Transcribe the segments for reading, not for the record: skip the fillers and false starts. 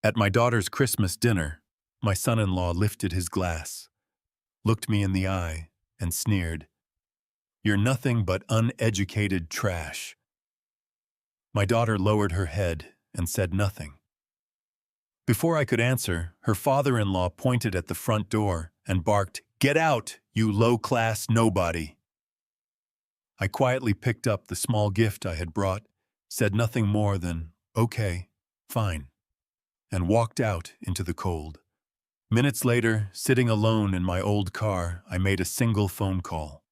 At my daughter's Christmas dinner, my son-in-law lifted his glass, looked me in the eye, and sneered, "You're nothing but uneducated trash." My daughter lowered her head and said nothing. Before I could answer, her father-in-law pointed at the front door and barked, "Get out, you low-class nobody." I quietly picked up the small gift I had brought, said nothing more than, "Okay, fine," and walked out into the cold. Minutes later, sitting alone in my old car, I made a single phone call.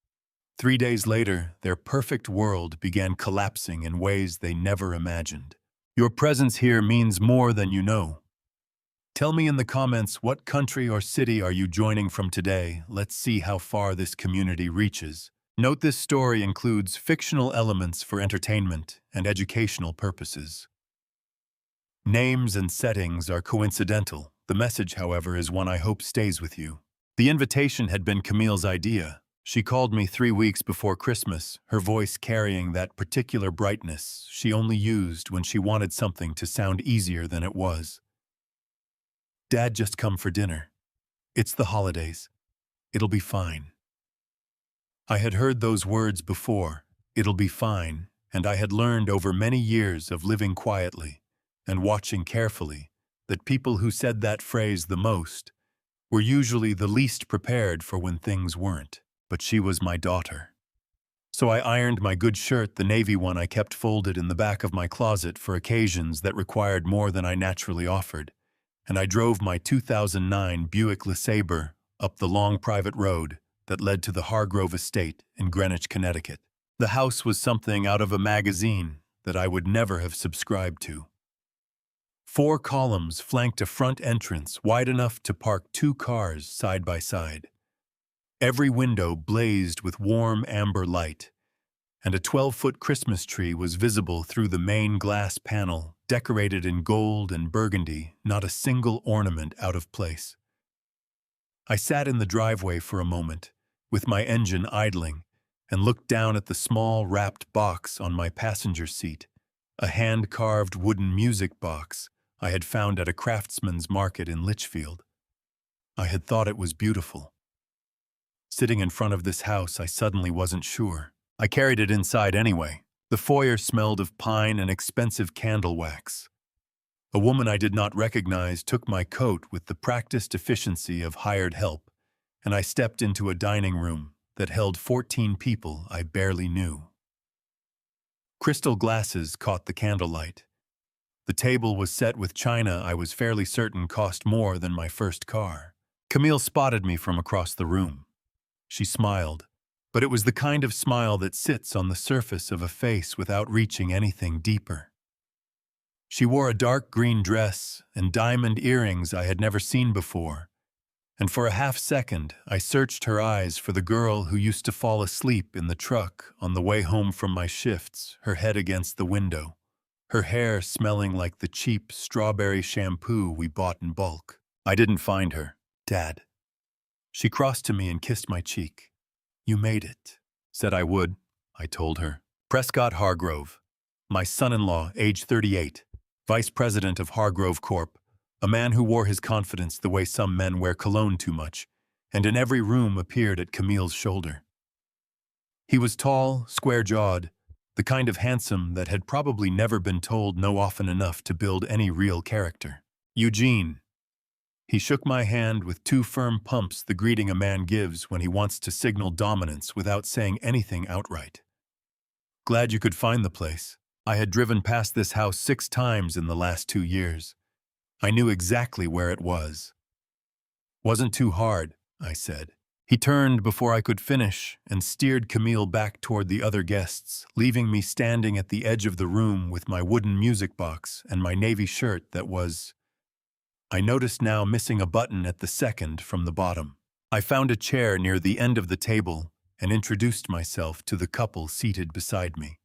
3 days later, their perfect world began collapsing in ways they never imagined. Your presence here means more than you know. Tell me in the comments what country or city are you joining from today. Let's see how far this community reaches. Note this story includes fictional elements for entertainment and educational purposes. Names and settings are coincidental. The message, however, is one I hope stays with you. The invitation had been Camille's idea. She called me 3 weeks before Christmas, her voice carrying that particular brightness she only used when she wanted something to sound easier than it was. "Dad just come for dinner. It's the holidays. It'll be fine." I had heard those words before, "it'll be fine," and I had learned over many years of living quietly and watching carefully that people who said that phrase the most were usually the least prepared for when things weren't. But she was my daughter. So I ironed my good shirt, the navy one I kept folded in the back of my closet for occasions that required more than I naturally offered, and I drove my 2009 Buick LeSabre up the long private road that led to the Hargrove estate in Greenwich, Connecticut. The house was something out of a magazine that I would never have subscribed to. 4 columns flanked a front entrance wide enough to park 2 cars side by side. Every window blazed with warm amber light, and a 12-foot Christmas tree was visible through the main glass panel, decorated in gold and burgundy, not a single ornament out of place. I sat in the driveway for a moment, with my engine idling, and looked down at the small wrapped box on my passenger seat, a hand-carved wooden music box I had found at a craftsman's market in Litchfield. I had thought it was beautiful. Sitting in front of this house, I suddenly wasn't sure. I carried it inside anyway. The foyer smelled of pine and expensive candle wax. A woman I did not recognize took my coat with the practiced efficiency of hired help, and I stepped into a dining room that held 14 people I barely knew. Crystal glasses caught the candlelight. The table was set with china I was fairly certain cost more than my first car. Camille spotted me from across the room. She smiled, but it was the kind of smile that sits on the surface of a face without reaching anything deeper. She wore a dark green dress and diamond earrings I had never seen before, and for a half-second I searched her eyes for the girl who used to fall asleep in the truck on the way home from my shifts, her head against the window, her hair smelling like the cheap strawberry shampoo we bought in bulk. I didn't find her. "Dad." She crossed to me and kissed my cheek. "You made it." "Said I would," I told her. Prescott Hargrove, my son-in-law, age 38, vice president of Hargrove Corp., a man who wore his confidence the way some men wear cologne too much, and in every room appeared at Camille's shoulder. He was tall, square-jawed, the kind of handsome that had probably never been told no often enough to build any real character. "Eugene." He shook my hand with 2 firm pumps, the greeting a man gives when he wants to signal dominance without saying anything outright. "Glad you could find the place. I had driven past this house 6 times in the last 2 years. I knew exactly where it was." "Wasn't too hard," I said. He turned before I could finish and steered Camille back toward the other guests, leaving me standing at the edge of the room with my wooden music box and my navy shirt that was, I noticed now, missing a button at the second from the bottom. I found a chair near the end of the table and introduced myself to the couple seated beside me.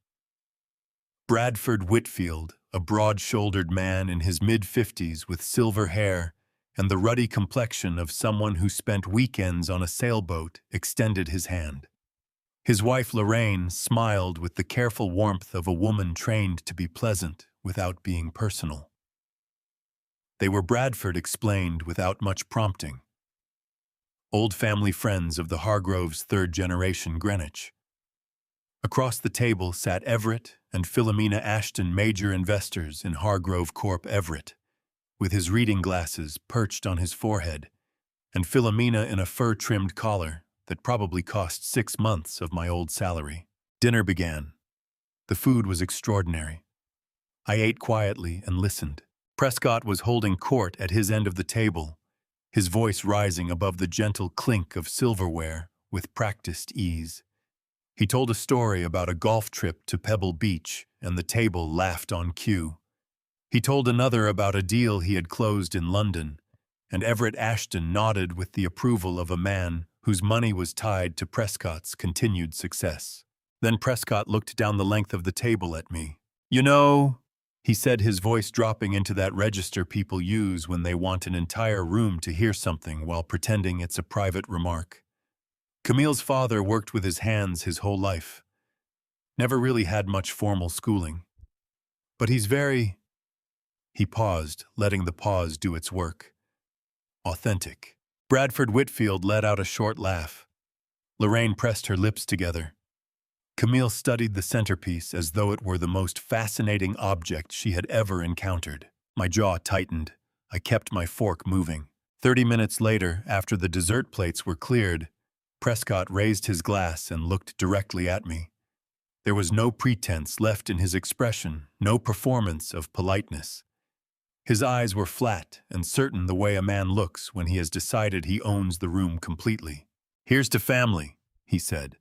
Bradford Whitfield, a broad-shouldered man in his mid-50s with silver hair and the ruddy complexion of someone who spent weekends on a sailboat, extended his hand. His wife Lorraine smiled with the careful warmth of a woman trained to be pleasant without being personal. They were Bradford explained without much prompting. Old family friends of the Hargroves' third generation Greenwich. Across the table sat Everett and Philomena Ashton, major investors in Hargrove Corp. Everett, with his reading glasses perched on his forehead, and Philomena in a fur-trimmed collar that probably cost 6 months of my old salary. Dinner began. The food was extraordinary. I ate quietly and listened. Prescott was holding court at his end of the table, his voice rising above the gentle clink of silverware with practiced ease. He told a story about a golf trip to Pebble Beach, and the table laughed on cue. He told another about a deal he had closed in London, and Everett Ashton nodded with the approval of a man whose money was tied to Prescott's continued success. Then Prescott looked down the length of the table at me. "You know," he said, his voice dropping into that register people use when they want an entire room to hear something while pretending it's a private remark. "Camille's father worked with his hands his whole life. Never really had much formal schooling. But he's very—" He paused, letting the pause do its work. "Authentic." Bradford Whitfield let out a short laugh. Lorraine pressed her lips together. Camille studied the centerpiece as though it were the most fascinating object she had ever encountered. My jaw tightened. I kept my fork moving. 30 minutes later, after the dessert plates were cleared, Prescott raised his glass and looked directly at me. There was no pretense left in his expression, no performance of politeness. His eyes were flat and certain, the way a man looks when he has decided he owns the room completely. "Here's to family," he said.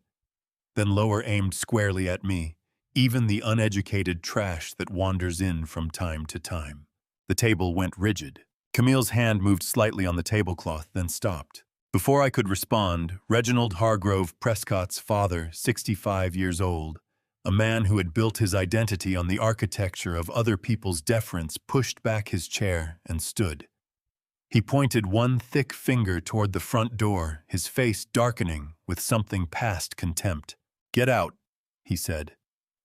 Then lower aimed squarely at me, even the uneducated trash that wanders in from time to time. The table went rigid. Camille's hand moved slightly on the tablecloth, then stopped. Before I could respond, Reginald Hargrove, Prescott's father, 65 years old, a man who had built his identity on the architecture of other people's deference, pushed back his chair and stood. He pointed one thick finger toward the front door, his face darkening with something past contempt. "Get out," he said.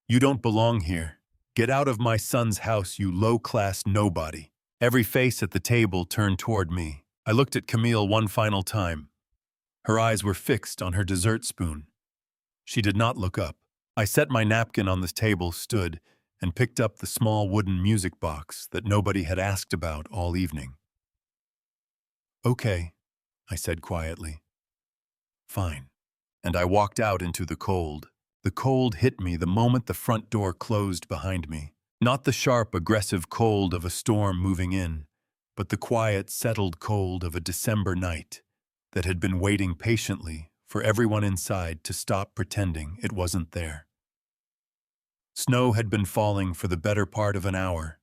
"You don't belong here. Get out of my son's house, you low-class nobody." Every face at the table turned toward me. I looked at Camille one final time. Her eyes were fixed on her dessert spoon. She did not look up. I set my napkin on the table, stood, and picked up the small wooden music box that nobody had asked about all evening. "Okay," I said quietly. "Fine." And I walked out into the cold. The cold hit me the moment the front door closed behind me. Not the sharp, aggressive cold of a storm moving in, but the quiet, settled cold of a December night that had been waiting patiently for everyone inside to stop pretending it wasn't there. Snow had been falling for the better part of an hour,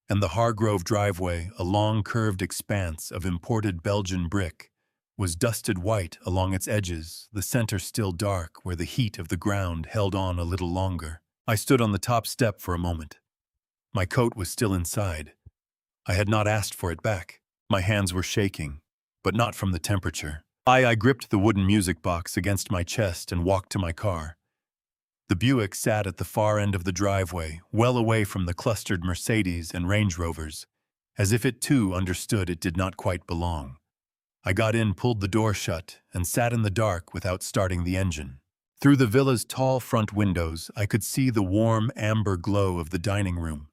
and the Hargrove driveway, a long curved expanse of imported Belgian brick, was dusted white along its edges, the center still dark where the heat of the ground held on a little longer. I stood on the top step for a moment. My coat was still inside. I had not asked for it back. My hands were shaking, but not from the temperature. I gripped the wooden music box against my chest and walked to my car. The Buick sat at the far end of the driveway, well away from the clustered Mercedes and Range Rovers, as if it too understood it did not quite belong. I got in, pulled the door shut, and sat in the dark without starting the engine. Through the villa's tall front windows, I could see the warm amber glow of the dining room,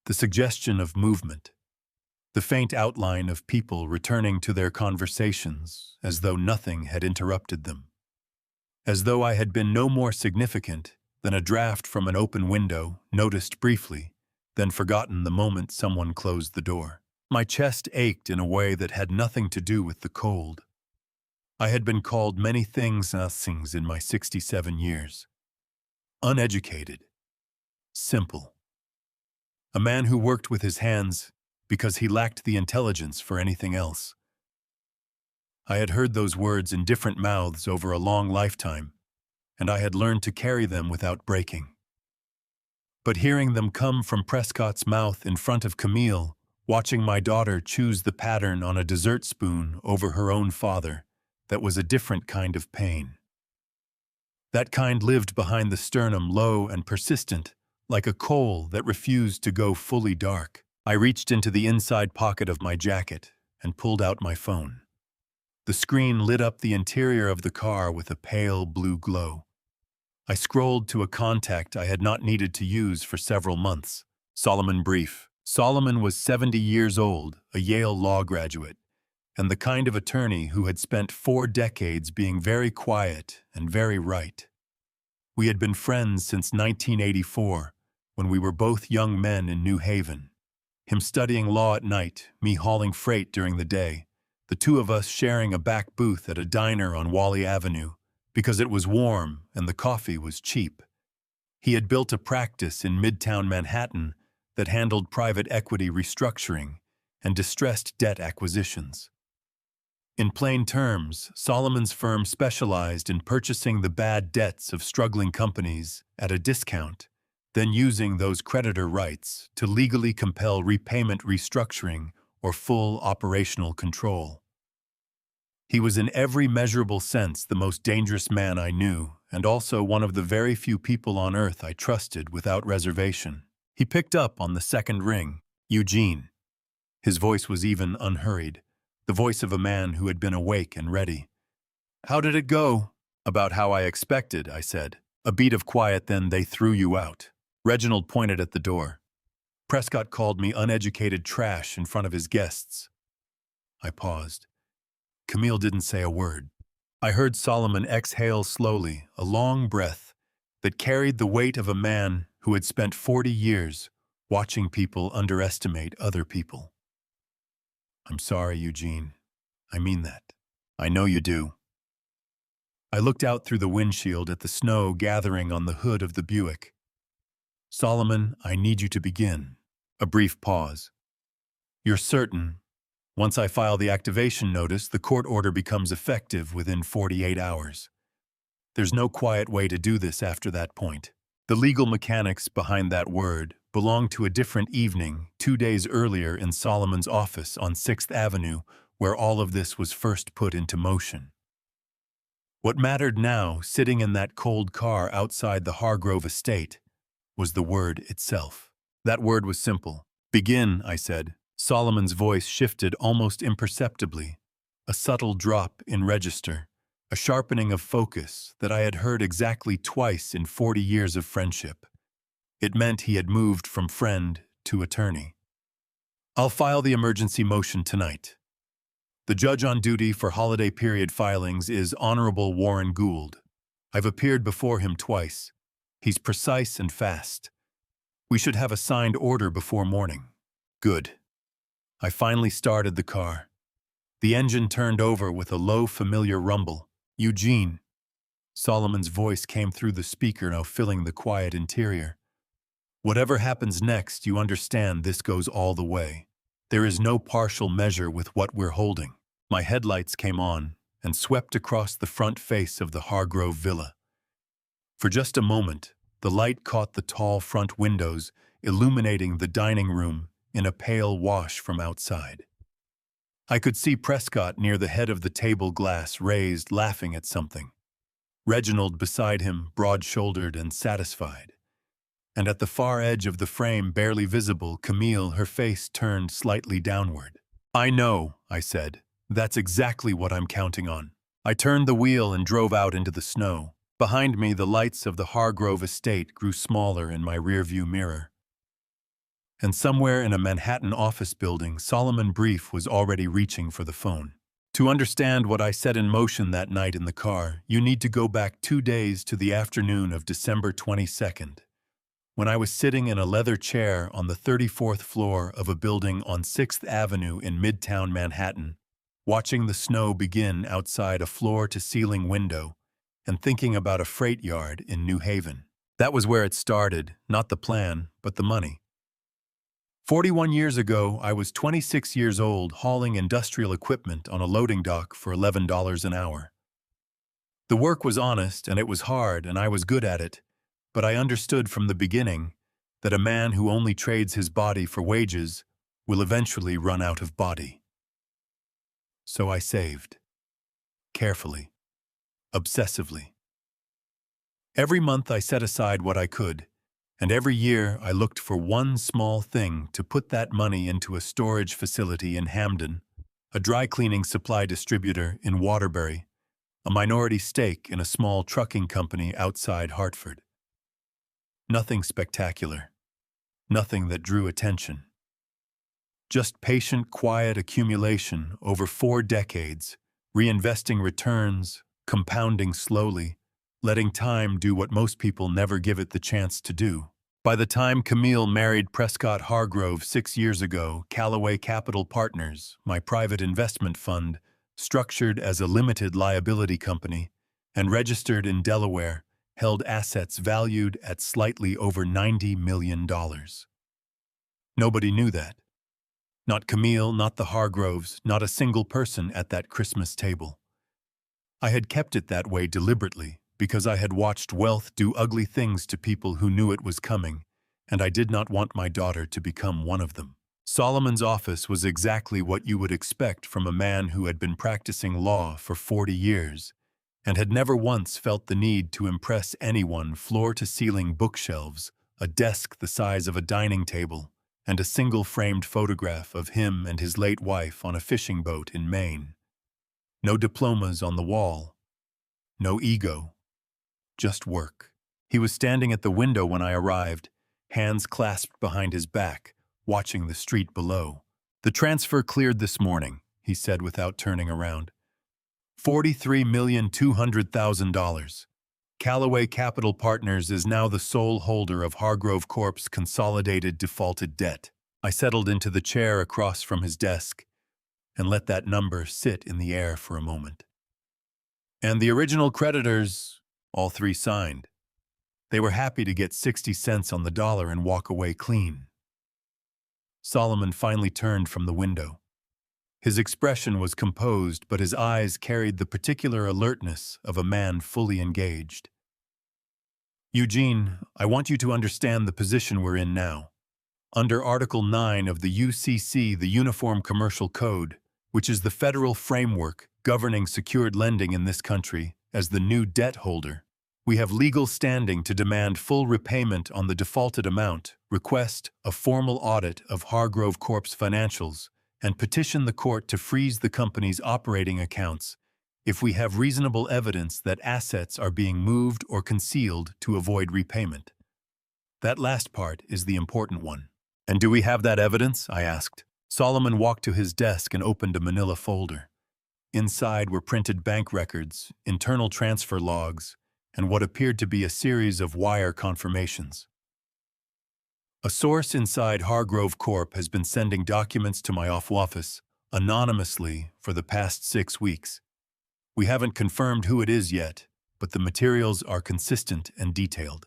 the suggestion of movement, the faint outline of people returning to their conversations as though nothing had interrupted them. As though I had been no more significant than a draft from an open window, noticed briefly, then forgotten the moment someone closed the door. My chest ached in a way that had nothing to do with the cold. I had been called many things in my 67 years. Uneducated. Simple. A man who worked with his hands because he lacked the intelligence for anything else. I had heard those words in different mouths over a long lifetime, and I had learned to carry them without breaking. But hearing them come from Prescott's mouth in front of Camille, watching my daughter choose the pattern on a dessert spoon over her own father, that was a different kind of pain. That kind lived behind the sternum, low and persistent, like a coal that refused to go fully dark. I reached into the inside pocket of my jacket and pulled out my phone. The screen lit up the interior of the car with a pale blue glow. I scrolled to a contact I had not needed to use for several months. Solomon Brief. Solomon was 70 years old, a Yale law graduate, and the kind of attorney who had spent 4 decades being very quiet and very right. We had been friends since 1984, when we were both young men in New Haven. Him studying law at night, me hauling freight during the day, the two of us sharing a back booth at a diner on Wally Avenue, because it was warm and the coffee was cheap. He had built a practice in Midtown Manhattan that handled private equity restructuring and distressed debt acquisitions. In plain terms, Solomon's firm specialized in purchasing the bad debts of struggling companies at a discount, then using those creditor rights to legally compel repayment restructuring or full operational control. He was in every measurable sense the most dangerous man I knew, and also one of the very few people on earth I trusted without reservation. He picked up on the second ring. Eugene. His voice was even unhurried, the voice of a man who had been awake and ready. "How did it go?" "About how I expected," I said. A beat of quiet, then "They threw you out." Reginald pointed at the door. "Prescott called me uneducated trash in front of his guests." I paused. Camille didn't say a word. I heard Solomon exhale slowly, a long breath that carried the weight of a man who had spent 40 years watching people underestimate other people. "I'm sorry, Eugene. I mean that. I know you do." I looked out through the windshield at the snow gathering on the hood of the Buick. "Solomon, I need you to begin." A brief pause. "You're certain? Once I file the activation notice, the court order becomes effective within 48 hours. There's no quiet way to do this after that point." The legal mechanics behind that word belonged to a different evening 2 days earlier in Solomon's office on 6th Avenue, where all of this was first put into motion. What mattered now, sitting in that cold car outside the Hargrove estate, was the word itself. That word was simple. "Begin," I said. Solomon's voice shifted almost imperceptibly, a subtle drop in register, a sharpening of focus that I had heard exactly twice in 40 years of friendship. It meant he had moved from friend to attorney. "I'll file the emergency motion tonight. The judge on duty for holiday period filings is Honorable Warren Gould. I've appeared before him twice. He's precise and fast. We should have a signed order before morning." Good. I finally started the car. The engine turned over with a low, familiar rumble. "Eugene." Solomon's voice came through the speaker, now filling the quiet interior. "Whatever happens next, you understand this goes all the way. There is no partial measure with what we're holding." My headlights came on and swept across the front face of the Hargrove villa. For just a moment, the light caught the tall front windows, illuminating the dining room in a pale wash from outside. I could see Prescott near the head of the table, glass raised, laughing at something. Reginald beside him, broad-shouldered and satisfied. And at the far edge of the frame, barely visible, Camille, her face turned slightly downward. "I know," I said. "That's exactly what I'm counting on." I turned the wheel and drove out into the snow. Behind me, the lights of the Hargrove estate grew smaller in my rearview mirror. And somewhere in a Manhattan office building, Solomon Brief was already reaching for the phone. To understand what I set in motion that night in the car, you need to go back 2 days to the afternoon of December 22nd, when I was sitting in a leather chair on the 34th floor of a building on 6th Avenue in Midtown Manhattan, watching the snow begin outside a floor-to-ceiling window and thinking about a freight yard in New Haven. That was where it started, not the plan, but the money. 41 years ago, I was 26 years old, hauling industrial equipment on a loading dock for $11 an hour. The work was honest, and it was hard, and I was good at it, but I understood from the beginning that a man who only trades his body for wages will eventually run out of body. So I saved. Carefully. Obsessively. Every month I set aside what I could, And every year I looked for one small thing to put that money into: a storage facility in Hamden, a dry cleaning supply distributor in Waterbury, a minority stake in a small trucking company outside Hartford. Nothing spectacular, nothing that drew attention. Just patient, quiet accumulation over 4 decades, reinvesting returns, compounding slowly, letting time do what most people never give it the chance to do. By the time Camille married Prescott Hargrove 6 years ago, Callaway Capital Partners, my private investment fund, structured as a limited liability company and registered in Delaware, held assets valued at slightly over $90 million. Nobody knew that. Not Camille, not the Hargroves, not a single person at that Christmas table. I had kept it that way deliberately because I had watched wealth do ugly things to people who knew it was coming, and I did not want my daughter to become one of them. Solomon's office was exactly what you would expect from a man who had been practicing law for 40 years and had never once felt the need to impress anyone. Floor-to-ceiling bookshelves, a desk the size of a dining table, and a single framed photograph of him and his late wife on a fishing boat in Maine. No diplomas on the wall. No ego. Just work. He was standing at the window when I arrived, hands clasped behind his back, watching the street below. "The transfer cleared this morning," he said without turning around. $43,200,000. Callaway Capital Partners is now the sole holder of Hargrove Corp's consolidated defaulted debt. I settled into the chair across from his desk and let that number sit in the air for a moment. "And the original creditors," all 3 signed. They were happy to get 60 cents on the dollar and walk away clean. Solomon finally turned from the window. His expression was composed, but his eyes carried the particular alertness of a man fully engaged. "Eugene, I want you to understand the position we're in now. Under Article 9 of the UCC, the Uniform Commercial Code, which is the federal framework governing secured lending in this country, as the new debt holder, we have legal standing to demand full repayment on the defaulted amount, request a formal audit of Hargrove Corp's financials, and petition the court to freeze the company's operating accounts if we have reasonable evidence that assets are being moved or concealed to avoid repayment. That last part is the important one." "And do we have that evidence?" I asked. Solomon walked to his desk and opened a manila folder. Inside were printed bank records, internal transfer logs, and what appeared to be a series of wire confirmations. "A source inside Hargrove Corp has been sending documents to my office anonymously for the past 6 weeks. We haven't confirmed who it is yet, but the materials are consistent and detailed.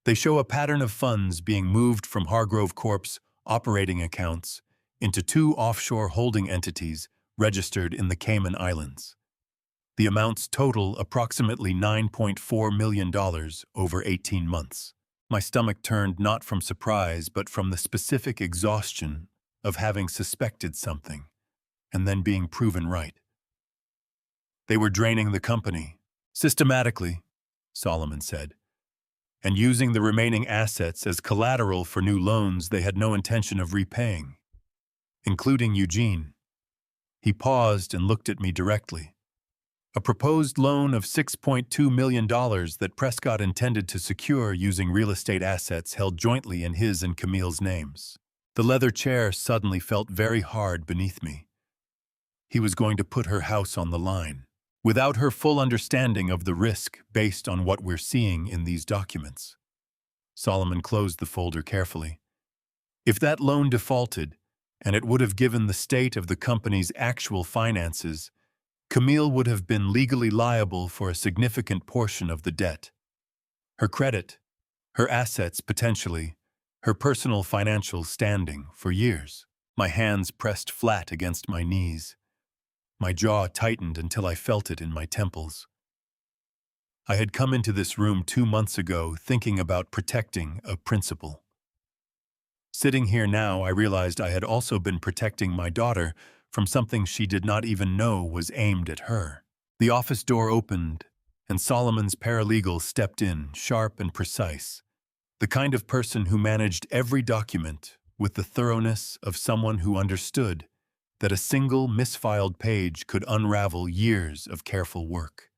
They show a pattern of funds being moved from Hargrove Corp's operating accounts into 2 offshore holding entities registered in the Cayman Islands. The amounts total approximately $9.4 million over 18 months. My stomach turned not from surprise but from the specific exhaustion of having suspected something and then being proven right. They were draining the company, systematically, Solomon said, and using the remaining assets as collateral for new loans they had no intention of repaying, including Eugene. He paused and looked at me directly. A proposed loan of $6.2 million that Prescott intended to secure using real estate assets held jointly in his and Camille's names. The leather chair suddenly felt very hard beneath me. He was going to put her house on the line, without her full understanding of the risk based on what we're seeing in these documents. Solomon closed the folder carefully. If that loan defaulted, and it would have given the state of the company's actual finances, Camille would have been legally liable for a significant portion of the debt. Her credit, her assets potentially, her personal financial standing for years. My hands pressed flat against my knees. My jaw tightened until I felt it in my temples. I had come into this room 2 months ago thinking about protecting a principal. Sitting here now, I realized I had also been protecting my daughter from something she did not even know was aimed at her. The office door opened, and Solomon's paralegal stepped in, sharp and precise. The kind of person who managed every document with the thoroughness of someone who understood that a single misfiled page could unravel years of careful work.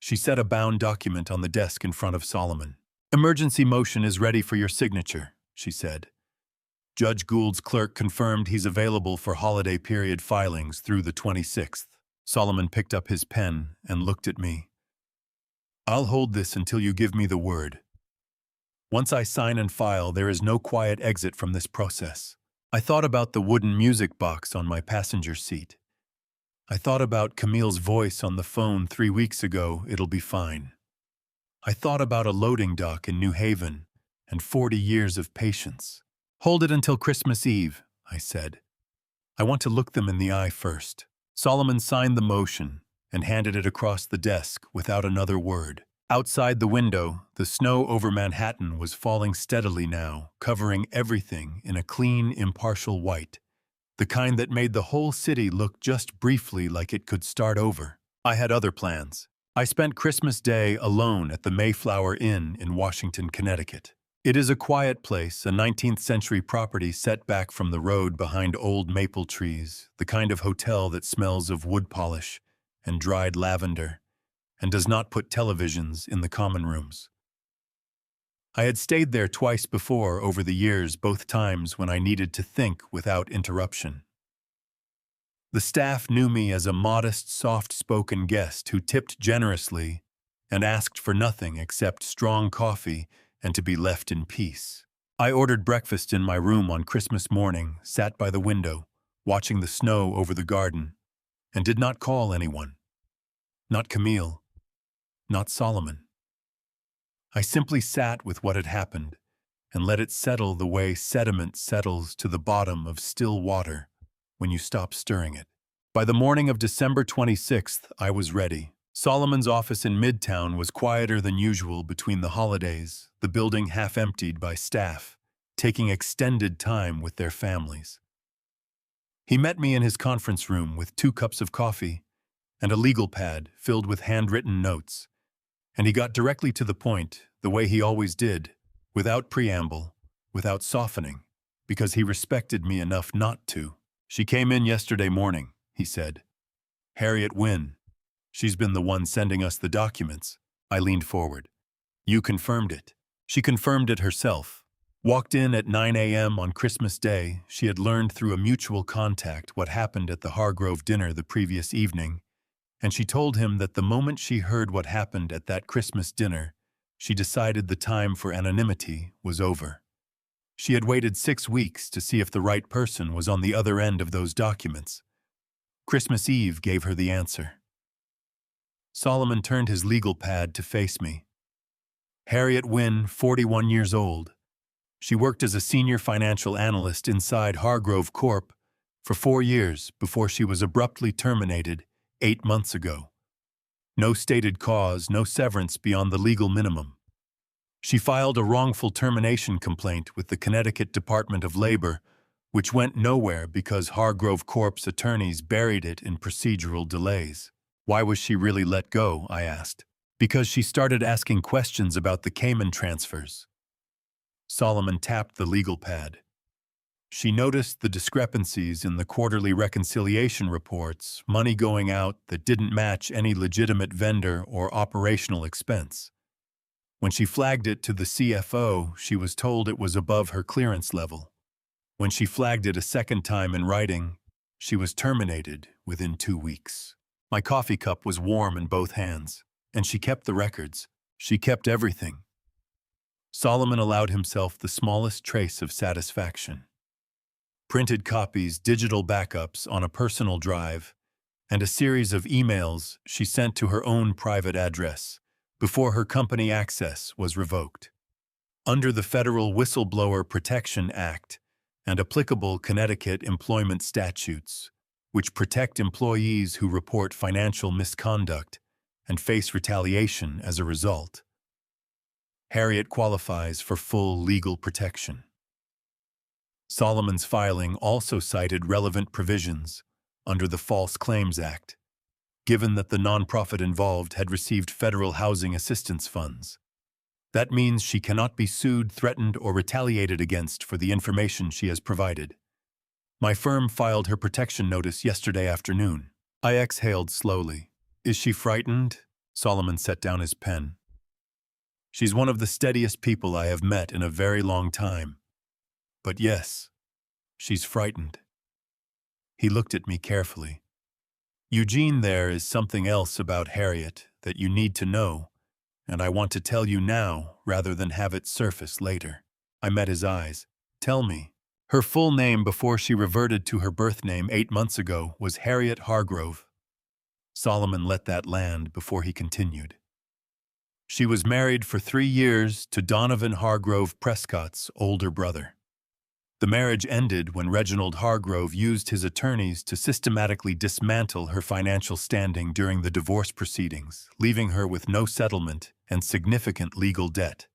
She set a bound document on the desk in front of Solomon. "Emergency motion is ready for your signature," she said. Judge Gould's clerk confirmed he's available for holiday period filings through the 26th. Solomon picked up his pen and looked at me. "I'll hold this until you give me the word. Once I sign and file, there is no quiet exit from this process." I thought about the wooden music box on my passenger seat. I thought about Camille's voice on the phone 3 weeks ago, "It'll be fine." I thought about a loading dock in New Haven and 40 years of patience. "Hold it until Christmas Eve," I said. "I want to look them in the eye first." Solomon signed the motion and handed it across the desk without another word. Outside the window, the snow over Manhattan was falling steadily now, covering everything in a clean, impartial white, the kind that made the whole city look just briefly like it could start over. I had other plans. I spent Christmas Day alone at the Mayflower Inn in Washington, Connecticut. It is a quiet place, a 19th century property set back from the road behind old maple trees, the kind of hotel that smells of wood polish and dried lavender, and does not put televisions in the common rooms. I had stayed there twice before over the years, both times when I needed to think without interruption. The staff knew me as a modest, soft-spoken guest who tipped generously and asked for nothing except strong coffee and to be left in peace. I ordered breakfast in my room on Christmas morning, sat by the window, watching the snow over the garden, and did not call anyone. Not Camille. Not Solomon. I simply sat with what had happened and let it settle the way sediment settles to the bottom of still water when you stop stirring it. By the morning of December 26th, I was ready. Solomon's office in Midtown was quieter than usual between the holidays, the building half emptied by staff, taking extended time with their families. He met me in his conference room with 2 cups of coffee and a legal pad filled with handwritten notes, and he got directly to the point, the way he always did, without preamble, without softening, because he respected me enough not to. "She came in yesterday morning," he said. "Harriet Wynne. She's been the one sending us the documents." I leaned forward. "You confirmed it." She confirmed it herself. Walked in at 9 a.m. on Christmas Day. She had learned through a mutual contact what happened at the Hargrove dinner the previous evening, and she told him that the moment she heard what happened at that Christmas dinner, she decided the time for anonymity was over. She had waited 6 weeks to see if the right person was on the other end of those documents. Christmas Eve gave her the answer. Solomon turned his legal pad to face me. Harriet Wynne, 41 years old. She worked as a senior financial analyst inside Hargrove Corp. for 4 years before she was abruptly terminated 8 months ago. No stated cause, no severance beyond the legal minimum. She filed a wrongful termination complaint with the Connecticut Department of Labor, which went nowhere because Hargrove Corp's attorneys buried it in procedural delays. Why was she really let go, I asked. Because she started asking questions about the Cayman transfers. Solomon tapped the legal pad. She noticed the discrepancies in the quarterly reconciliation reports, money going out that didn't match any legitimate vendor or operational expense. When she flagged it to the CFO, she was told it was above her clearance level. When she flagged it a second time in writing, she was terminated within 2 weeks. My coffee cup was warm in both hands, and she kept the records. She kept everything. Solomon allowed himself the smallest trace of satisfaction. Printed copies, digital backups on a personal drive, and a series of emails she sent to her own private address before her company access was revoked. Under the Federal Whistleblower Protection Act and applicable Connecticut employment statutes, which protect employees who report financial misconduct and face retaliation as a result, Harriet qualifies for full legal protection. Solomon's filing also cited relevant provisions under the False Claims Act, given that the nonprofit involved had received federal housing assistance funds. That means she cannot be sued, threatened, or retaliated against for the information she has provided. My firm filed her protection notice yesterday afternoon. I exhaled slowly. Is she frightened? Solomon set down his pen. She's one of the steadiest people I have met in a very long time. But yes, she's frightened. He looked at me carefully. Eugene, there is something else about Harriet that you need to know, and I want to tell you now rather than have it surface later. I met his eyes. Tell me. Her full name before she reverted to her birth name 8 months ago was Harriet Hargrove. Solomon let that land before he continued. She was married for 3 years to Donovan Hargrove Prescott's older brother. The marriage ended when Reginald Hargrove used his attorneys to systematically dismantle her financial standing during the divorce proceedings, leaving her with no settlement and significant legal debt.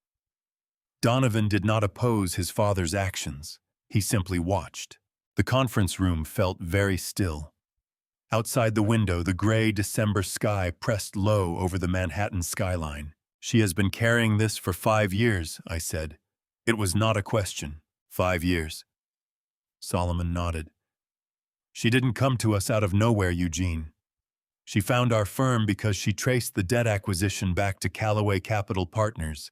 Donovan did not oppose his father's actions. He simply watched. The conference room felt very still. Outside the window, the gray December sky pressed low over the Manhattan skyline. She has been carrying this for 5 years, I said. It was not a question. 5 years. Solomon nodded. She didn't come to us out of nowhere, Eugene. She found our firm because she traced the debt acquisition back to Callaway Capital Partners,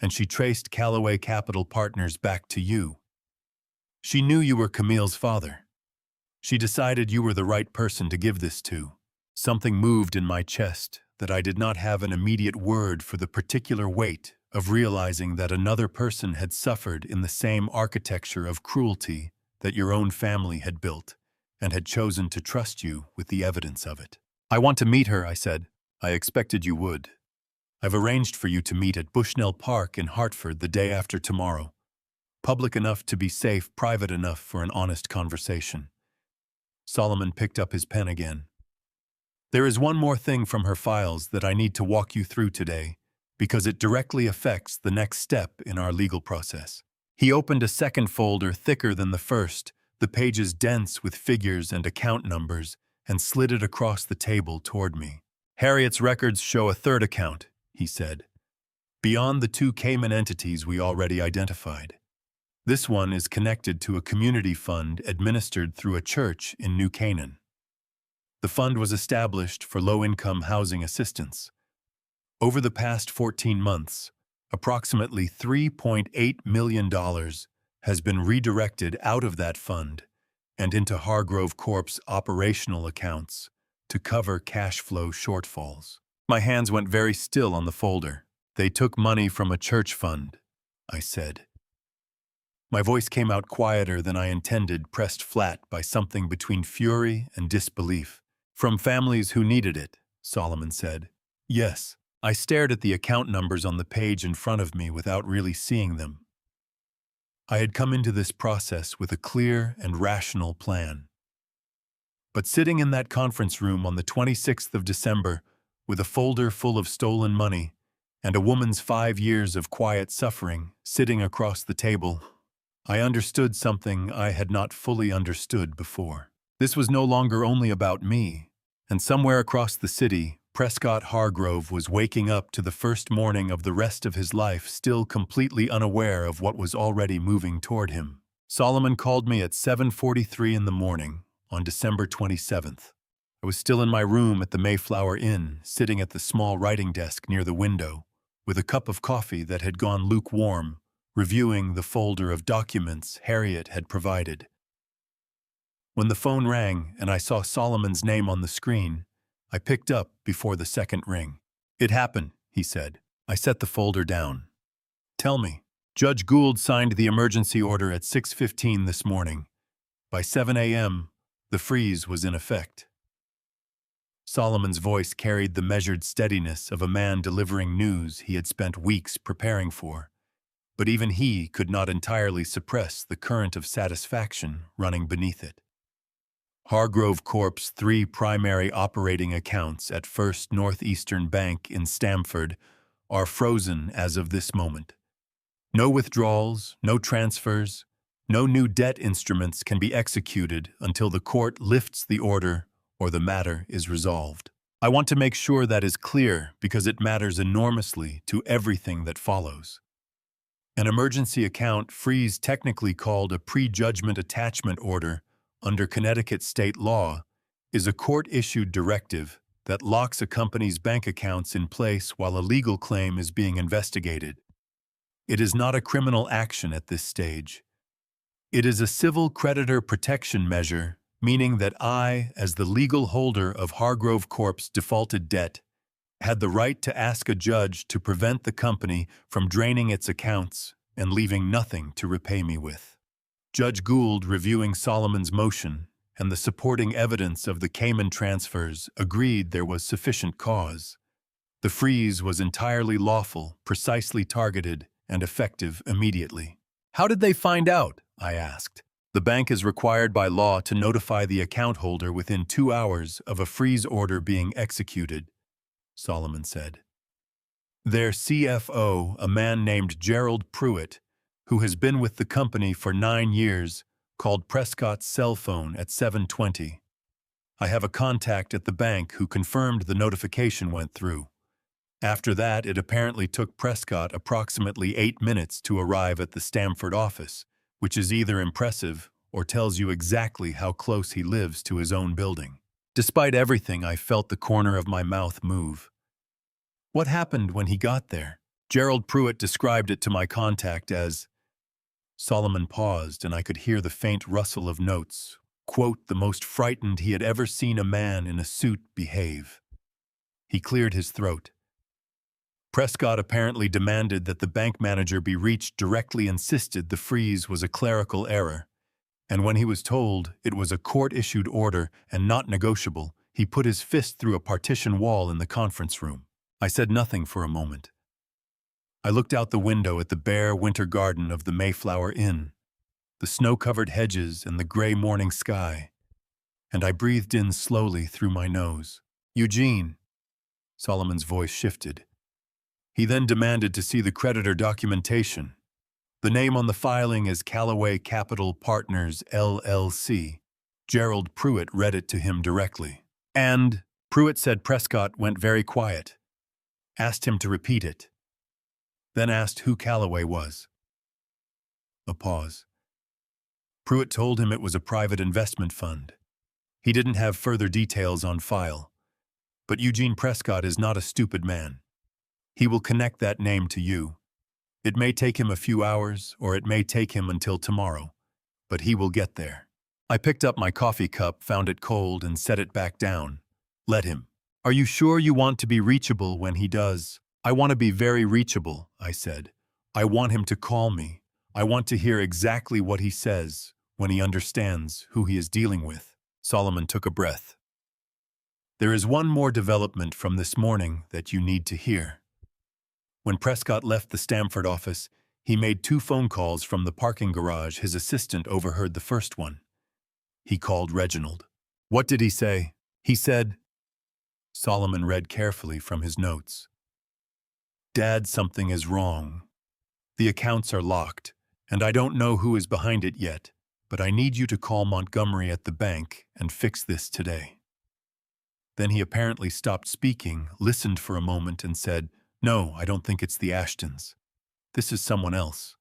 and she traced Callaway Capital Partners back to you. She knew you were Camille's father. She decided you were the right person to give this to. Something moved in my chest that I did not have an immediate word for the particular weight of realizing that another person had suffered in the same architecture of cruelty that your own family had built and had chosen to trust you with the evidence of it. I want to meet her, I said. I expected you would. I've arranged for you to meet at Bushnell Park in Hartford the day after tomorrow. Public enough to be safe, private enough for an honest conversation. Solomon picked up his pen again. There is one more thing from her files that I need to walk you through today, because it directly affects the next step in our legal process. He opened a second folder thicker than the first, the pages dense with figures and account numbers, and slid it across the table toward me. Harriet's records show a third account, he said, beyond the 2 Cayman entities we already identified. This one is connected to a community fund administered through a church in New Canaan. The fund was established for low-income housing assistance. Over the past 14 months, approximately $3.8 million has been redirected out of that fund and into Hargrove Corp's operational accounts to cover cash flow shortfalls. My hands went very still on the folder. They took money from a church fund, I said. My voice came out quieter than I intended, pressed flat by something between fury and disbelief. From families who needed it, Solomon said. Yes. I stared at the account numbers on the page in front of me without really seeing them. I had come into this process with a clear and rational plan. But sitting in that conference room on the 26th of December, with a folder full of stolen money and a woman's 5 years of quiet suffering sitting across the table, I understood something I had not fully understood before. This was no longer only about me, and somewhere across the city, Prescott Hargrove was waking up to the first morning of the rest of his life still completely unaware of what was already moving toward him. Solomon called me at 7:43 in the morning on December 27th. I was still in my room at the Mayflower Inn, sitting at the small writing desk near the window, with a cup of coffee that had gone lukewarm, reviewing the folder of documents Harriet had provided. When the phone rang and I saw Solomon's name on the screen, I picked up before the second ring. It happened, he said. I set the folder down. Tell me. Judge Gould signed the emergency order at 6:15 this morning. By 7 a.m., the freeze was in effect. Solomon's voice carried the measured steadiness of a man delivering news he had spent weeks preparing for. But even he could not entirely suppress the current of satisfaction running beneath it. Hargrove Corp's 3 primary operating accounts at First Northeastern Bank in Stamford are frozen as of this moment. No withdrawals, no transfers, no new debt instruments can be executed until the court lifts the order or the matter is resolved. I want to make sure that is clear because it matters enormously to everything that follows. An emergency account freeze, technically called a prejudgment attachment order under Connecticut state law, is a court-issued directive that locks a company's bank accounts in place while a legal claim is being investigated. It is not a criminal action at this stage. It is a civil creditor protection measure, meaning that I, as the legal holder of Hargrove Corp's defaulted debt, had the right to ask a judge to prevent the company from draining its accounts and leaving nothing to repay me with. Judge Gould, reviewing Solomon's motion and the supporting evidence of the Cayman transfers, agreed there was sufficient cause. The freeze was entirely lawful, precisely targeted, and effective immediately. How did they find out? I asked. The bank is required by law to notify the account holder within 2 hours of a freeze order being executed, Solomon said. Their CFO, a man named Gerald Pruitt, who has been with the company for 9 years, called Prescott's cell phone at 7:20. I have a contact at the bank who confirmed the notification went through. After that, it apparently took Prescott approximately 8 minutes to arrive at the Stamford office, which is either impressive or tells you exactly how close he lives to his own building. Despite everything, I felt the corner of my mouth move. What happened when he got there? Gerald Pruitt described it to my contact as, Solomon paused, and I could hear the faint rustle of notes, quote, the most frightened he had ever seen a man in a suit behave. He cleared his throat. Prescott apparently demanded that the bank manager be reached, directly insisted the freeze was a clerical error, and when he was told it was a court-issued order and not negotiable, he put his fist through a partition wall in the conference room. I said nothing for a moment. I looked out the window at the bare winter garden of the Mayflower Inn, the snow-covered hedges and the gray morning sky, and I breathed in slowly through my nose. Eugene. Solomon's voice shifted. He then demanded to see the creditor documentation. The name on the filing is Callaway Capital Partners, LLC. Gerald Pruitt read it to him directly. And, Pruitt said. Prescott went very quiet. Asked him to repeat it. Then asked who Callaway was. A pause. Pruitt told him it was a private investment fund. He didn't have further details on file. But Eugene Prescott is not a stupid man. He will connect that name to you. It may take him a few hours, or it may take him until tomorrow, but he will get there. I picked up my coffee cup, found it cold, and set it back down. Let him. Are you sure you want to be reachable when he does? I want to be very reachable, I said. I want him to call me. I want to hear exactly what he says when he understands who he is dealing with. Solomon took a breath. There is one more development from this morning that you need to hear. When Prescott left the Stamford office, he made 2 phone calls from the parking garage. His assistant overheard the first one. He called Reginald. What did he say? He said, Solomon read carefully from his notes. Dad, something is wrong. The accounts are locked, and I don't know who is behind it yet, but I need you to call Montgomery at the bank and fix this today. Then he apparently stopped speaking, listened for a moment, and said, No, I don't think it's the Ashtons. This is someone else.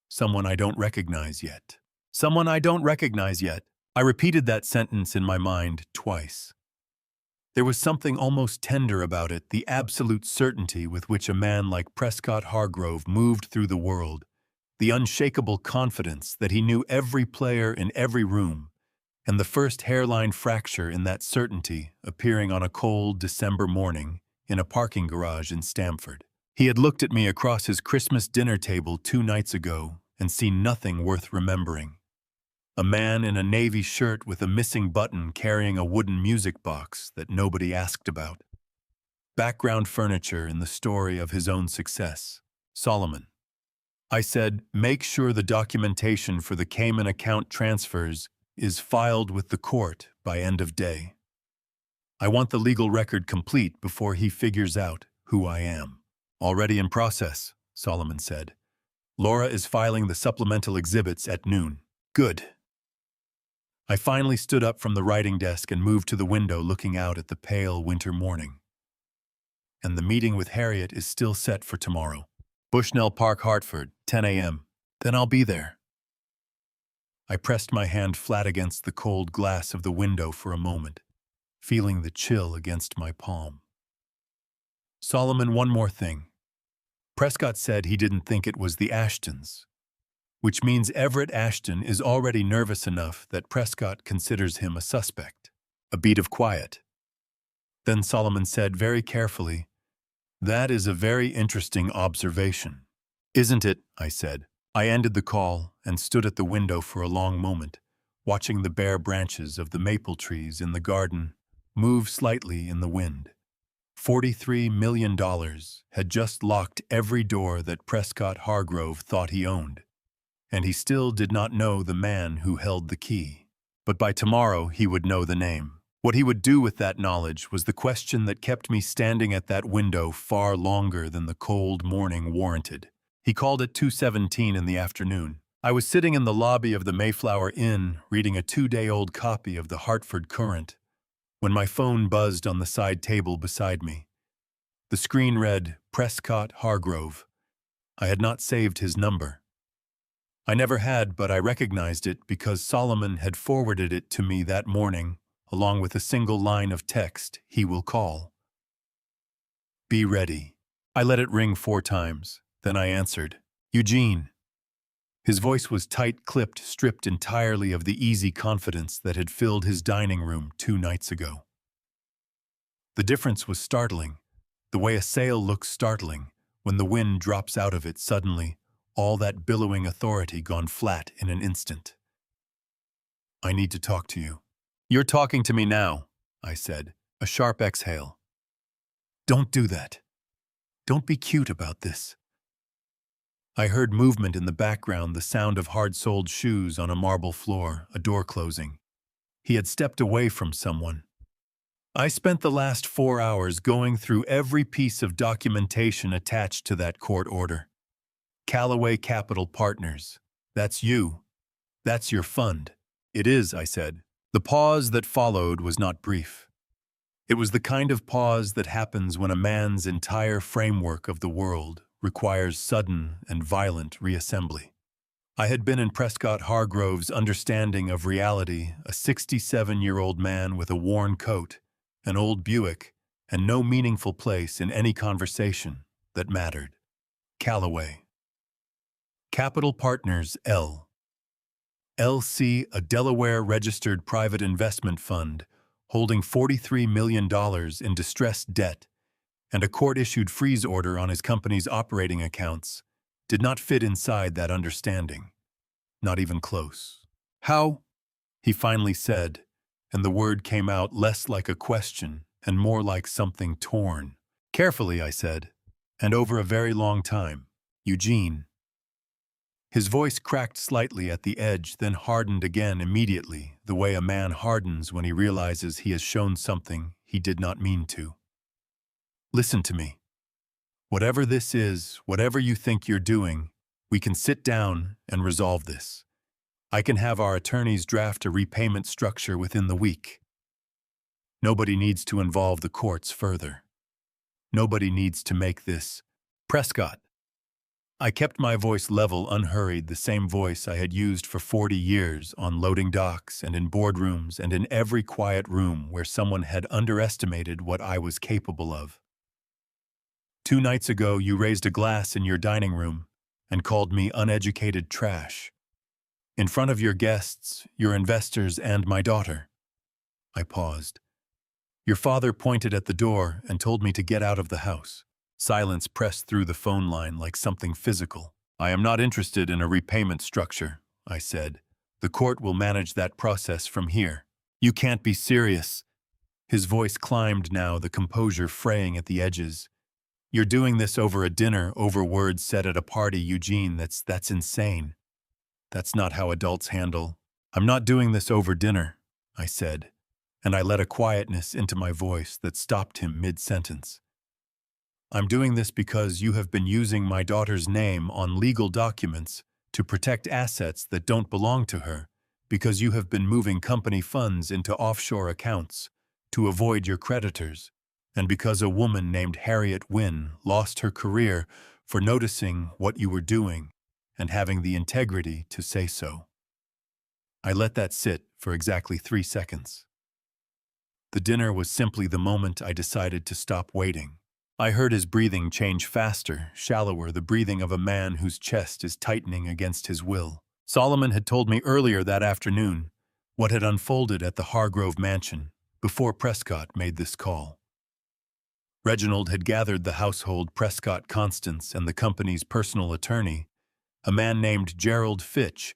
Someone I don't recognize yet. Someone I don't recognize yet. I repeated that sentence in my mind twice. There was something almost tender about it, the absolute certainty with which a man like Prescott Hargrove moved through the world, the unshakable confidence that he knew every player in every room, and the first hairline fracture in that certainty appearing on a cold December morning in a parking garage in Stamford. He had looked at me across his Christmas dinner table 2 nights ago and seen nothing worth remembering. A man in a navy shirt with a missing button carrying a wooden music box that nobody asked about. Background furniture in the story of his own success. Solomon. I said, make sure the documentation for the Cayman account transfers is filed with the court by end of day. I want the legal record complete before he figures out who I am. Already in process, Solomon said. Laura is filing the supplemental exhibits at noon. Good. I finally stood up from the writing desk and moved to the window looking out at the pale winter morning. And the meeting with Harriet is still set for tomorrow. Bushnell Park, Hartford, 10 a.m. Then I'll be there. I pressed my hand flat against the cold glass of the window for a moment, feeling the chill against my palm. Solomon, one more thing. Prescott said he didn't think it was the Ashtons, which means Everett Ashton is already nervous enough that Prescott considers him a suspect. A beat of quiet. Then Solomon said very carefully, "That is a very interesting observation." "Isn't it?" I said. I ended the call and stood at the window for a long moment, watching the bare branches of the maple trees in the garden move slightly in the wind. $43 million had just locked every door that Prescott Hargrove thought he owned, and he still did not know the man who held the key. But by tomorrow he would know the name. What he would do with that knowledge was the question that kept me standing at that window far longer than the cold morning warranted. He called at 2:17 in the afternoon. I was sitting in the lobby of the Mayflower Inn reading a 2-day-old copy of the Hartford Courant when my phone buzzed on the side table beside me. The screen read, Prescott Hargrove. I had not saved his number. I never had, but I recognized it because Solomon had forwarded it to me that morning, along with a single line of text, "He will call." "Be ready." I let it ring 4 times. Then I answered, "Eugene." His voice was tight-clipped, stripped entirely of the easy confidence that had filled his dining room 2 nights ago. The difference was startling, the way a sail looks startling when the wind drops out of it suddenly, all that billowing authority gone flat in an instant. "I need to talk to you." "You're talking to me now," I said, a sharp exhale. "Don't do that. Don't be cute about this." I heard movement in the background, the sound of hard-soled shoes on a marble floor, a door closing. He had stepped away from someone. I spent the last 4 hours going through every piece of documentation attached to that court order. Callaway Capital Partners. That's you. That's your fund. "It is," I said. The pause that followed was not brief. It was the kind of pause that happens when a man's entire framework of the world requires sudden and violent reassembly. I had been in Prescott Hargrove's understanding of reality, a 67-year-old man with a worn coat, an old Buick, and no meaningful place in any conversation that mattered. Callaway. Capital Partners, LC, a Delaware-registered private investment fund holding $43 million in distressed debt, and a court-issued freeze order on his company's operating accounts, did not fit inside that understanding. Not even close. "How?" he finally said, and the word came out less like a question and more like something torn. "Carefully," I said, "and over a very long time. Eugene." His voice cracked slightly at the edge, then hardened again immediately, the way a man hardens when he realizes he has shown something he did not mean to. "Listen to me. Whatever this is, whatever you think you're doing, we can sit down and resolve this. I can have our attorneys draft a repayment structure within the week. Nobody needs to involve the courts further. Nobody needs to make this Prescott." I kept my voice level, unhurried, the same voice I had used for 40 years on loading docks and in boardrooms and in every quiet room where someone had underestimated what I was capable of. 2 nights ago, you raised a glass in your dining room and called me uneducated trash. In front of your guests, your investors, and my daughter. I paused. Your father pointed at the door and told me to get out of the house. Silence pressed through the phone line like something physical. "I am not interested in a repayment structure," I said. "The court will manage that process from here." "You can't be serious." His voice climbed now, the composure fraying at the edges. "You're doing this over a dinner, over words said at a party, Eugene. That's insane. That's not how adults handle." "I'm not doing this over dinner," I said, and I let a quietness into my voice that stopped him mid-sentence. "I'm doing this because you have been using my daughter's name on legal documents to protect assets that don't belong to her, because you have been moving company funds into offshore accounts to avoid your creditors, and because a woman named Harriet Wynne lost her career for noticing what you were doing and having the integrity to say so. I let that sit for exactly 3 seconds. The dinner was simply the moment I decided to stop waiting. I heard his breathing change faster, shallower, the breathing of a man whose chest is tightening against his will. Solomon had told me earlier that afternoon what had unfolded at the Hargrove mansion before Prescott made this call. Reginald had gathered the household, Prescott Constance, and the company's personal attorney, a man named Gerald Fitch,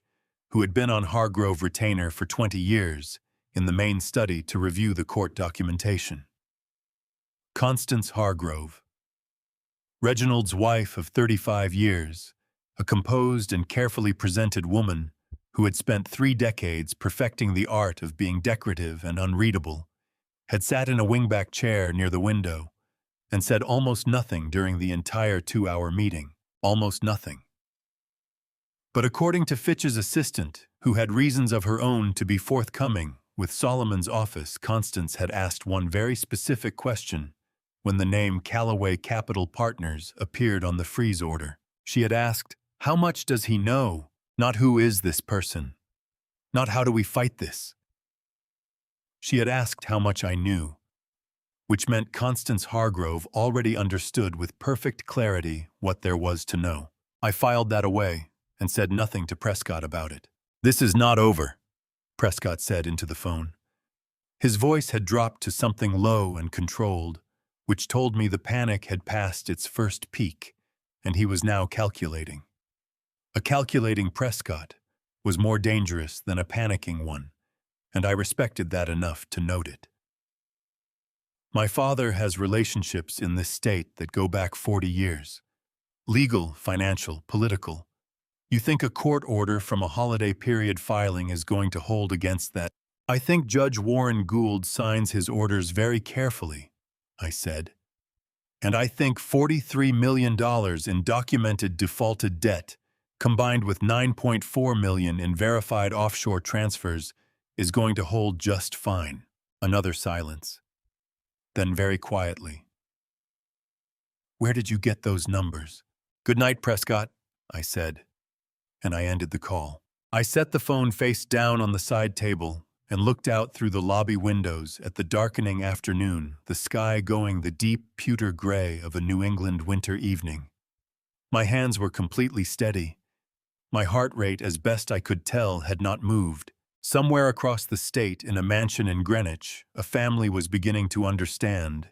who had been on Hargrove retainer for 20 years, in the main study to review the court documentation. Constance Hargrove, Reginald's wife of 35 years, a composed and carefully presented woman who had spent 3 decades perfecting the art of being decorative and unreadable, had sat in a wingback chair near the window and said almost nothing during the entire 2-hour meeting. Almost nothing. But according to Fitch's assistant, who had reasons of her own to be forthcoming with Solomon's office, Constance had asked one very specific question when the name Callaway Capital Partners appeared on the freeze order. She had asked, "How much does he know? Not who is this person? Not how do we fight this?" She had asked how much I knew, which meant Constance Hargrove already understood with perfect clarity what there was to know. I filed that away and said nothing to Prescott about it. "This is not over," Prescott said into the phone. His voice had dropped to something low and controlled, which told me the panic had passed its first peak, and he was now calculating. A calculating Prescott was more dangerous than a panicking one, and I respected that enough to note it. My father has relationships in this state that go back 40 years. Legal, financial, political. You think a court order from a holiday period filing is going to hold against that? I think Judge Warren Gould signs his orders very carefully, I said. And I think $43 million in documented defaulted debt, combined with $9.4 million in verified offshore transfers, is going to hold just fine. Another silence. Then very quietly, "Where did you get those numbers?" "Good night, Prescott," I said, and I ended the call. I set the phone face down on the side table and looked out through the lobby windows at the darkening afternoon, the sky going the deep pewter gray of a New England winter evening. My hands were completely steady. My heart rate, as best I could tell, had not moved. Somewhere across the state, in a mansion in Greenwich, a family was beginning to understand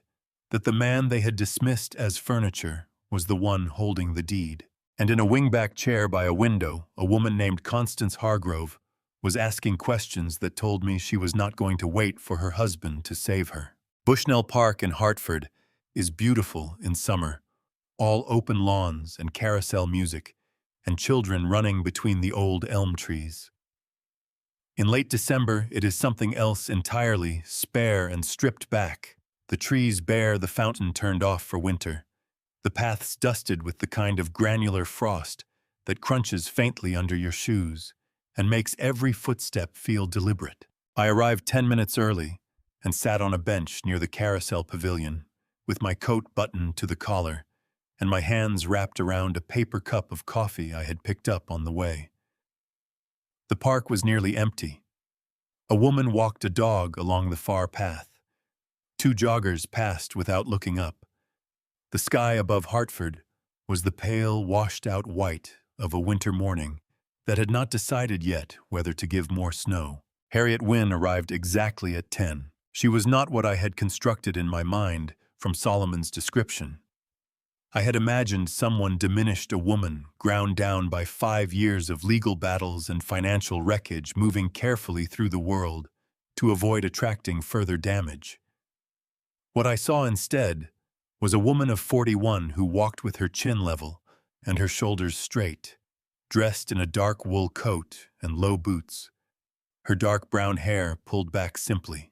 that the man they had dismissed as furniture was the one holding the deed. And in a wingback chair by a window, a woman named Constance Hargrove was asking questions that told me she was not going to wait for her husband to save her. Bushnell Park in Hartford is beautiful in summer, all open lawns and carousel music, and children running between the old elm trees. In late December, it is something else entirely, spare and stripped back. The trees bare, the fountain turned off for winter, the paths dusted with the kind of granular frost that crunches faintly under your shoes and makes every footstep feel deliberate. I arrived 10 minutes early and sat on a bench near the carousel pavilion, with my coat buttoned to the collar and my hands wrapped around a paper cup of coffee I had picked up on the way. The park was nearly empty. A woman walked a dog along the far path. 2 joggers passed without looking up. The sky above Hartford was the pale, washed-out white of a winter morning that had not decided yet whether to give more snow. Harriet Wynne arrived exactly at 10. She was not what I had constructed in my mind from Solomon's description. I had imagined someone diminished, a woman ground down by 5 years of legal battles and financial wreckage, moving carefully through the world to avoid attracting further damage. What I saw instead was a woman of 41 who walked with her chin level and her shoulders straight, dressed in a dark wool coat and low boots, her dark brown hair pulled back simply.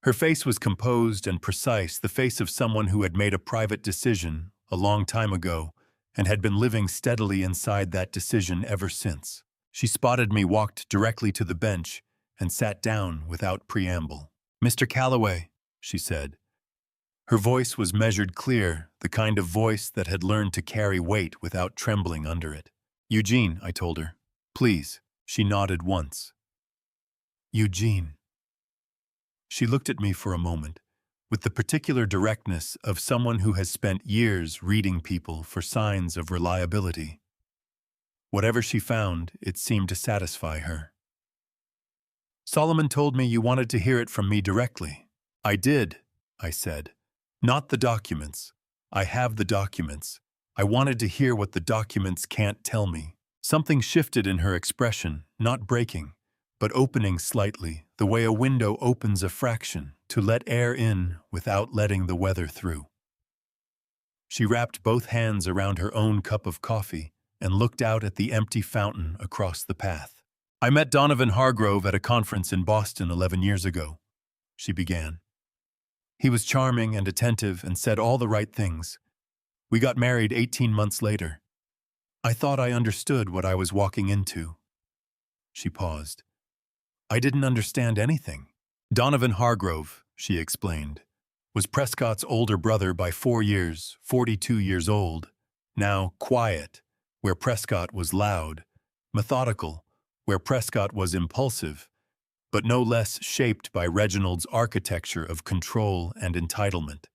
Her face was composed and precise, the face of someone who had made a private decision a long time ago and had been living steadily inside that decision ever since. She spotted me, walked directly to the bench, and sat down without preamble. "Mr. Calloway," she said. Her voice was measured clear, the kind of voice that had learned to carry weight without trembling under it. "Eugene," I told her. "Please." She nodded once. "Eugene." She looked at me for a moment, with the particular directness of someone who has spent years reading people for signs of reliability. Whatever she found, it seemed to satisfy her. "Solomon told me you wanted to hear it from me directly." "I did," I said. "Not the documents. I have the documents. I wanted to hear what the documents can't tell me." Something shifted in her expression, not breaking, but opening slightly, the way a window opens a fraction, to let air in without letting the weather through. She wrapped both hands around her own cup of coffee and looked out at the empty fountain across the path. "I met Donovan Hargrove at a conference in Boston 11 years ago," she began. "He was charming and attentive and said all the right things. We got married 18 months later. I thought I understood what I was walking into." She paused. "I didn't understand anything." "Donovan Hargrove," she explained, "was Prescott's older brother by 4 years, 42 years old. Now quiet, where Prescott was loud. Methodical, where Prescott was impulsive, but no less shaped by Reginald's architecture of control and entitlement.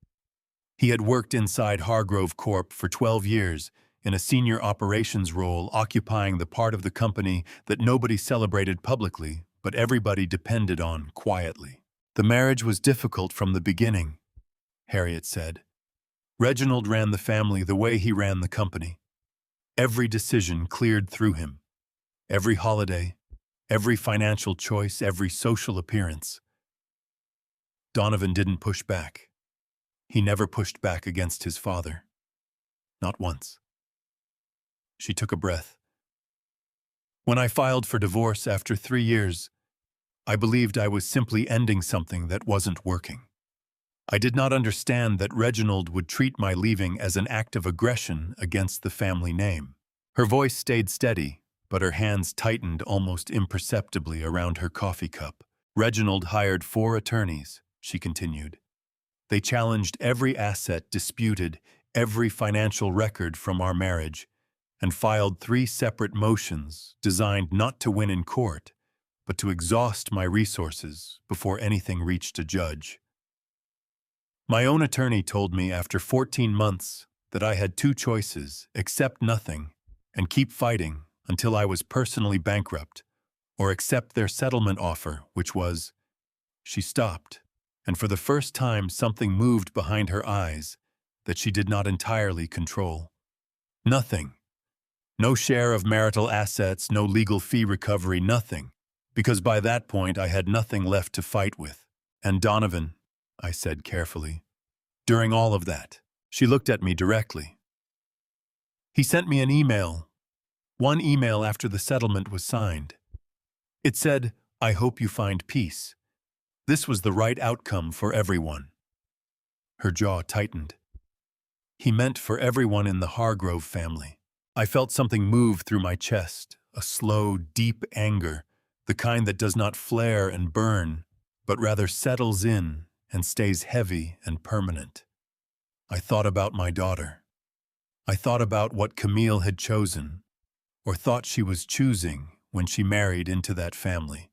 He had worked inside Hargrove Corp for 12 years, in a senior operations role occupying the part of the company that nobody celebrated publicly, but everybody depended on quietly. "The marriage was difficult from the beginning," Harriet said. "Reginald ran the family the way he ran the company. Every decision cleared through him. Every holiday, every financial choice, every social appearance. Donovan didn't push back. He never pushed back against his father. Not once." She took a breath. "When I filed for divorce after 3 years, I believed I was simply ending something that wasn't working. I did not understand that Reginald would treat my leaving as an act of aggression against the family name." Her voice stayed steady, but her hands tightened almost imperceptibly around her coffee cup. "Reginald hired 4 attorneys," she continued. "They challenged every asset disputed, every financial record from our marriage, and filed 3 separate motions designed not to win in court, but to exhaust my resources before anything reached a judge. My own attorney told me after 14 months that I had 2 choices: accept nothing and keep fighting until I was personally bankrupt, or accept their settlement offer, which was—" She stopped, and for the first time something moved behind her eyes that she did not entirely control. "Nothing. No share of marital assets, no legal fee recovery, nothing. Because by that point I had nothing left to fight with. And Donovan," I said carefully, "during all of that." She looked at me directly. "He sent me an email. One email after the settlement was signed. It said, 'I hope you find peace. This was the right outcome for everyone.'" Her jaw tightened. "He meant for everyone in the Hargrove family." I felt something move through my chest, a slow, deep anger, the kind that does not flare and burn, but rather settles in and stays heavy and permanent. I thought about my daughter. I thought about what Camille had chosen, or thought she was choosing when she married into that family.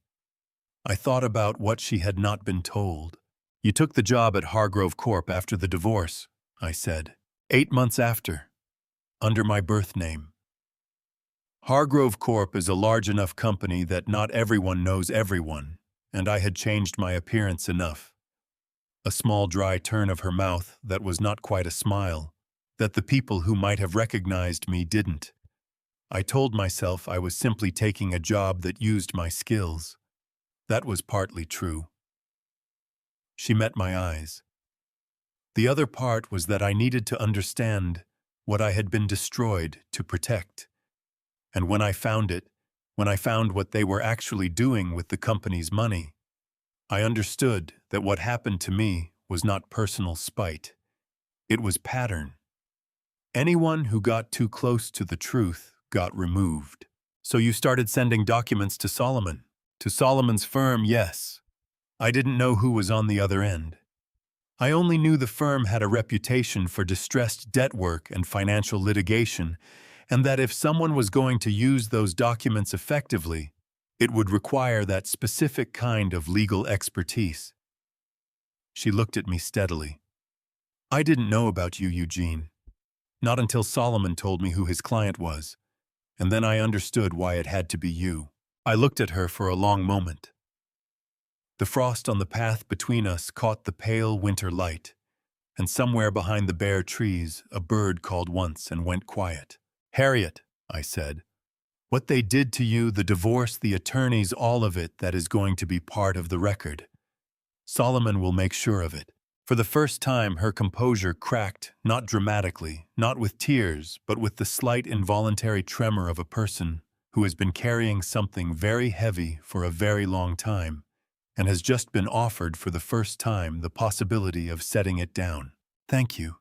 I thought about what she had not been told. "You took the job at Hargrove Corp after the divorce," I said. 8 months after. Under my birth name. Hargrove Corp is a large enough company that not everyone knows everyone, and I had changed my appearance enough. A small dry turn of her mouth that was not quite a smile, that the people who might have recognized me didn't. I told myself I was simply taking a job that used my skills. That was partly true. She met my eyes. The other part was that I needed to understand what I had been destroyed to protect. And when I found it, when I found what they were actually doing with the company's money, I understood that what happened to me was not personal spite. It was pattern. Anyone who got too close to the truth got removed. So you started sending documents to Solomon? To Solomon's firm, yes. I didn't know who was on the other end. I only knew the firm had a reputation for distressed debt work and financial litigation, and that if someone was going to use those documents effectively, it would require that specific kind of legal expertise. She looked at me steadily. I didn't know about you, Eugene. Not until Solomon told me who his client was, and then I understood why it had to be you. I looked at her for a long moment. The frost on the path between us caught the pale winter light, and somewhere behind the bare trees a bird called once and went quiet. Harriet, I said, what they did to you, the divorce, the attorneys, all of it, that is going to be part of the record. Solomon will make sure of it. For the first time, her composure cracked, not dramatically, not with tears, but with the slight involuntary tremor of a person who has been carrying something very heavy for a very long time, and has just been offered for the first time the possibility of setting it down. Thank you,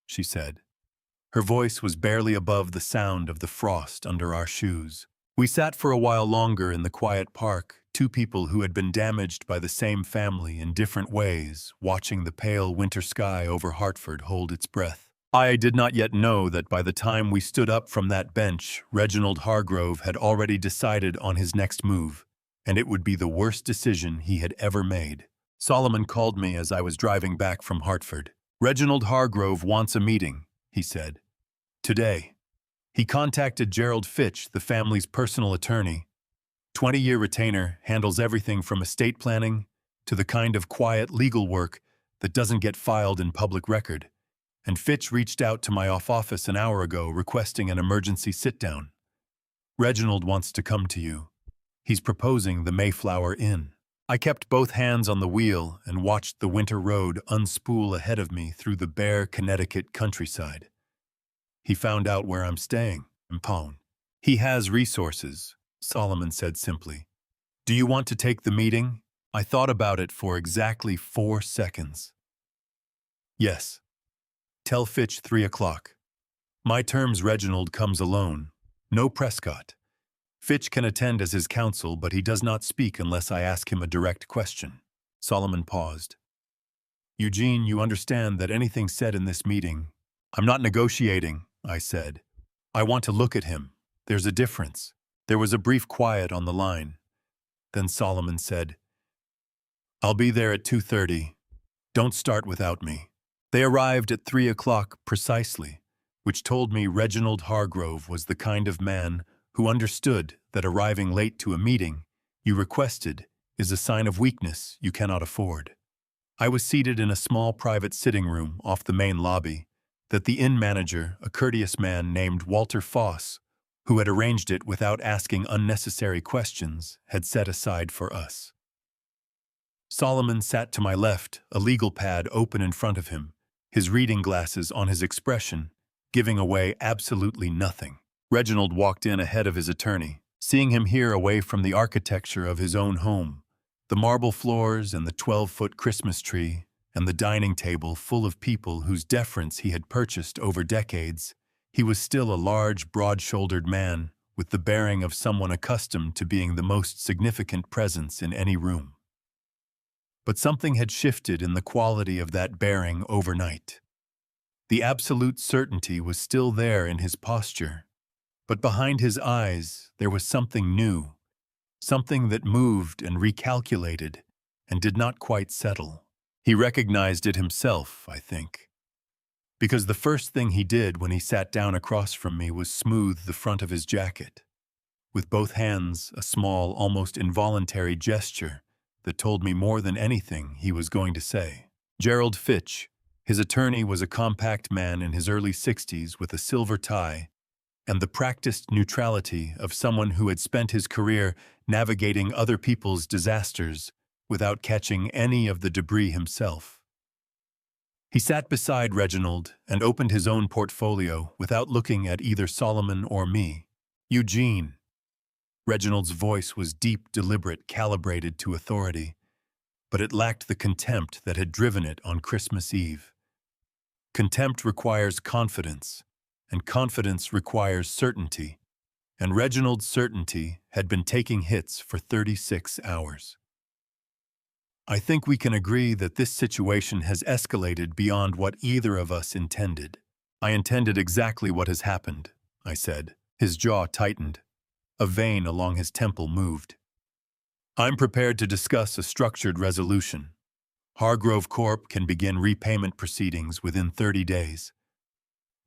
she said. Her voice was barely above the sound of the frost under our shoes. We sat for a while longer in the quiet park, two people who had been damaged by the same family in different ways, watching the pale winter sky over Hartford hold its breath. I did not yet know that by the time we stood up from that bench, Reginald Hargrove had already decided on his next move, and it would be the worst decision he had ever made. Solomon called me as I was driving back from Hartford. Reginald Hargrove wants a meeting, he said. Today. He contacted Gerald Fitch, the family's personal attorney. 20-year retainer, handles everything from estate planning to the kind of quiet legal work that doesn't get filed in public record. And Fitch reached out to my office an hour ago requesting an emergency sit-down. Reginald wants to come to you. He's proposing the Mayflower Inn. I kept both hands on the wheel and watched the winter road unspool ahead of me through the bare Connecticut countryside. He found out where I'm staying, in Pone. He has resources, Solomon said simply. Do you want to take the meeting? I thought about it for exactly 4 seconds. Yes. Tell Fitch 3 o'clock. My terms, Reginald comes alone. No Prescott. Fitch can attend as his counsel, but he does not speak unless I ask him a direct question. Solomon paused. Eugene, you understand that anything said in this meeting... I'm not negotiating, I said. I want to look at him. There's a difference. There was a brief quiet on the line. Then Solomon said, I'll be there at 2:30. Don't start without me. They arrived at 3 o'clock precisely, which told me Reginald Hargrove was the kind of man who understood that arriving late to a meeting you requested is a sign of weakness you cannot afford. I was seated in a small private sitting room off the main lobby that the inn manager, a courteous man named Walter Foss, who had arranged it without asking unnecessary questions, had set aside for us. Solomon sat to my left, a legal pad open in front of him, his reading glasses on his expression, giving away absolutely nothing. Reginald walked in ahead of his attorney, seeing him here away from the architecture of his own home, the marble floors and the 12-foot Christmas tree, and the dining table full of people whose deference he had purchased over decades. He was still a large, broad-shouldered man, with the bearing of someone accustomed to being the most significant presence in any room. But something had shifted in the quality of that bearing overnight. The absolute certainty was still there in his posture, but behind his eyes there was something new, something that moved and recalculated and did not quite settle. He recognized it himself, I think, because the first thing he did when he sat down across from me was smooth the front of his jacket, with both hands a small, almost involuntary gesture that told me more than anything he was going to say. Gerald Fitch, his attorney, was a compact man in his early 60s with a silver tie and the practiced neutrality of someone who had spent his career navigating other people's disasters without catching any of the debris himself. He sat beside Reginald and opened his own portfolio without looking at either Solomon or me. Eugene. Reginald's voice was deep, deliberate, calibrated to authority, but it lacked the contempt that had driven it on Christmas Eve. Contempt requires confidence, and confidence requires certainty, and Reginald's certainty had been taking hits for 36 hours. I think we can agree that this situation has escalated beyond what either of us intended. I intended exactly what has happened, I said. His jaw tightened. A vein along his temple moved. I'm prepared to discuss a structured resolution. Hargrove Corp can begin repayment proceedings within 30 days.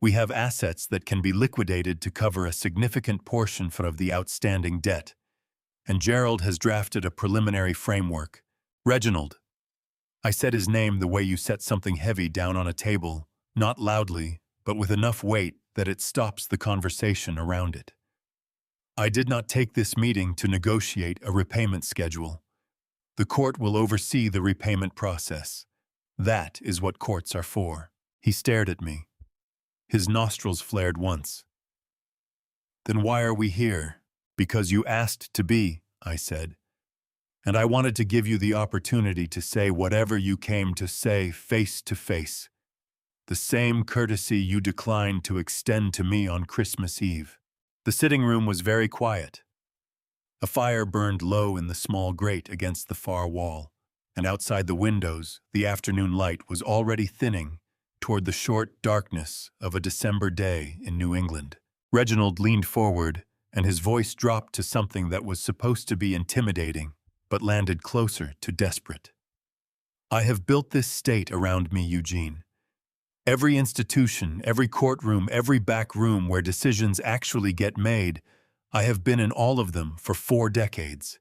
We have assets that can be liquidated to cover a significant portion of the outstanding debt, and Gerald has drafted a preliminary framework. Reginald. I said his name the way you set something heavy down on a table, not loudly, but with enough weight that it stops the conversation around it. I did not take this meeting to negotiate a repayment schedule. The court will oversee the repayment process. That is what courts are for. He stared at me. His nostrils flared once. Then why are we here? Because you asked to be, I said. And I wanted to give you the opportunity to say whatever you came to say face to face. The same courtesy you declined to extend to me on Christmas Eve. The sitting room was very quiet. A fire burned low in the small grate against the far wall, and outside the windows, the afternoon light was already thinning toward the short darkness of a December day in New England. Reginald leaned forward, and his voice dropped to something that was supposed to be intimidating, but landed closer to desperate. I have built this state around me, Eugene. Every institution, every courtroom, every back room where decisions actually get made, I have been in all of them for 4 decades.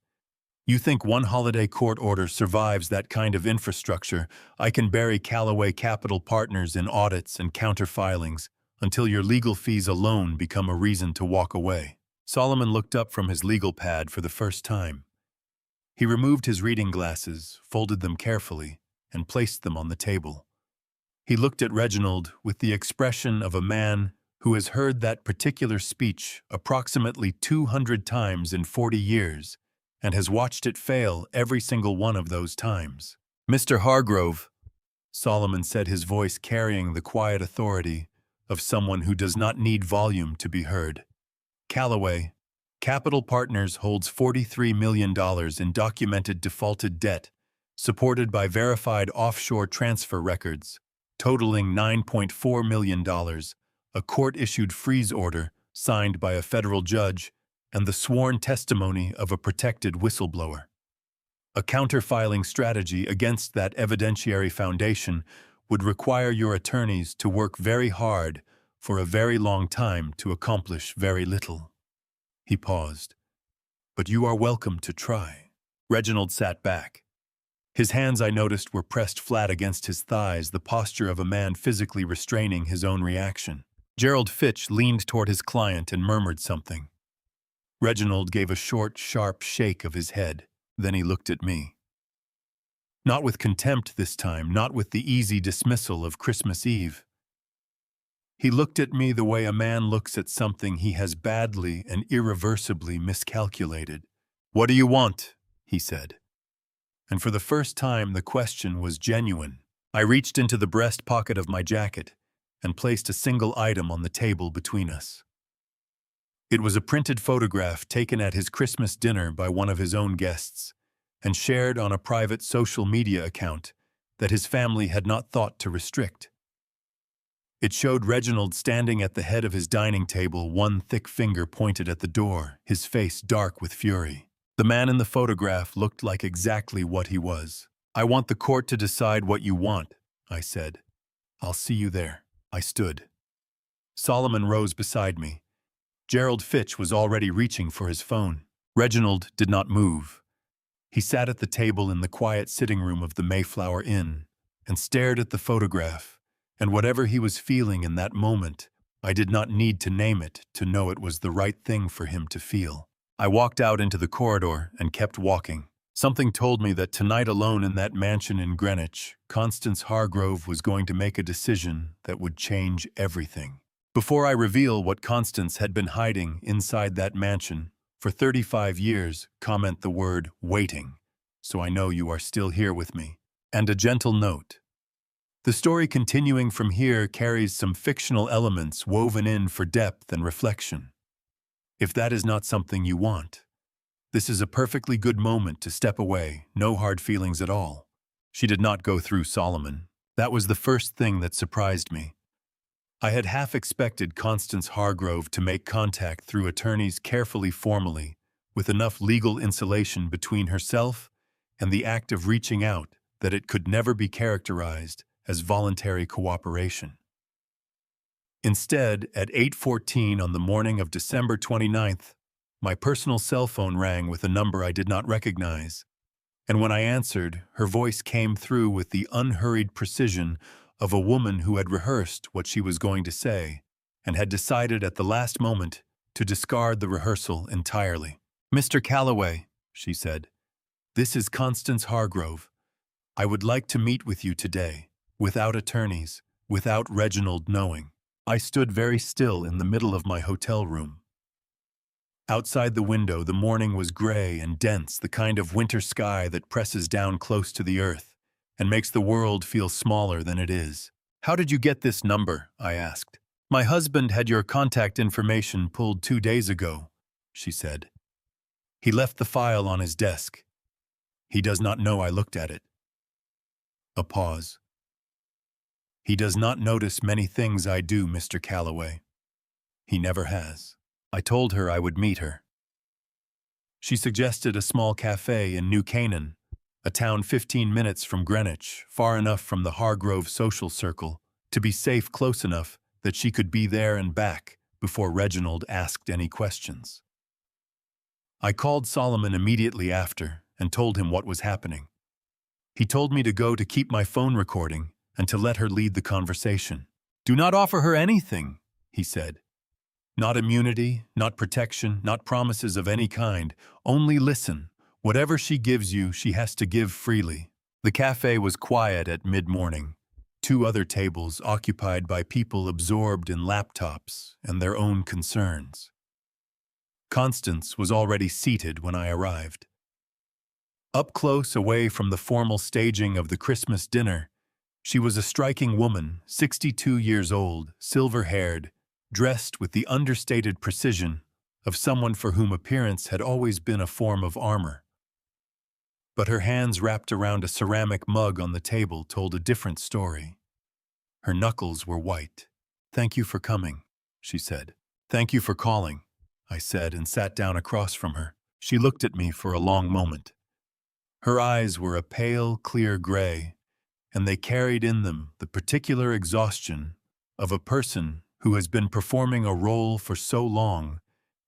You think one holiday court order survives that kind of infrastructure? I can bury Callaway Capital Partners in audits and counter-filings until your legal fees alone become a reason to walk away. Solomon looked up from his legal pad for the first time. He removed his reading glasses, folded them carefully, and placed them on the table. He looked at Reginald with the expression of a man who has heard that particular speech approximately 200 times in 40 years and has watched it fail every single one of those times. Mr. Hargrove, Solomon said, his voice carrying the quiet authority of someone who does not need volume to be heard. Callaway Capital Partners holds $43 million in documented defaulted debt, supported by verified offshore transfer records, totaling $9.4 million, a court-issued freeze order signed by a federal judge, and the sworn testimony of a protected whistleblower. A counter-filing strategy against that evidentiary foundation would require your attorneys to work very hard for a very long time to accomplish very little. He paused. But you are welcome to try. Reginald sat back. His hands, I noticed, were pressed flat against his thighs, the posture of a man physically restraining his own reaction. Gerald Fitch leaned toward his client and murmured something. Reginald gave a short, sharp shake of his head. Then he looked at me. Not with contempt this time, not with the easy dismissal of Christmas Eve. He looked at me the way a man looks at something he has badly and irreversibly miscalculated. "What do you want?" he said. And for the first time, the question was genuine. I reached into the breast pocket of my jacket and placed a single item on the table between us. It was a printed photograph taken at his Christmas dinner by one of his own guests and shared on a private social media account that his family had not thought to restrict. It showed Reginald standing at the head of his dining table, one thick finger pointed at the door, his face dark with fury. The man in the photograph looked like exactly what he was. "I want the court to decide what you want," I said. "I'll see you there." I stood. Solomon rose beside me. Gerald Fitch was already reaching for his phone. Reginald did not move. He sat at the table in the quiet sitting room of the Mayflower Inn and stared at the photograph, and whatever he was feeling in that moment, I did not need to name it to know it was the right thing for him to feel. I walked out into the corridor and kept walking. Something told me that tonight alone in that mansion in Greenwich, Constance Hargrove was going to make a decision that would change everything. Before I reveal what Constance had been hiding inside that mansion for 35 years, comment the word waiting, so I know you are still here with me. And a gentle note. The story continuing from here carries some fictional elements woven in for depth and reflection. If that is not something you want, this is a perfectly good moment to step away, no hard feelings at all. She did not go through Solomon. That was the first thing that surprised me. I had half expected Constance Hargrove to make contact through attorneys carefully formally, with enough legal insulation between herself and the act of reaching out that it could never be characterized as voluntary cooperation. Instead, at 8:14 on the morning of December 29th, my personal cell phone rang with a number I did not recognize, and when I answered, her voice came through with the unhurried precision of a woman who had rehearsed what she was going to say and had decided at the last moment to discard the rehearsal entirely. "Mr. Calloway," she said, "this is Constance Hargrove. I would like to meet with you today, without attorneys, without Reginald knowing." I stood very still in the middle of my hotel room. Outside the window, the morning was gray and dense, the kind of winter sky that presses down close to the earth and makes the world feel smaller than it is. "How did you get this number?" I asked. "My husband had your contact information pulled 2 days ago," she said. "He left the file on his desk. He does not know I looked at it." A pause. "He does not notice many things I do, Mr. Calloway. He never has." I told her I would meet her. She suggested a small cafe in New Canaan, a town 15 minutes from Greenwich, far enough from the Hargrove social circle to be safe close enough that she could be there and back before Reginald asked any questions. I called Solomon immediately after and told him what was happening. He told me to go to keep my phone recording and to let her lead the conversation. "Do not offer her anything," he said. "Not immunity, not protection, not promises of any kind. Only listen. Whatever she gives you, she has to give freely." The cafe was quiet at mid-morning. 2 other tables occupied by people absorbed in laptops and their own concerns. Constance was already seated when I arrived. Up close, away from the formal staging of the Christmas dinner, she was a striking woman, 62 years old, silver-haired, dressed with the understated precision of someone for whom appearance had always been a form of armor. But her hands wrapped around a ceramic mug on the table told a different story. Her knuckles were white. "Thank you for coming," she said. "Thank you for calling," I said, and sat down across from her. She looked at me for a long moment. Her eyes were a pale, clear gray, and they carried in them the particular exhaustion of a person who has been performing a role for so long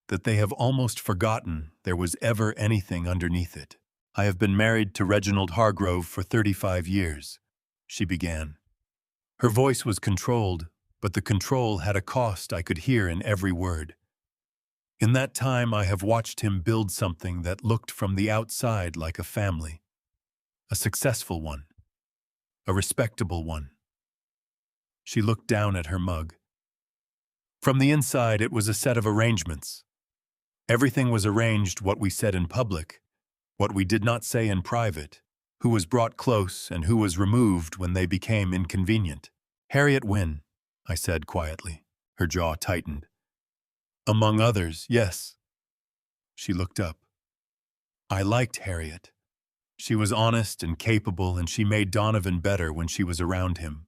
that they have almost forgotten there was ever anything underneath it. "I have been married to Reginald Hargrove for 35 years, she began. Her voice was controlled, but the control had a cost I could hear in every word. "In that time, I have watched him build something that looked from the outside like a family. A successful one. A respectable one." She looked down at her mug. "From the inside, it was a set of arrangements. Everything was arranged, what we said in public, what we did not say in private, who was brought close and who was removed when they became inconvenient." "Harriet Wynne," I said quietly. Her jaw tightened. "Among others, yes." She looked up. I liked Harriet. She was honest and capable, and she made Donovan better when she was around him.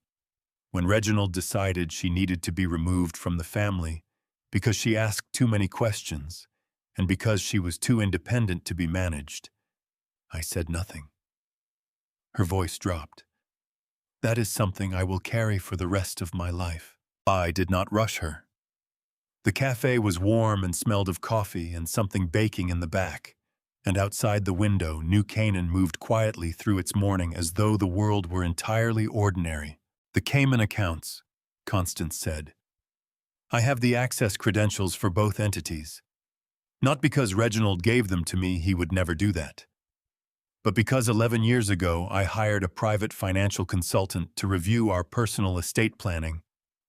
When Reginald decided she needed to be removed from the family because she asked too many questions and because she was too independent to be managed, I said nothing. Her voice dropped. "That is something I will carry for the rest of my life." I did not rush her. The cafe was warm and smelled of coffee and something baking in the back, and outside the window, New Canaan moved quietly through its morning as though the world were entirely ordinary. "The Cayman accounts," Constance said. "I have the access credentials for both entities. Not because Reginald gave them to me, he would never do that. But because 11 years ago I hired a private financial consultant to review our personal estate planning,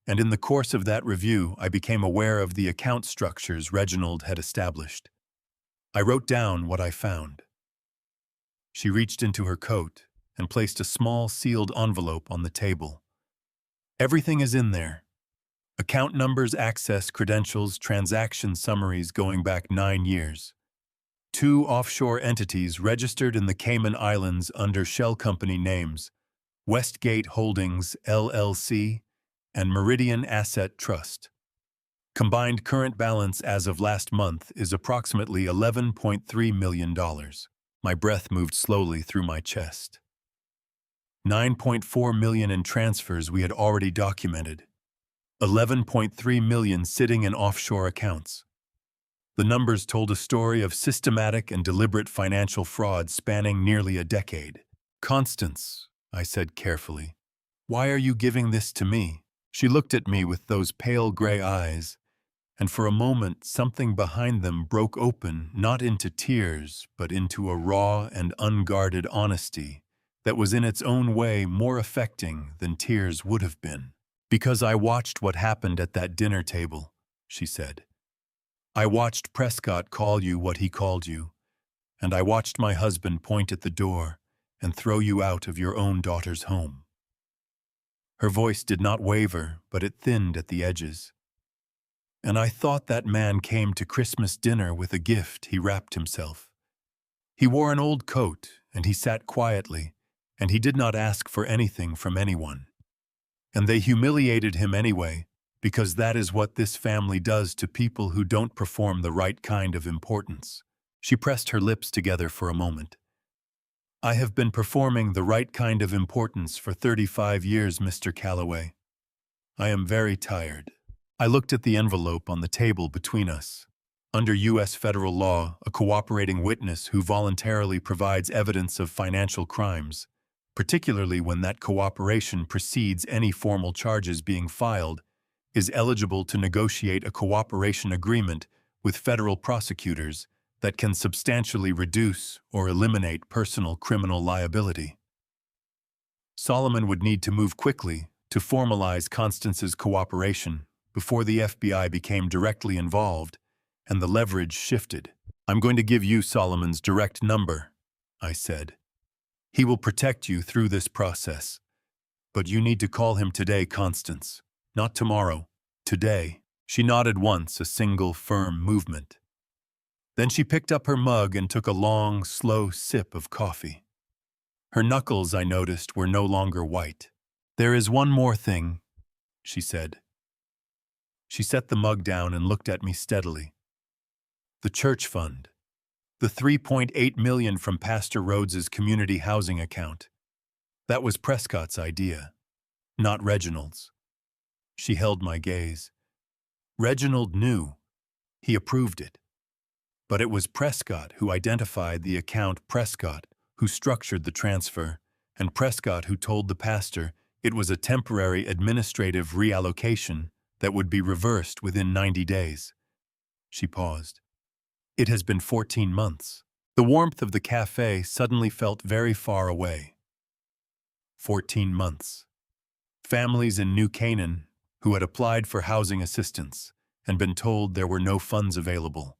and in the course of that review I became aware of the account structures Reginald had established. I wrote down what I found." She reached into her coat and placed a small sealed envelope on the table. "Everything is in there. Account numbers, access credentials, transaction summaries going back 9 years. 2 offshore entities registered in the Cayman Islands under shell company names, Westgate Holdings, LLC, and Meridian Asset Trust. Combined current balance as of last month is approximately $11.3 million. My breath moved slowly through my chest. 9.4 million in transfers we had already documented. 11.3 million sitting in offshore accounts. The numbers told a story of systematic and deliberate financial fraud spanning nearly a decade. "Constance," I said carefully, "why are you giving this to me?" She looked at me with those pale gray eyes, and for a moment something behind them broke open, not into tears, but into a raw and unguarded honesty that was in its own way more affecting than tears would have been. "Because I watched what happened at that dinner table," she said. "I watched Prescott call you what he called you, and I watched my husband point at the door and throw you out of your own daughter's home." Her voice did not waver, but it thinned at the edges. "And I thought that man came to Christmas dinner with a gift he wrapped himself. He wore an old coat, and he sat quietly, and he did not ask for anything from anyone. And they humiliated him anyway, because that is what this family does to people who don't perform the right kind of importance." She pressed her lips together for a moment. "I have been performing the right kind of importance for 35 years, Mr. Calloway. I am very tired." I looked at the envelope on the table between us. Under U.S. federal law, a cooperating witness who voluntarily provides evidence of financial crimes, particularly when that cooperation precedes any formal charges being filed, is eligible to negotiate a cooperation agreement with federal prosecutors that can substantially reduce or eliminate personal criminal liability. Solomon would need to move quickly to formalize Constance's cooperation before the FBI became directly involved and the leverage shifted. "I'm going to give you Solomon's direct number," I said. "He will protect you through this process. But you need to call him today, Constance. Not tomorrow. Today." She nodded once, a single firm movement. Then she picked up her mug and took a long, slow sip of coffee. Her knuckles, I noticed, were no longer white. "There is one more thing," she said. She set the mug down and looked at me steadily. "The church fund. The $3.8 million from Pastor Rhodes's community housing account. That was Prescott's idea, not Reginald's." She held my gaze. "Reginald knew. He approved it. But it was Prescott who identified the account, Prescott who structured the transfer, and Prescott who told the pastor it was a temporary administrative reallocation that would be reversed within 90 days. She paused. "It has been 14 months. The warmth of the cafe suddenly felt very far away. 14 months. Families in New Canaan who had applied for housing assistance and been told there were no funds available.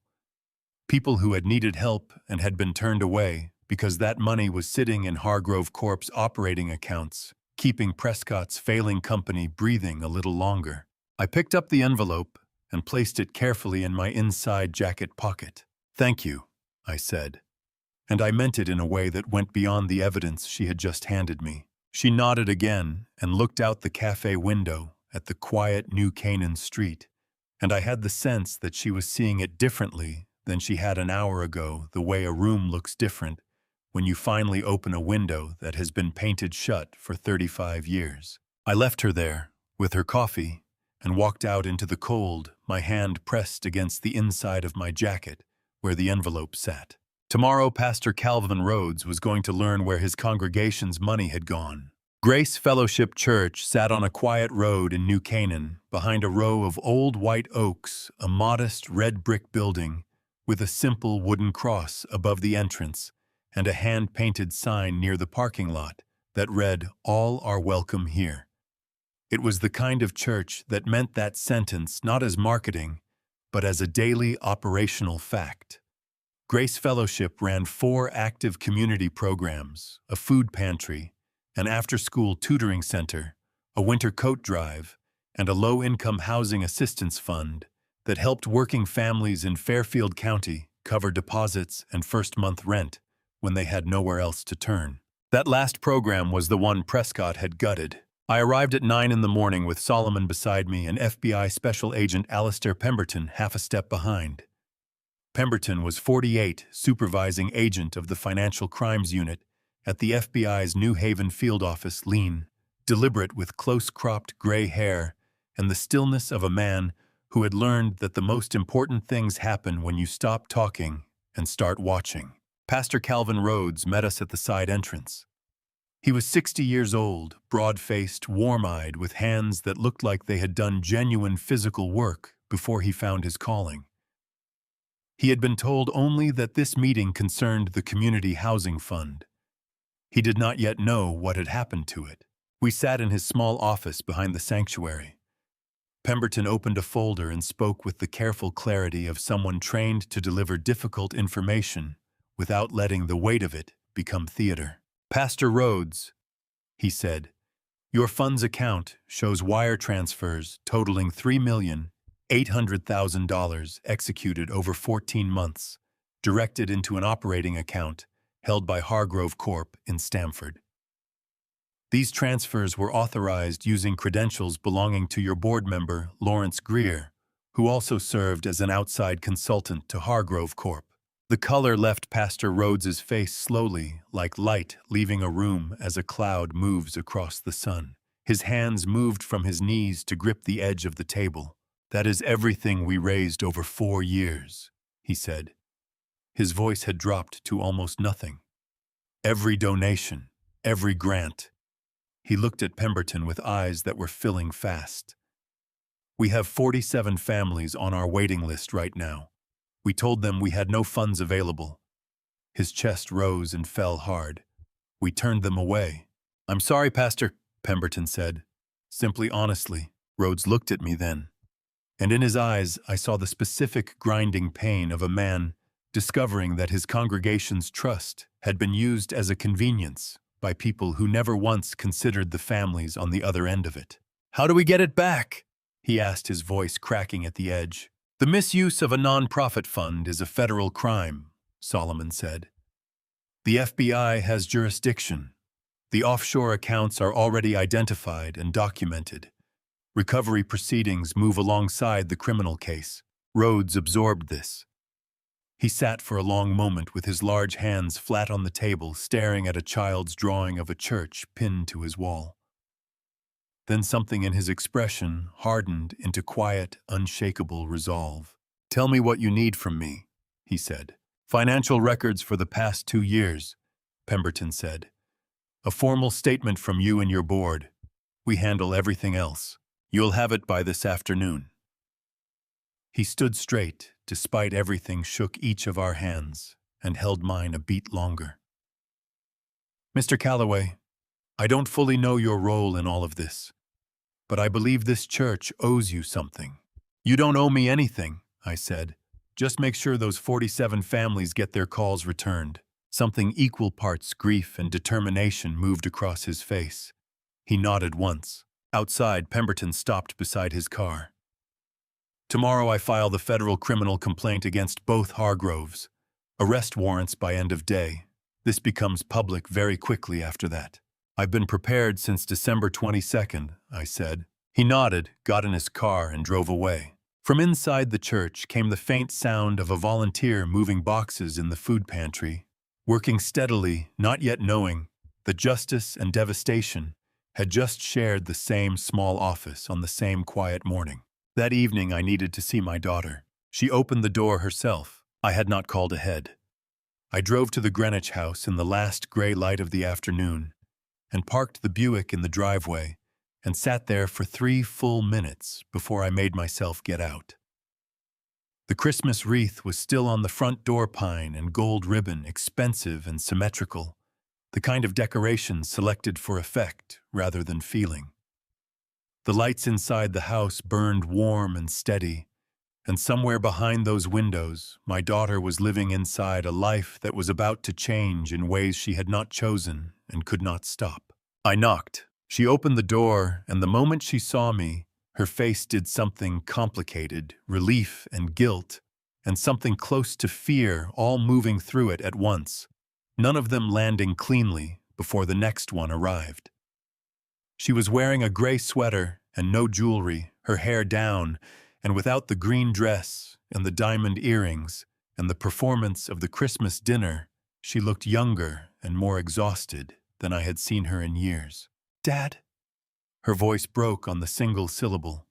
People who had needed help and had been turned away because that money was sitting in Hargrove Corp's operating accounts, keeping Prescott's failing company breathing a little longer." I picked up the envelope and placed it carefully in my inside jacket pocket. "Thank you," I said, and I meant it in a way that went beyond the evidence she had just handed me. She nodded again and looked out the cafe window at the quiet New Canaan street, and I had the sense that she was seeing it differently than she had an hour ago, the way a room looks different when you finally open a window that has been painted shut for 35 years. I left her there, with her coffee, and walked out into the cold, my hand pressed against the inside of my jacket, where the envelope sat. Tomorrow, Pastor Calvin Rhodes was going to learn where his congregation's money had gone. Grace Fellowship Church sat on a quiet road in New Canaan, behind a row of old white oaks, a modest red brick building, with a simple wooden cross above the entrance, and a hand-painted sign near the parking lot that read, "All are welcome here." It was the kind of church that meant that sentence not as marketing, but as a daily operational fact. Grace Fellowship ran 4 active community programs, a food pantry, an after-school tutoring center, a winter coat drive, and a low-income housing assistance fund that helped working families in Fairfield County cover deposits and first-month rent when they had nowhere else to turn. That last program was the one Prescott had gutted. I arrived at 9 in the morning with Solomon beside me and FBI Special Agent Alistair Pemberton half a step behind. Pemberton was 48, supervising agent of the Financial Crimes Unit at the FBI's New Haven field office, lean, deliberate with close-cropped gray hair and the stillness of a man who had learned that the most important things happen when you stop talking and start watching. Pastor Calvin Rhodes met us at the side entrance. He was 60 years old, broad-faced, warm-eyed, with hands that looked like they had done genuine physical work before he found his calling. He had been told only that this meeting concerned the Community Housing Fund. He did not yet know what had happened to it. We sat in his small office behind the sanctuary. Pemberton opened a folder and spoke with the careful clarity of someone trained to deliver difficult information without letting the weight of it become theater. "Pastor Rhodes," he said, "your fund's account shows wire transfers totaling $3,800,000 executed over 14 months, directed into an operating account held by Hargrove Corp. In Stamford. These transfers were authorized using credentials belonging to your board member, Lawrence Greer, who also served as an outside consultant to Hargrove Corp." The color left Pastor Rhodes's face slowly, like light leaving a room as a cloud moves across the sun. His hands moved from his knees to grip the edge of the table. "That is everything we raised over 4 years," he said. His voice had dropped to almost nothing. "Every donation, every grant." He looked at Pemberton with eyes that were filling fast. "We have 47 families on our waiting list right now. We told them we had no funds available." His chest rose and fell hard. "We turned them away." "I'm sorry, Pastor," Pemberton said, simply honestly. Rhodes looked at me then, and in his eyes I saw the specific grinding pain of a man discovering that his congregation's trust had been used as a convenience by people who never once considered the families on the other end of it. "How do we get it back?" he asked, his voice cracking at the edge. "The misuse of a non-profit fund is a federal crime," Solomon said. "The FBI has jurisdiction. The offshore accounts are already identified and documented. Recovery proceedings move alongside the criminal case." Rhodes absorbed this. He sat for a long moment with his large hands flat on the table, staring at a child's drawing of a church pinned to his wall. Then something in his expression hardened into quiet, unshakable resolve. "Tell me what you need from me," he said. "Financial records for the past 2 years," Pemberton said. "A formal statement from you and your board. We handle everything else. You'll have it by this afternoon." He stood straight, despite everything shook each of our hands, and held mine a beat longer. "Mr. Calloway, I don't fully know your role in all of this, but I believe this church owes you something." "You don't owe me anything," I said. "Just make sure those 47 families get their calls returned." Something equal parts grief and determination moved across his face. He nodded once. Outside, Pemberton stopped beside his car. "Tomorrow I file the federal criminal complaint against both Hargroves. Arrest warrants by end of day. This becomes public very quickly after that." "I've been prepared since December 22nd, I said. He nodded, got in his car, and drove away. From inside the church came the faint sound of a volunteer moving boxes in the food pantry, working steadily, not yet knowing that justice and devastation had just shared the same small office on the same quiet morning. That evening I needed to see my daughter. She opened the door herself. I had not called ahead. I drove to the Greenwich house in the last gray light of the afternoon and parked the Buick in the driveway and sat there for 3 full minutes before I made myself get out. The Christmas wreath was still on the front door pine and gold ribbon, expensive and symmetrical, the kind of decoration selected for effect rather than feeling. The lights inside the house burned warm and steady, and somewhere behind those windows, my daughter was living inside a life that was about to change in ways she had not chosen and could not stop. I knocked. She opened the door, and the moment she saw me, Her face did something complicated, relief and guilt, and something close to fear, all moving through it at once, none of them landing cleanly before the next one arrived. She was wearing a gray sweater and no jewelry, her hair down, and without the green dress and the diamond earrings and the performance of the Christmas dinner, she looked younger and more exhausted than I had seen her in years. "Dad?" Her voice broke on the single syllable.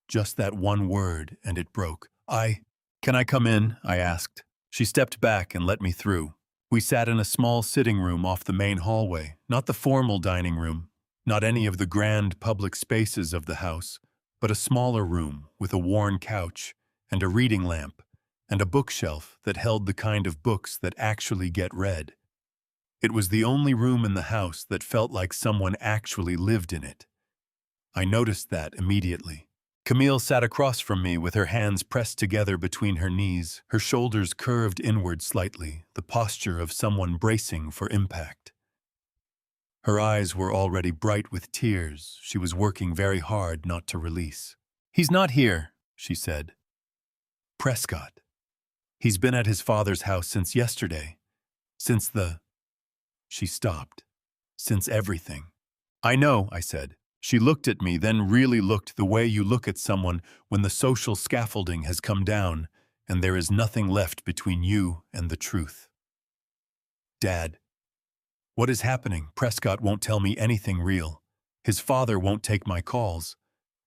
Just that one word, and it broke. Can I come in?" I asked. She stepped back and let me through. We sat in a small sitting room off the main hallway, not the formal dining room, not any of the grand public spaces of the house, but a smaller room with a worn couch and a reading lamp and a bookshelf that held the kind of books that actually get read. It was the only room in the house that felt like someone actually lived in it. I noticed that immediately. Camille sat across from me with her hands pressed together between her knees, her shoulders curved inward slightly, the posture of someone bracing for impact. Her eyes were already bright with tears. She was working very hard not to release. "He's not here," she said. "Prescott. He's been at his father's house since yesterday. Since the—" She stopped. "Since everything." "I know," I said. She looked at me, then really looked the way you look at someone when the social scaffolding has come down and there is nothing left between you and the truth. "Dad, what is happening? Prescott won't tell me anything real. His father won't take my calls.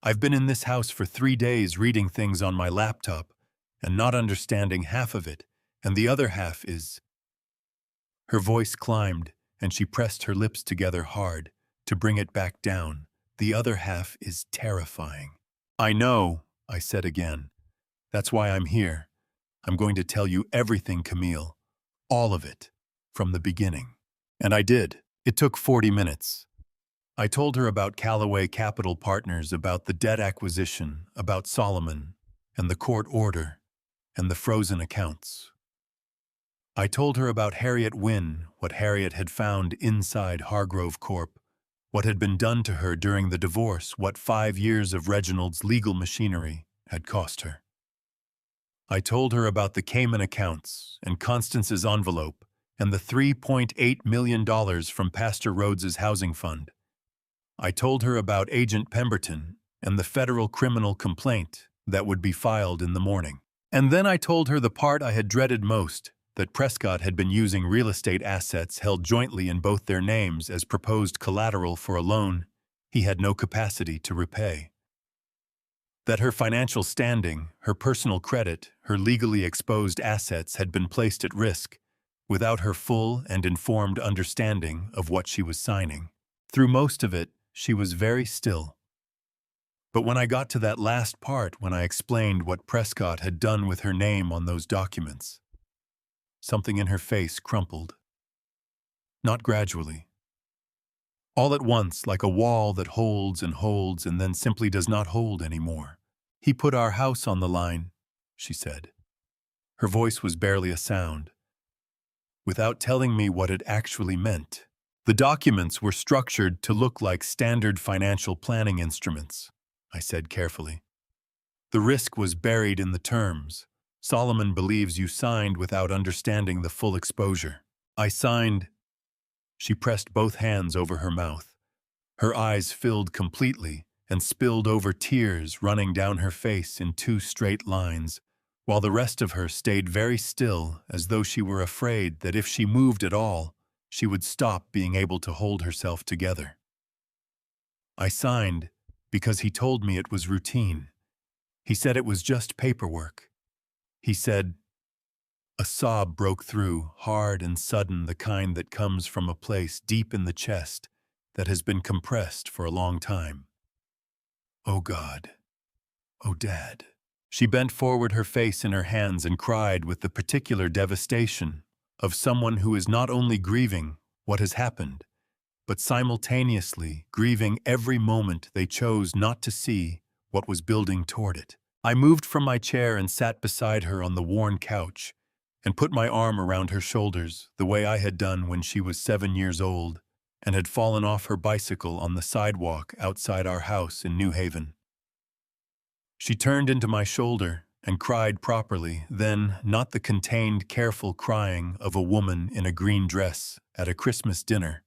I've been in this house for 3 days reading things on my laptop and not understanding half of it, and the other half is—" Her voice climbed, and she pressed her lips together hard to bring it back down. "The other half is terrifying." "I know," I said again. "That's why I'm here. I'm going to tell you everything, Camille. All of it. From the beginning." And I did. It took 40 minutes. I told her about Callaway Capital Partners, about the debt acquisition, about Solomon, and the court order, and the frozen accounts. I told her about Harriet Wynne, what Harriet had found inside Hargrove Corp., what had been done to her during the divorce, what 5 years of Reginald's legal machinery had cost her. I told her about the Cayman accounts and Constance's envelope and the $3.8 million from Pastor Rhodes's housing fund. I told her about Agent Pemberton and the federal criminal complaint that would be filed in the morning. And then I told her the part I had dreaded most, that Prescott had been using real estate assets held jointly in both their names as proposed collateral for a loan he had no capacity to repay. That her financial standing, her personal credit, her legally exposed assets had been placed at risk, without her full and informed understanding of what she was signing. Through most of it, she was very still. But when I got to that last part, when I explained what Prescott had done with her name on those documents, something in her face crumpled. Not gradually. All at once, like a wall that holds and then simply does not hold anymore. "He put our house on the line," she said. Her voice was barely a sound, without telling me what it actually meant. "The documents were structured to look like standard financial planning instruments," I said carefully. "The risk was buried in the terms. Solomon believes you signed without understanding the full exposure." "I signed—" She pressed both hands over her mouth. Her eyes filled completely and spilled over, tears running down her face in 2 straight lines, while the rest of her stayed very still, as though she were afraid that if she moved at all, she would stop being able to hold herself together. "I signed because he told me it was routine. He said it was just paperwork. He said—" A sob broke through, hard and sudden, the kind that comes from a place deep in the chest that has been compressed for a long time. "Oh God. Oh Dad." She bent forward, her face in her hands, and cried with the particular devastation of someone who is not only grieving what has happened, but simultaneously grieving every moment they chose not to see what was building toward it. I moved from my chair and sat beside her on the worn couch and put my arm around her shoulders the way I had done when she was 7 years old and had fallen off her bicycle on the sidewalk outside our house in New Haven. She turned into my shoulder and cried properly, then not the contained, careful crying of a woman in a green dress at a Christmas dinner,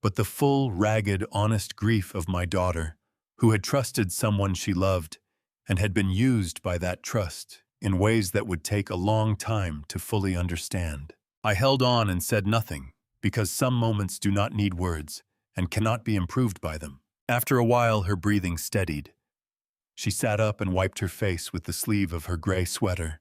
but the full, ragged, honest grief of my daughter, who had trusted someone she loved and had been used by that trust in ways that would take a long time to fully understand. I held on and said nothing, because some moments do not need words and cannot be improved by them. After a while, her breathing steadied. She sat up and wiped her face with the sleeve of her gray sweater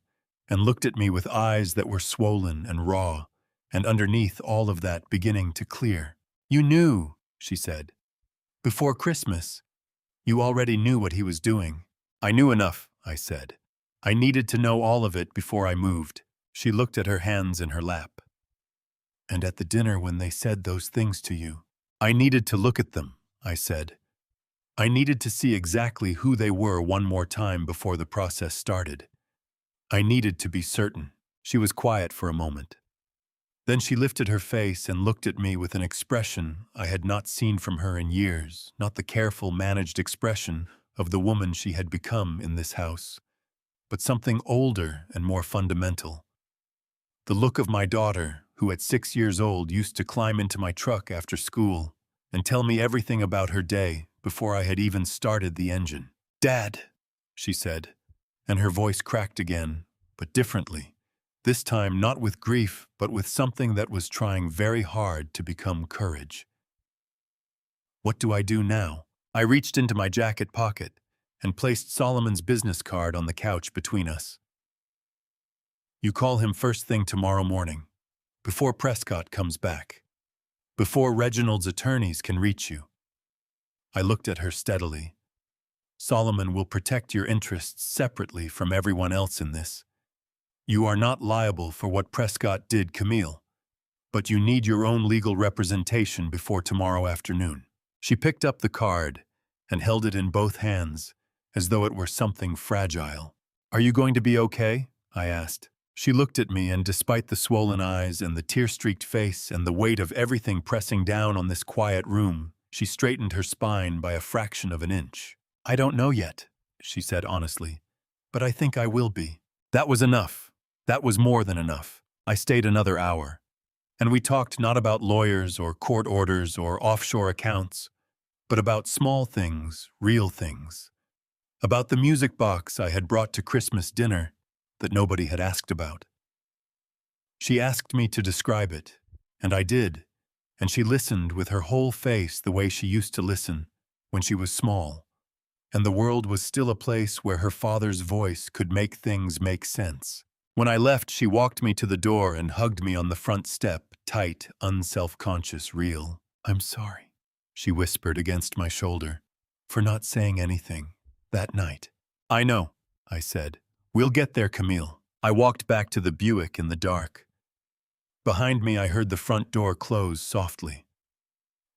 and looked at me with eyes that were swollen and raw, and underneath all of that beginning to clear. "You knew," she said. "Before Christmas. You already knew what he was doing." "I knew enough," I said. "I needed to know all of it before I moved." She looked at her hands in her lap. "And at the dinner when they said those things to you." "I needed to look at them," I said. "I needed to see exactly who they were one more time before the process started. I needed to be certain." She was quiet for a moment. Then she lifted her face and looked at me with an expression I had not seen from her in years, not the careful, managed expression of the woman she had become in this house, but something older and more fundamental. The look of my daughter, who at 6 years old used to climb into my truck after school and tell me everything about her day before I had even started the engine. "Dad," she said, and her voice cracked again, but differently. This time not with grief, but with something that was trying very hard to become courage. "What do I do now?" I reached into my jacket pocket and placed Solomon's business card on the couch between us. "You call him first thing tomorrow morning, before Prescott comes back, before Reginald's attorneys can reach you." I looked at her steadily. "Solomon will protect your interests separately from everyone else in this. You are not liable for what Prescott did, Camille, but you need your own legal representation before tomorrow afternoon." She picked up the card and held it in both hands, as though it were something fragile. "Are you going to be okay?" I asked. She looked at me, and despite the swollen eyes and the tear-streaked face and the weight of everything pressing down on this quiet room, she straightened her spine by a fraction of an inch. "I don't know yet," she said honestly, "but I think I will be." That was enough. That was more than enough. I stayed another hour, and we talked not about lawyers or court orders or offshore accounts, but about small things, real things. About the music box I had brought to Christmas dinner that nobody had asked about. She asked me to describe it, and I did, and she listened with her whole face the way she used to listen when she was small, and the world was still a place where her father's voice could make things make sense. When I left, she walked me to the door and hugged me on the front step, tight, unself-conscious, real. "I'm sorry," she whispered against my shoulder, "for not saying anything that night." "I know," I said. "We'll get there, Camille." I walked back to the Buick in the dark. Behind me, I heard the front door close softly.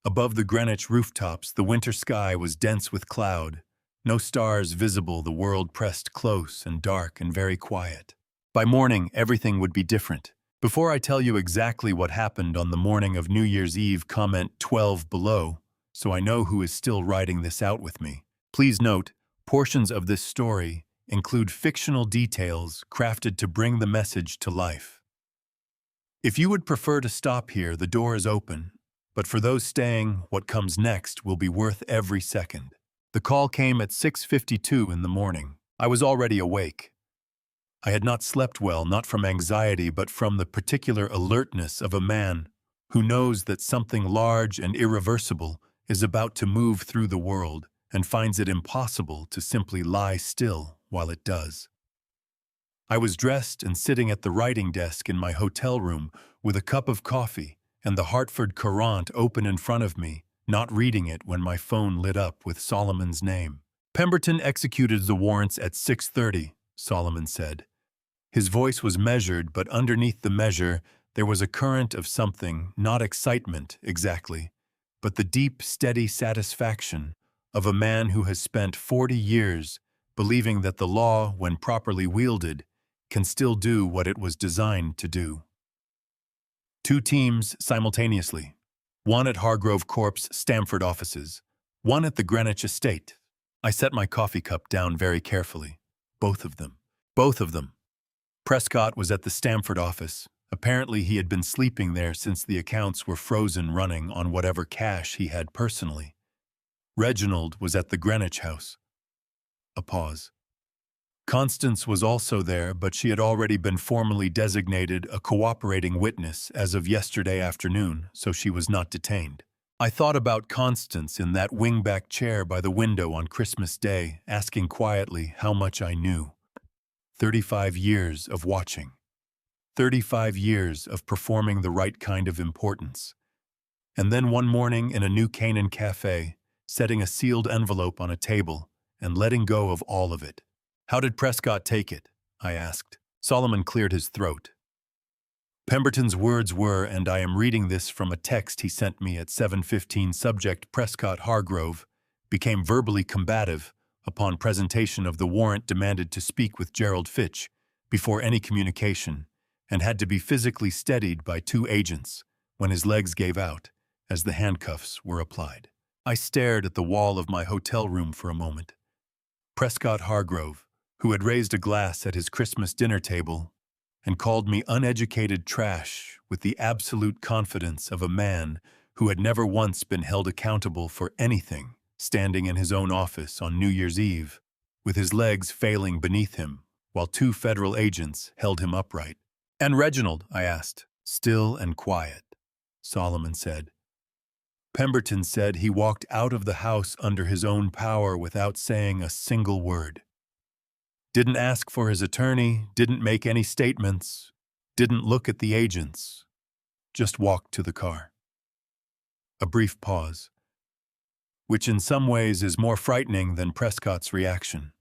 Above the Greenwich rooftops, the winter sky was dense with cloud. No stars visible, the world pressed close and dark and very quiet. By morning, everything would be different. Before I tell you exactly what happened on the morning of New Year's Eve, comment 12 below, so I know who is still writing this out with me. Please note, portions of this story include fictional details crafted to bring the message to life. If you would prefer to stop here, the door is open, but for those staying, what comes next will be worth every second. The call came at 6:52 in the morning. I was already awake. I had not slept well, not from anxiety, but from the particular alertness of a man who knows that something large and irreversible is about to move through the world and finds it impossible to simply lie still while it does. I was dressed and sitting at the writing desk in my hotel room with a cup of coffee and the Hartford Courant open in front of me, not reading it when my phone lit up with Solomon's name. "Pemberton executed the warrants at 6:30, Solomon said. His voice was measured, but underneath the measure, there was a current of something, not excitement exactly, but the deep, steady satisfaction of a man who has spent 40 years believing that the law, when properly wielded, can still do what it was designed to do. 2 teams simultaneously, one at Hargrove Corp's Stamford offices, one at the Greenwich estate. I set my coffee cup down very carefully. Both of them. Both of them. Prescott was at the Stamford office. Apparently he had been sleeping there since the accounts were frozen running on whatever cash he had personally. Reginald was at the Greenwich house. A pause. Constance was also there, but she had already been formally designated a cooperating witness as of yesterday afternoon, so she was not detained. I thought about Constance in that wingback chair by the window on Christmas Day, asking quietly how much I knew. 35 years of watching. 35 years of performing the right kind of importance. And then one morning in a New Canaan cafe, setting a sealed envelope on a table and letting go of all of it. How did Prescott take it? I asked. Solomon cleared his throat. Pemberton's words were, and I am reading this from a text he sent me at 7:15, subject Prescott Hargrove, became verbally combative upon presentation of the warrant demanded to speak with Gerald Fitch before any communication, and had to be physically steadied by 2 agents when his legs gave out as the handcuffs were applied. I stared at the wall of my hotel room for a moment. Prescott Hargrove, who had raised a glass at his Christmas dinner table and called me uneducated trash with the absolute confidence of a man who had never once been held accountable for anything, standing in his own office on New Year's Eve, with his legs failing beneath him, while 2 federal agents held him upright. "And Reginald?" I asked. "Still and quiet," Solomon said. Pemberton said he walked out of the house under his own power without saying a single word. Didn't ask for his attorney, didn't make any statements, didn't look at the agents, just walked to the car. A brief pause, which in some ways is more frightening than Prescott's reaction.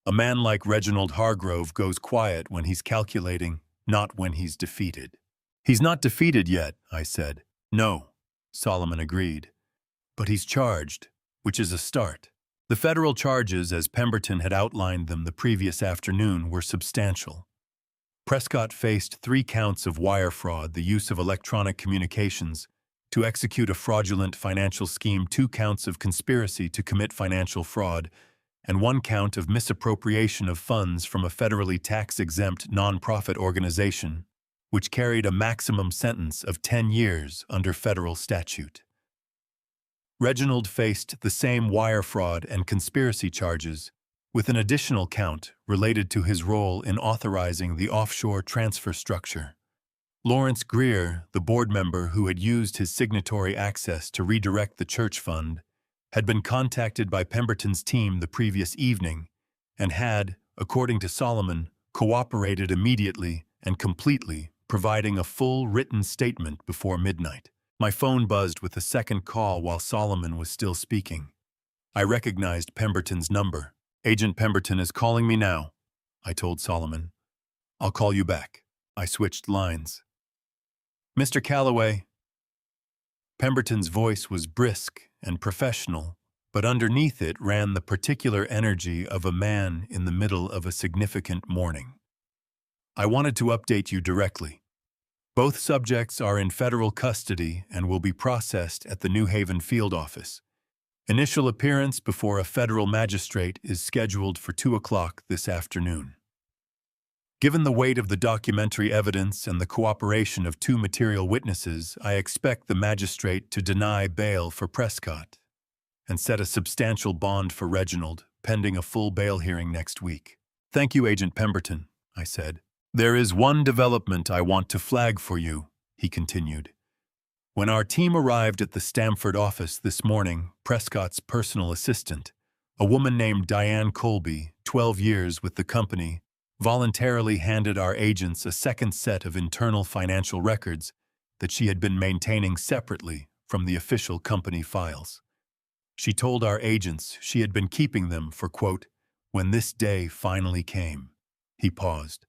A man like Reginald Hargrove goes quiet when he's calculating, not when he's defeated. "He's not defeated yet," I said. "No," Solomon agreed. "But he's charged, which is a start." The federal charges, as Pemberton had outlined them the previous afternoon, were substantial. Prescott faced 3 counts of wire fraud, the use of electronic communications to execute a fraudulent financial scheme, 2 counts of conspiracy to commit financial fraud, and 1 count of misappropriation of funds from a federally tax-exempt nonprofit organization, which carried a maximum sentence of 10 years under federal statute. Reginald faced the same wire fraud and conspiracy charges, with an additional count related to his role in authorizing the offshore transfer structure. Lawrence Greer, the board member who had used his signatory access to redirect the church fund, had been contacted by Pemberton's team the previous evening and had, according to Solomon, cooperated immediately and completely, providing a full written statement before midnight. My phone buzzed with a second call while Solomon was still speaking. I recognized Pemberton's number. "Agent Pemberton is calling me now," I told Solomon. "I'll call you back." I switched lines. "Mr. Calloway." Pemberton's voice was brisk and professional, but underneath it ran the particular energy of a man in the middle of a significant mourning. "I wanted to update you directly. Both subjects are in federal custody and will be processed at the New Haven field office. Initial appearance before a federal magistrate is scheduled for 2 o'clock this afternoon. Given the weight of the documentary evidence and the cooperation of 2 material witnesses, I expect the magistrate to deny bail for Prescott and set a substantial bond for Reginald, pending a full bail hearing next week." "Thank you, Agent Pemberton," I said. "There is one development I want to flag for you," he continued. "When our team arrived at the Stamford office this morning, Prescott's personal assistant, a woman named Diane Colby, 12 years with the company, voluntarily handed our agents a second set of internal financial records that she had been maintaining separately from the official company files. She told our agents she had been keeping them for, quote, when this day finally came." He paused.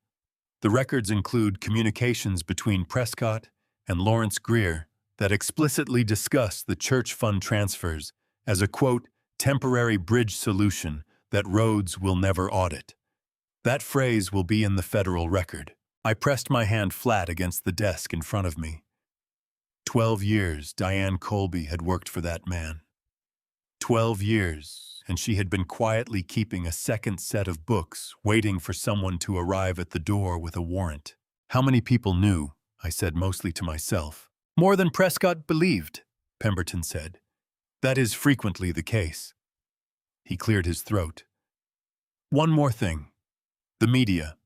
"The records include communications between Prescott and Lawrence Greer that explicitly discuss the church fund transfers as a, quote, temporary bridge solution that Rhodes will never audit. That phrase will be in the federal record." I pressed my hand flat against the desk in front of me. 12 years Diane Colby had worked for that man. 12 years, and she had been quietly keeping a second set of books, waiting for someone to arrive at the door with a warrant. How many people knew? I said, mostly to myself. More than Prescott believed, Pemberton said. That is frequently the case. He cleared his throat. One more thing. The media.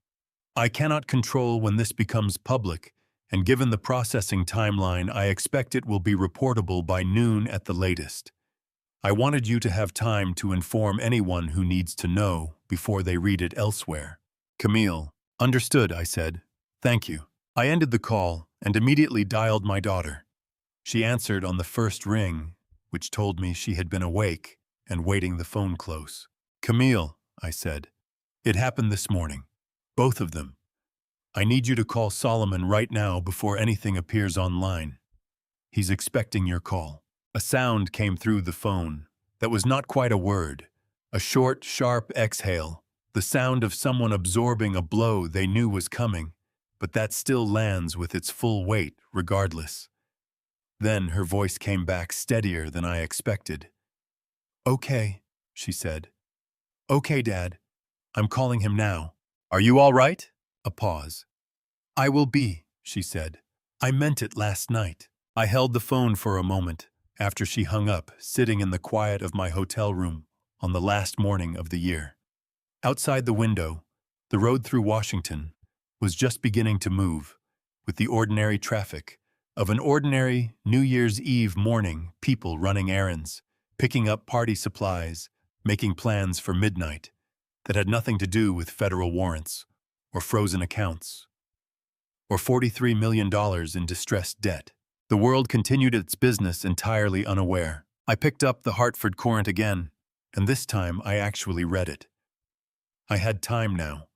I cannot control when this becomes public, and given the processing timeline, I expect it will be reportable by noon at the latest. I wanted you to have time to inform anyone who needs to know before they read it elsewhere. Camille. Understood, I said. Thank you. I ended the call and immediately dialed my daughter. She answered on the first ring, which told me she had been awake and waiting the phone close. Camille, I said. It happened this morning. Both of them. I need you to call Solomon right now before anything appears online. He's expecting your call. A sound came through the phone that was not quite a word. A short, sharp exhale, the sound of someone absorbing a blow they knew was coming, but that still lands with its full weight regardless. Then her voice came back steadier than I expected. Okay, she said. Okay, Dad. I'm calling him now. Are you all right? A pause. I will be, she said. I meant it last night. I held the phone for a moment after she hung up, sitting in the quiet of my hotel room on the last morning of the year. Outside the window, the road through Washington was just beginning to move, with the ordinary traffic of an ordinary New Year's Eve morning, people running errands, picking up party supplies, making plans for midnight that had nothing to do with federal warrants or frozen accounts or $43 million in distressed debt. The world continued its business entirely unaware. I picked up the Hartford Courant again, and this time I actually read it. I had time now.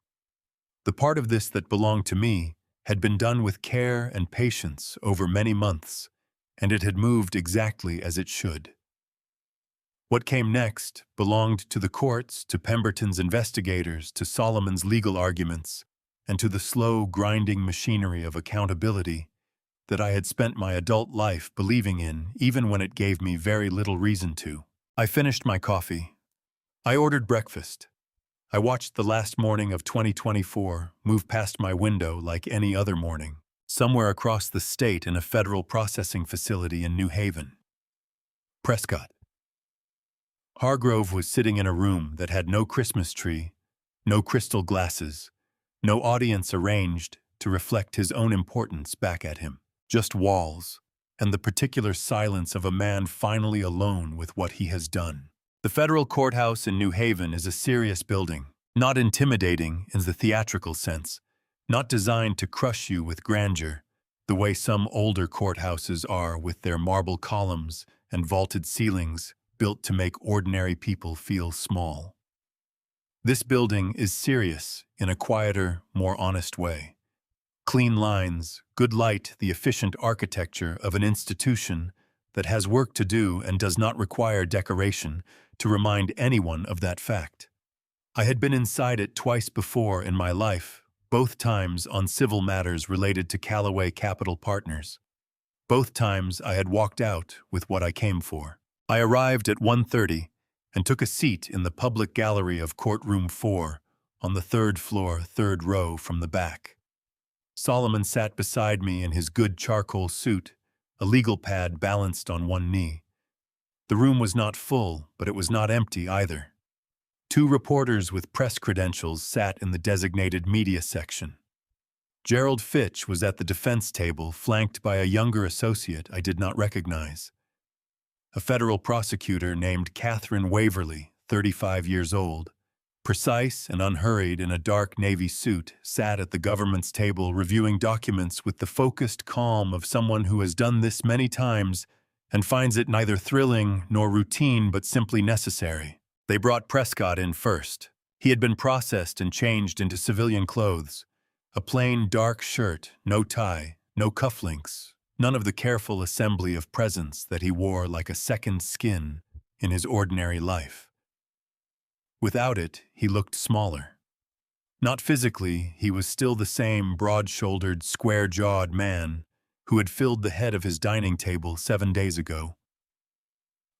The part of this that belonged to me had been done with care and patience over many months, and it had moved exactly as it should. What came next belonged to the courts, to Pemberton's investigators, to Solomon's legal arguments, and to the slow, grinding machinery of accountability that I had spent my adult life believing in, even when it gave me very little reason to. I finished my coffee. I ordered breakfast. I watched the last morning of 2024 move past my window like any other morning, somewhere across the state in a federal processing facility in New Haven. Prescott. Hargrove was sitting in a room that had no Christmas tree, no crystal glasses, no audience arranged to reflect his own importance back at him. Just walls, and the particular silence of a man finally alone with what he has done. The federal courthouse in New Haven is a serious building, not intimidating in the theatrical sense, not designed to crush you with grandeur, the way some older courthouses are with their marble columns and vaulted ceilings built to make ordinary people feel small. This building is serious in a quieter, more honest way. Clean lines, good light, the efficient architecture of an institution that has work to do and does not require decoration to remind anyone of that fact. I had been inside it twice before in my life, both times on civil matters related to Callaway Capital Partners. Both times I had walked out with what I came for. I arrived at 1:30 and took a seat in the public gallery of Courtroom 4 on the third floor, third row from the back. Solomon sat beside me in his good charcoal suit, a legal pad balanced on one knee. The room was not full, but it was not empty either. 2 reporters with press credentials sat in the designated media section. Gerald Fitch was at the defense table, flanked by a younger associate I did not recognize. A federal prosecutor named Catherine Waverly, 35 years old, precise and unhurried in a dark navy suit, sat at the government's table reviewing documents with the focused calm of someone who has done this many times and finds it neither thrilling nor routine but simply necessary. They brought Prescott in first. He had been processed and changed into civilian clothes. A plain dark shirt, no tie, no cufflinks, none of the careful assembly of presents that he wore like a second skin in his ordinary life. Without it, he looked smaller. Not physically, he was still the same broad-shouldered, square-jawed man who had filled the head of his dining table 7 days ago.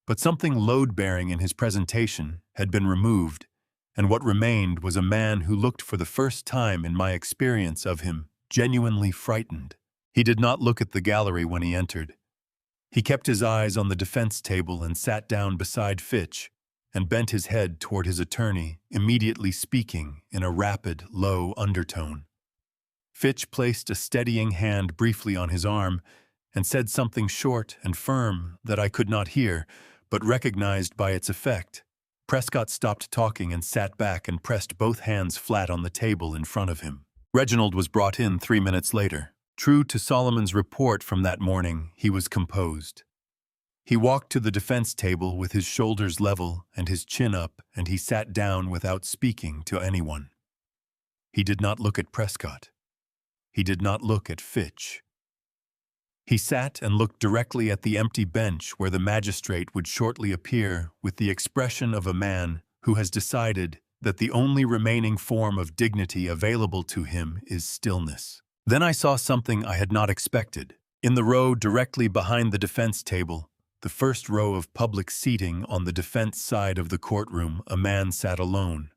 But something load-bearing in his presentation had been removed, and what remained was a man who looked for the first time in my experience of him genuinely frightened. He did not look at the gallery when he entered. He kept his eyes on the defense table and sat down beside Fitch and bent his head toward his attorney, immediately speaking in a rapid, low undertone. Fitch placed a steadying hand briefly on his arm and said something short and firm that I could not hear, but recognized by its effect. Prescott stopped talking and sat back and pressed both hands flat on the table in front of him. Reginald was brought in 3 minutes later. True to Solomon's report from that morning, he was composed. He walked to the defense table with his shoulders level and his chin up, and he sat down without speaking to anyone. He did not look at Prescott. He did not look at Fitch. He sat and looked directly at the empty bench where the magistrate would shortly appear with the expression of a man who has decided that the only remaining form of dignity available to him is stillness. Then I saw something I had not expected. In the row directly behind the defense table, the first row of public seating on the defense side of the courtroom, a man sat alone.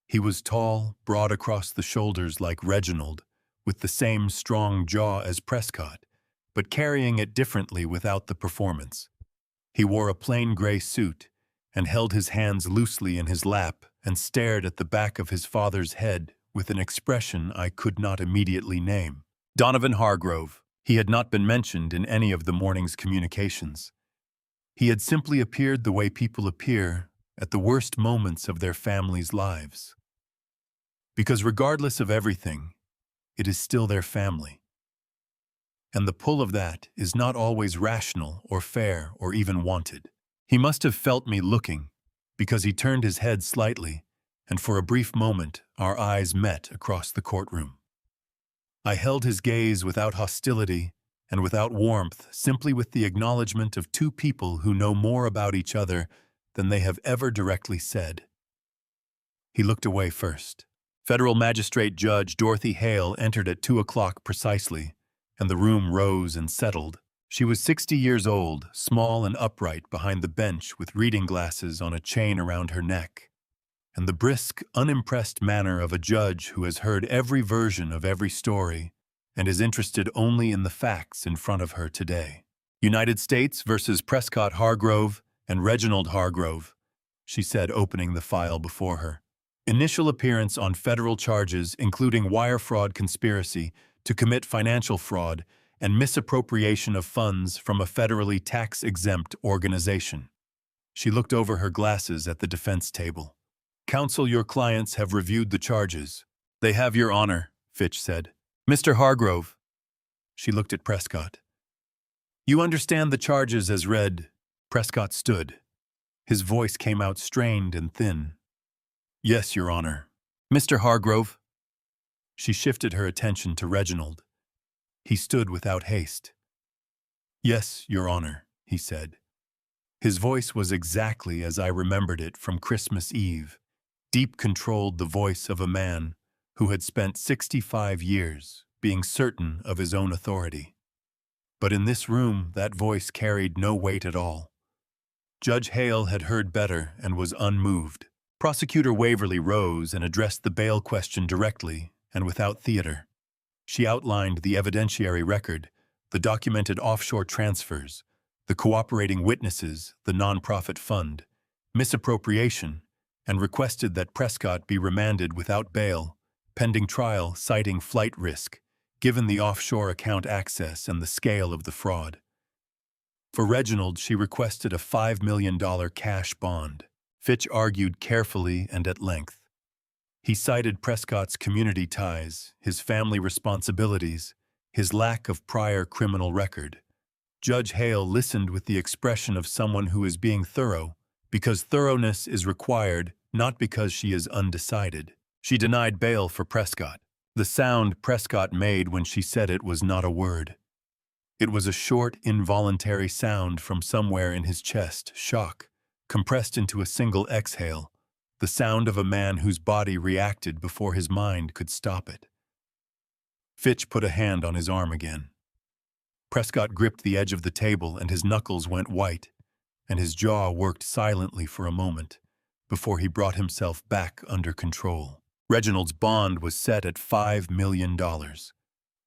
He was tall, broad across the shoulders like Reginald, with the same strong jaw as Prescott, but carrying it differently without the performance. He wore a plain gray suit and held his hands loosely in his lap and stared at the back of his father's head with an expression I could not immediately name. Donovan Hargrove. He had not been mentioned in any of the morning's communications. He had simply appeared the way people appear at the worst moments of their families' lives. Because regardless of everything, it is still their family. And the pull of that is not always rational or fair or even wanted. He must have felt me looking, because he turned his head slightly, and for a brief moment our eyes met across the courtroom. I held his gaze without hostility and without warmth, simply with the acknowledgement of two people who know more about each other than they have ever directly said. He looked away first. Federal Magistrate Judge Dorothy Hale entered at 2 o'clock precisely, and the room rose and settled. She was 60 years old, small and upright behind the bench with reading glasses on a chain around her neck, and the brisk, unimpressed manner of a judge who has heard every version of every story and is interested only in the facts in front of her today. United States versus Prescott Hargrove and Reginald Hargrove, she said, opening the file before her. Initial appearance on federal charges including wire fraud conspiracy to commit financial fraud and misappropriation of funds from a federally tax-exempt organization. She looked over her glasses at the defense table. Counsel, your clients have reviewed the charges. They have, Your Honor, Fitch said. Mr. Hargrove. She looked at Prescott. You understand the charges as read. Prescott stood. His voice came out strained and thin. Yes, Your Honor. Mr. Hargrove. She shifted her attention to Reginald. He stood without haste. Yes, Your Honor, he said. His voice was exactly as I remembered it from Christmas Eve, deep-controlled, the voice of a man who had spent 65 years being certain of his own authority. But in this room, that voice carried no weight at all. Judge Hale had heard better and was unmoved. Prosecutor Waverly rose and addressed the bail question directly and without theater. She outlined the evidentiary record, the documented offshore transfers, the cooperating witnesses, the nonprofit fund, misappropriation, and requested that Prescott be remanded without bail, pending trial, citing flight risk, given the offshore account access and the scale of the fraud. For Reginald, she requested a $5 million cash bond. Fitch argued carefully and at length. He cited Prescott's community ties, his family responsibilities, his lack of prior criminal record. Judge Hale listened with the expression of someone who is being thorough, because thoroughness is required, not because she is undecided. She denied bail for Prescott. The sound Prescott made when she said it was not a word. It was a short, involuntary sound from somewhere in his chest, shock, compressed into a single exhale, the sound of a man whose body reacted before his mind could stop it. Fitch put a hand on his arm again. Prescott gripped the edge of the table and his knuckles went white, and his jaw worked silently for a moment before he brought himself back under control. Reginald's bond was set at $5 million.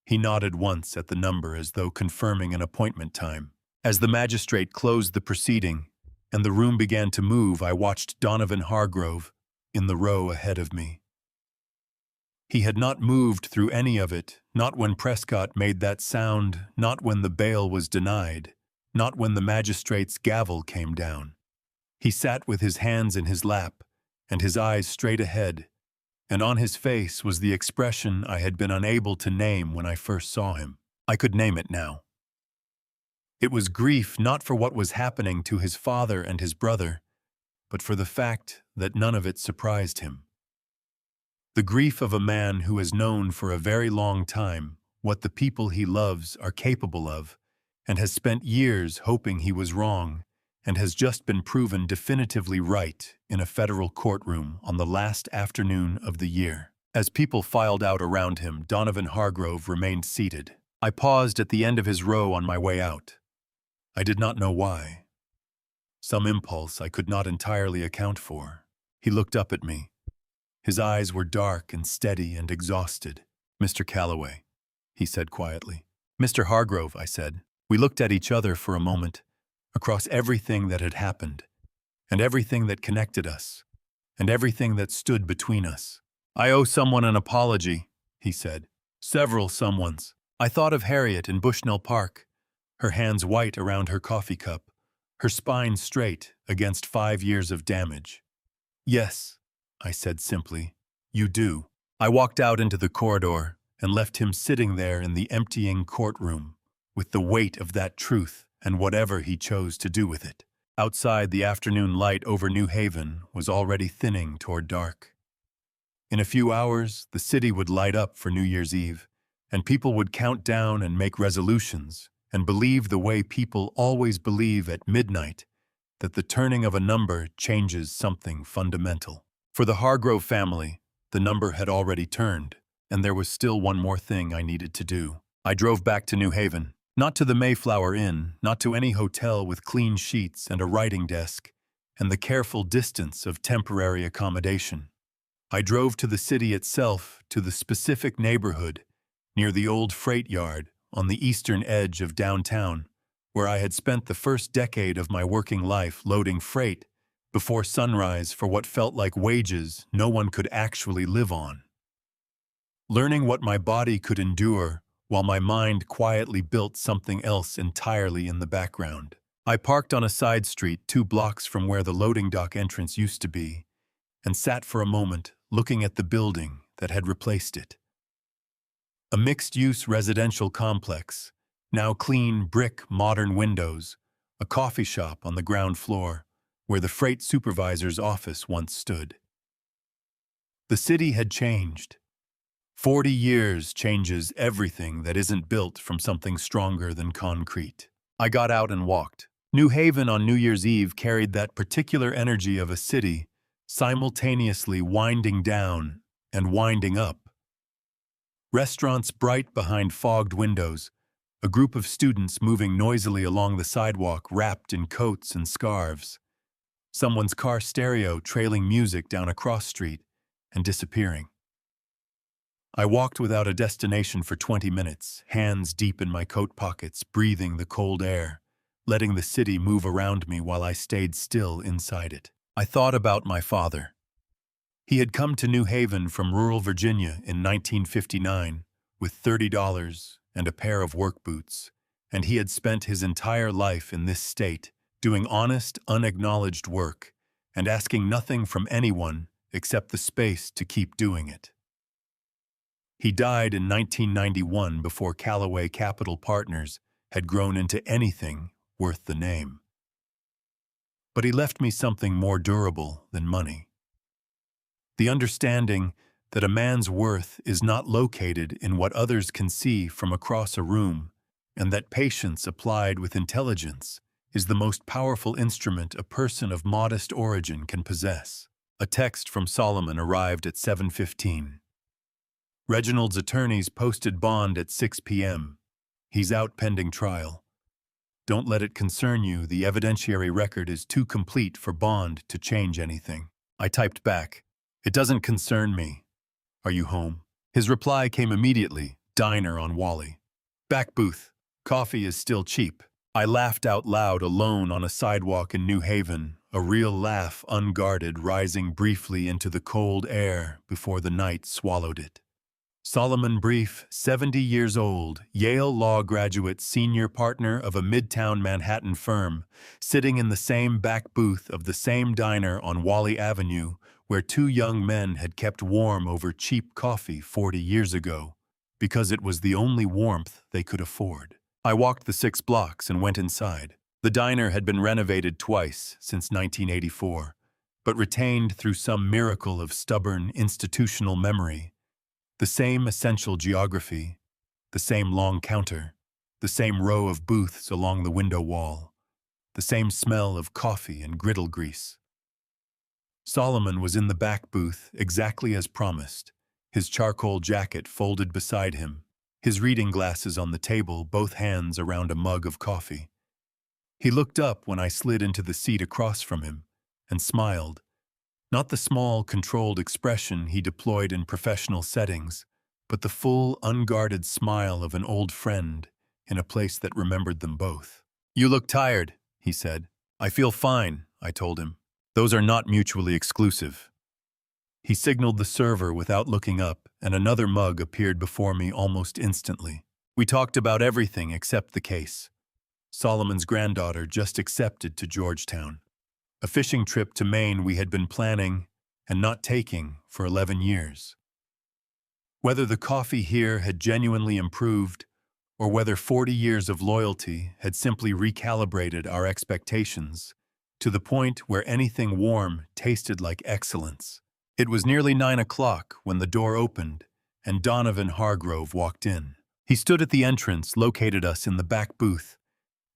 He nodded once at the number as though confirming an appointment time. As the magistrate closed the proceeding and the room began to move, I watched Donovan Hargrove in the row ahead of me. He had not moved through any of it, not when Prescott made that sound, not when the bail was denied, not when the magistrate's gavel came down. He sat with his hands in his lap and his eyes straight ahead, and on his face was the expression I had been unable to name when I first saw him. I could name it now. It was grief not for what was happening to his father and his brother, but for the fact that none of it surprised him. The grief of a man who has known for a very long time what the people he loves are capable of, and has spent years hoping he was wrong, and has just been proven definitively right in a federal courtroom on the last afternoon of the year. As people filed out around him, Donovan Hargrove remained seated. I paused at the end of his row on my way out. I did not know why. Some impulse I could not entirely account for. He looked up at me. His eyes were dark and steady and exhausted. "Mr. Calloway," he said quietly. "Mr. Hargrove," I said. We looked at each other for a moment, across everything that had happened, and everything that connected us, and everything that stood between us. "I owe someone an apology," he said. "Several someones." I thought of Harriet in Bushnell Park, her hands white around her coffee cup, her spine straight against 5 years of damage. "Yes," I said simply, "you do." I walked out into the corridor and left him sitting there in the emptying courtroom, with the weight of that truth and whatever he chose to do with it. Outside, the afternoon light over New Haven was already thinning toward dark. In a few hours, the city would light up for New Year's Eve, and people would count down and make resolutions, and believe the way people always believe at midnight, that the turning of a number changes something fundamental. For the Hargrove family, the number had already turned, and there was still one more thing I needed to do. I drove back to New Haven, not to the Mayflower Inn, not to any hotel with clean sheets and a writing desk, and the careful distance of temporary accommodation. I drove to the city itself, to the specific neighborhood, near the old freight yard on the eastern edge of downtown, where I had spent the first decade of my working life loading freight before sunrise for what felt like wages no one could actually live on. Learning what my body could endure while my mind quietly built something else entirely in the background. I parked on a side street 2 blocks from where the loading dock entrance used to be and sat for a moment looking at the building that had replaced it. A mixed-use residential complex, now clean brick modern windows, a coffee shop on the ground floor, where the freight supervisor's office once stood. The city had changed. 40 years changes everything that isn't built from something stronger than concrete. I got out and walked. New Haven on New Year's Eve carried that particular energy of a city, simultaneously winding down and winding up. Restaurants bright behind fogged windows, a group of students moving noisily along the sidewalk wrapped in coats and scarves. Someone's car stereo trailing music down a cross street and disappearing. I walked without a destination for 20 minutes, hands deep in my coat pockets, breathing the cold air, letting the city move around me while I stayed still inside it. I thought about my father. He had come to New Haven from rural Virginia in 1959 with $30 and a pair of work boots, and he had spent his entire life in this state, doing honest, unacknowledged work, and asking nothing from anyone except the space to keep doing it. He died in 1991 before Callaway Capital Partners had grown into anything worth the name. But he left me something more durable than money. The understanding that a man's worth is not located in what others can see from across a room, and that patience applied with intelligence is the most powerful instrument a person of modest origin can possess. A text from Solomon arrived at 7:15. Reginald's attorneys posted bond at 6 p.m. He's out pending trial. Don't let it concern you. The evidentiary record is too complete for Bond to change anything. I typed back, "It doesn't concern me. Are you home?" His reply came immediately, "Diner on Wally. Back booth. Coffee is still cheap." I laughed out loud alone on a sidewalk in New Haven, a real laugh unguarded, rising briefly into the cold air before the night swallowed it. Solomon Brief, 70 years old, Yale law graduate, senior partner of a midtown Manhattan firm, sitting in the same back booth of the same diner on Wally Avenue where two young men had kept warm over cheap coffee 40 years ago, because it was the only warmth they could afford. I walked the 6 blocks and went inside. The diner had been renovated twice since 1984, but retained through some miracle of stubborn institutional memory. The same essential geography, the same long counter, the same row of booths along the window wall, the same smell of coffee and griddle grease. Solomon was in the back booth exactly as promised, his charcoal jacket folded beside him, his reading glasses on the table, both hands around a mug of coffee. He looked up when I slid into the seat across from him and smiled. Not the small, controlled expression he deployed in professional settings, but the full, unguarded smile of an old friend in a place that remembered them both. "You look tired," he said. "I feel fine," I told him. "Those are not mutually exclusive." He signaled the server without looking up, and another mug appeared before me almost instantly. We talked about everything except the case. Solomon's granddaughter just accepted to Georgetown. A fishing trip to Maine we had been planning and not taking for 11 years. Whether the coffee here had genuinely improved, or whether 40 years of loyalty had simply recalibrated our expectations to the point where anything warm tasted like excellence. It was nearly 9 o'clock when the door opened and Donovan Hargrove walked in. He stood at the entrance, located us in the back booth,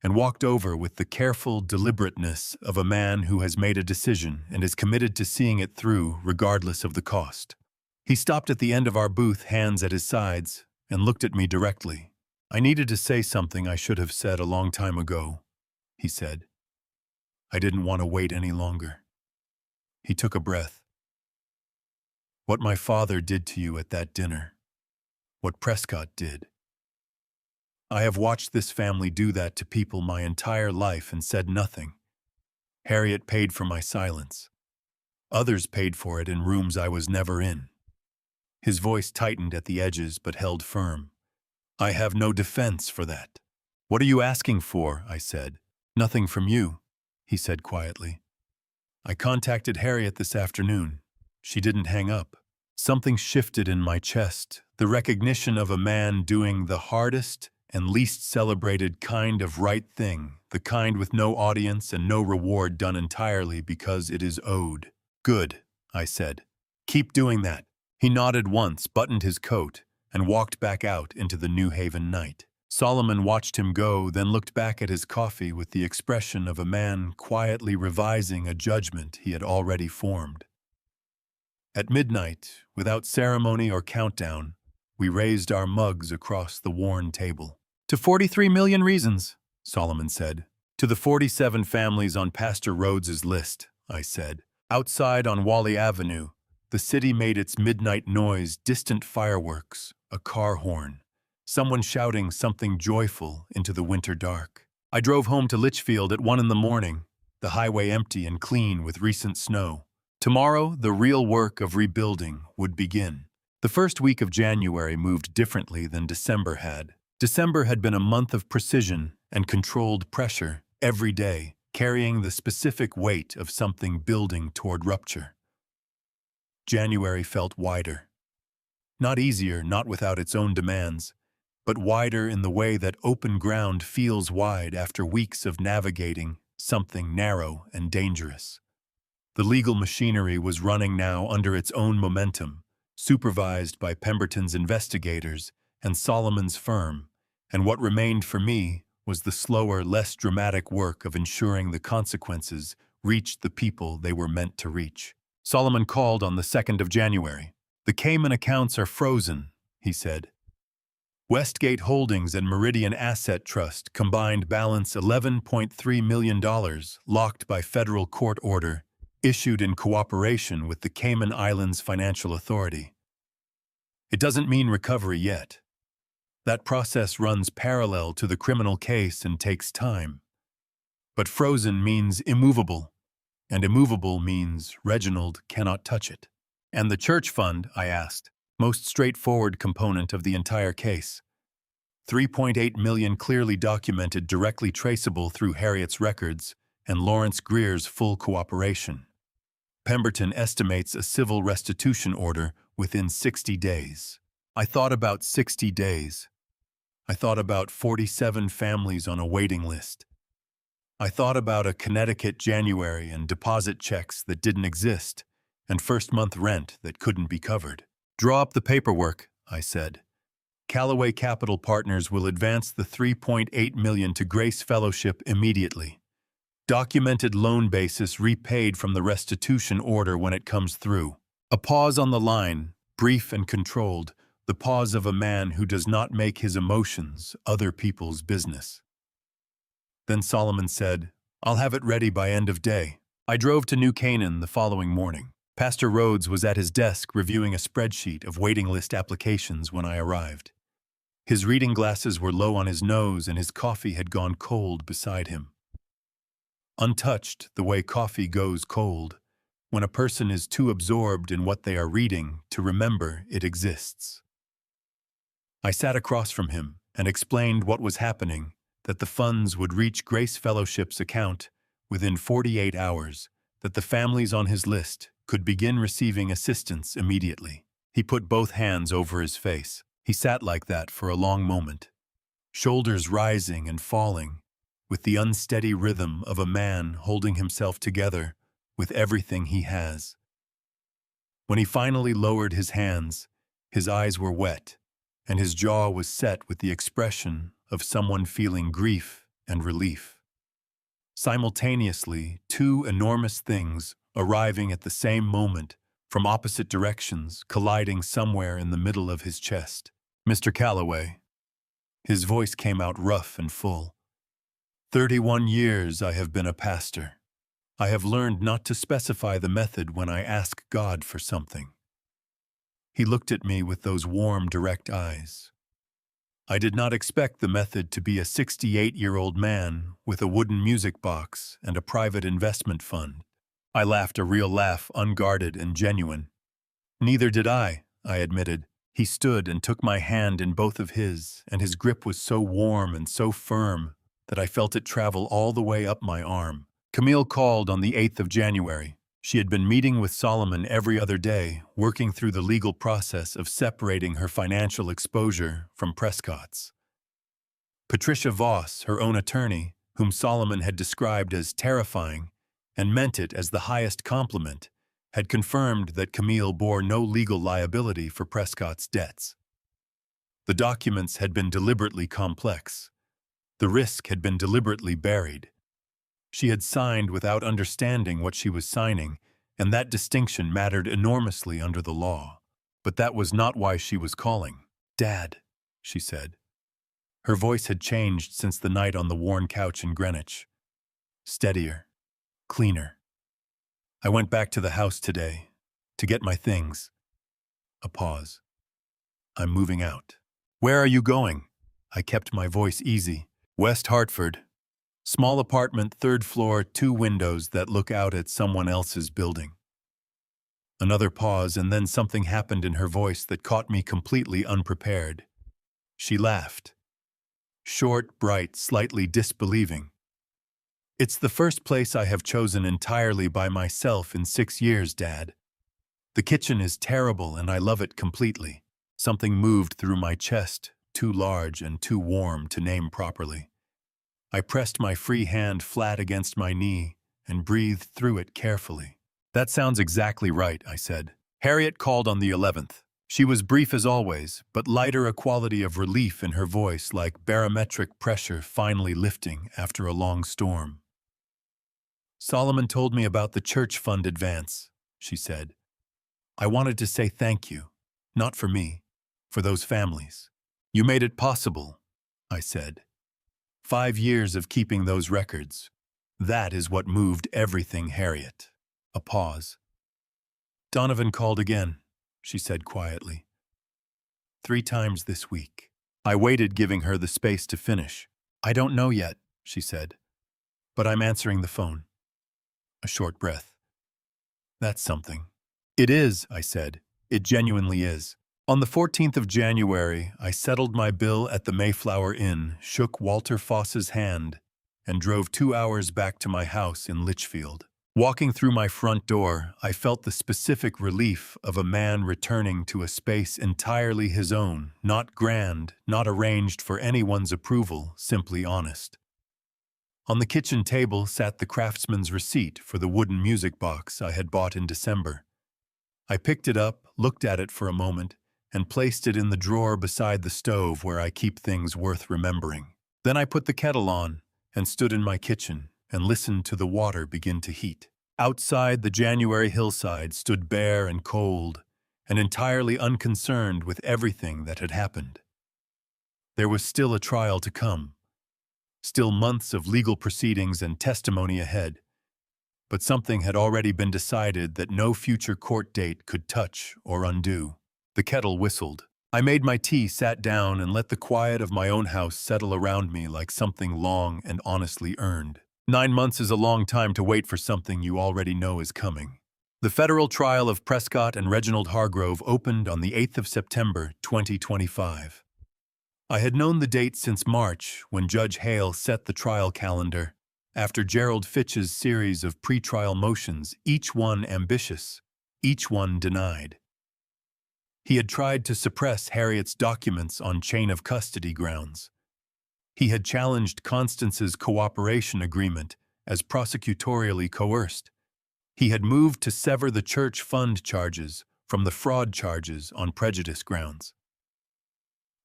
and walked over with the careful deliberateness of a man who has made a decision and is committed to seeing it through regardless of the cost. He stopped at the end of our booth, hands at his sides, and looked at me directly. "I needed to say something I should have said a long time ago," he said. I didn't want to wait any longer. He took a breath. "What my father did to you at that dinner, what Prescott did. I have watched this family do that to people my entire life and said nothing. Harriet paid for my silence. Others paid for it in rooms I was never in." His voice tightened at the edges but held firm. "I have no defense for that." "What are you asking for?" I said. "Nothing from you," he said quietly. "I contacted Harriet this afternoon. She didn't hang up." Something shifted in my chest, the recognition of a man doing the hardest and least celebrated kind of right thing, the kind with no audience and no reward, done entirely because it is owed. "Good," I said. "Keep doing that." He nodded once, buttoned his coat, and walked back out into the New Haven night. Solomon watched him go, then looked back at his coffee with the expression of a man quietly revising a judgment he had already formed. At midnight, without ceremony or countdown, we raised our mugs across the worn table. "To 43 million reasons," Solomon said. "To the 47 families on Pastor Rhodes's list," I said. Outside on Wally Avenue, the city made its midnight noise, distant fireworks, a car horn, someone shouting something joyful into the winter dark. I drove home to Litchfield at 1 in the morning, the highway empty and clean with recent snow. Tomorrow, the real work of rebuilding would begin. The first week of January moved differently than December had. December had been a month of precision and controlled pressure every day, carrying the specific weight of something building toward rupture. January felt wider. Not easier, not without its own demands, but wider in the way that open ground feels wide after weeks of navigating something narrow and dangerous. The legal machinery was running now under its own momentum, supervised by Pemberton's investigators and Solomon's firm, and what remained for me was the slower, less dramatic work of ensuring the consequences reached the people they were meant to reach. Solomon called on the 2nd of January. "The Cayman accounts are frozen," he said. Westgate Holdings and Meridian Asset Trust combined balance $11.3 million locked by federal court order issued in cooperation with the Cayman Islands Financial Authority. It doesn't mean recovery yet. That process runs parallel to the criminal case and takes time. But frozen means immovable, and immovable means Reginald cannot touch it. And the church fund, I asked, most straightforward component of the entire case. 3.8 million clearly documented, directly traceable through Harriet's records and Lawrence Greer's full cooperation. Pemberton estimates a civil restitution order within 60 days. I thought about 60 days. I thought about 47 families on a waiting list. I thought about a Connecticut January and deposit checks that didn't exist, and first-month rent that couldn't be covered. Draw up the paperwork, I said. Callaway Capital Partners will advance the $3.8 million to Grace Fellowship immediately. Documented loan basis repaid from the restitution order when it comes through. A pause on the line, brief and controlled, the pause of a man who does not make his emotions other people's business. Then Solomon said, "I'll have it ready by end of day." I drove to New Canaan the following morning. Pastor Rhodes was at his desk reviewing a spreadsheet of waiting list applications when I arrived. His reading glasses were low on his nose and his coffee had gone cold beside him. Untouched the way coffee goes cold, when a person is too absorbed in what they are reading to remember it exists. I sat across from him and explained what was happening, that the funds would reach Grace Fellowship's account within 48 hours, that the families on his list could begin receiving assistance immediately. He put both hands over his face. He sat like that for a long moment, shoulders rising and falling, with the unsteady rhythm of a man holding himself together with everything he has. When he finally lowered his hands, his eyes were wet, and his jaw was set with the expression of someone feeling grief and relief. Simultaneously, two enormous things arriving at the same moment from opposite directions, colliding somewhere in the middle of his chest. "Mr. Callaway." His voice came out rough and full. 31 years I have been a pastor. I have learned not to specify the method when I ask God for something. He looked at me with those warm, direct eyes. I did not expect the method to be a 68-year-old man with a wooden music box and a private investment fund. I laughed a real laugh, unguarded and genuine. Neither did I admitted. He stood and took my hand in both of his, and his grip was so warm and so firm that I felt it travel all the way up my arm. Camille called on the 8th of January. She had been meeting with Solomon every other day, working through the legal process of separating her financial exposure from Prescott's. Patricia Voss, her own attorney, whom Solomon had described as terrifying and meant it as the highest compliment, had confirmed that Camille bore no legal liability for Prescott's debts. The documents had been deliberately complex. The risk had been deliberately buried. She had signed without understanding what she was signing, and that distinction mattered enormously under the law. But that was not why she was calling. "Dad," she said. Her voice had changed since the night on the worn couch in Greenwich. Steadier, cleaner. "I went back to the house today to get my things." A pause. "I'm moving out." "Where are you going?" I kept my voice easy. "West Hartford. Small apartment, 3rd floor, 2 windows that look out at someone else's building." Another pause, and then something happened in her voice that caught me completely unprepared. She laughed. Short, bright, slightly disbelieving. "It's the first place I have chosen entirely by myself in 6 years, Dad. The kitchen is terrible and I love it completely." Something moved through my chest, too large and too warm to name properly. I pressed my free hand flat against my knee and breathed through it carefully. "That sounds exactly right," I said. Harriet called on the 11th. She was brief as always, but lighter, a quality of relief in her voice, like barometric pressure finally lifting after a long storm. "Solomon told me about the church fund advance," she said. "I wanted to say thank you, not for me, for those families." You made it possible, I said. 5 years of keeping those records. That is what moved everything, Harriet. A pause. Donovan called again, she said quietly. 3 times this week. I waited, giving her the space to finish. I don't know yet, she said, but I'm answering the phone. A short breath. That's something. It is, I said. It genuinely is. On the 14th of January, I settled my bill at the Mayflower Inn, shook Walter Foss's hand, and drove 2 hours back to my house in Litchfield. Walking through my front door, I felt the specific relief of a man returning to a space entirely his own, not grand, not arranged for anyone's approval, simply honest. On the kitchen table sat the craftsman's receipt for the wooden music box I had bought in December. I picked it up, looked at it for a moment, and placed it in the drawer beside the stove where I keep things worth remembering. Then I put the kettle on and stood in my kitchen and listened to the water begin to heat. Outside, the January hillside stood bare and cold and entirely unconcerned with everything that had happened. There was still a trial to come, still months of legal proceedings and testimony ahead, but something had already been decided that no future court date could touch or undo. The kettle whistled. I made my tea, sat down, and let the quiet of my own house settle around me like something long and honestly earned. 9 months is a long time to wait for something you already know is coming. The federal trial of Prescott and Reginald Hargrove opened on the 8th of September, 2025. I had known the date since March, when Judge Hale set the trial calendar, after Gerald Fitch's series of pretrial motions, each one ambitious, each one denied. He had tried to suppress Harriet's documents on chain of custody grounds. He had challenged Constance's cooperation agreement as prosecutorially coerced. He had moved to sever the church fund charges from the fraud charges on prejudice grounds.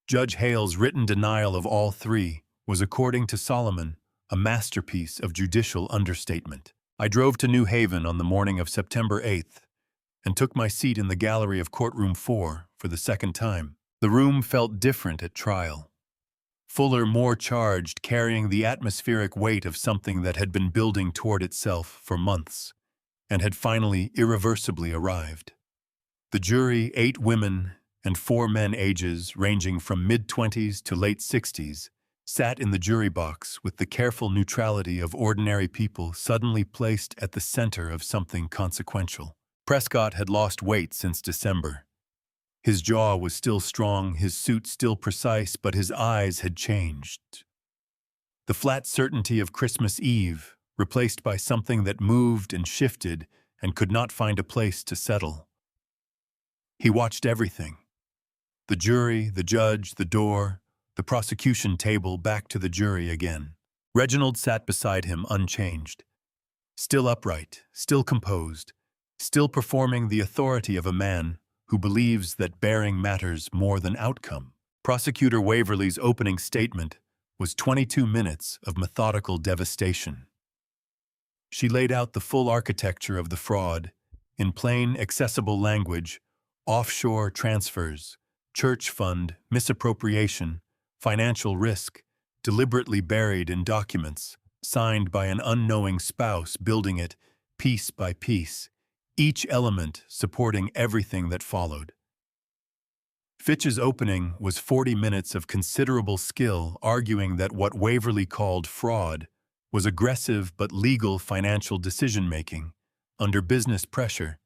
Judge Hale's written denial of all three was, according to Solomon, a masterpiece of judicial understatement. I drove to New Haven on the morning of September 8th and took my seat in the gallery of Courtroom 4 for the second time. The room felt different at trial. Fuller, more charged, carrying the atmospheric weight of something that had been building toward itself for months and had finally irreversibly arrived. The jury, 8 women and 4 men ages ranging from mid-20s to late 60s, sat in the jury box with the careful neutrality of ordinary people suddenly placed at the center of something consequential. Prescott had lost weight since December. His jaw was still strong, his suit still precise, but his eyes had changed. The flat certainty of Christmas Eve, replaced by something that moved and shifted and could not find a place to settle. He watched everything. The jury, the judge, the door, the prosecution table, back to the jury again. Reginald sat beside him unchanged, still upright, still composed, still performing the authority of a man who believes that bearing matters more than outcome. Prosecutor Waverly's opening statement was 22 minutes of methodical devastation. She laid out the full architecture of the fraud in plain, accessible language: offshore transfers, church fund, misappropriation, financial risk, deliberately buried in documents, signed by an unknowing spouse, building it piece by piece, each element supporting everything that followed. Fitch's opening was 40 minutes of considerable skill, arguing that what Waverly called fraud was aggressive but legal financial decision-making under business pressure,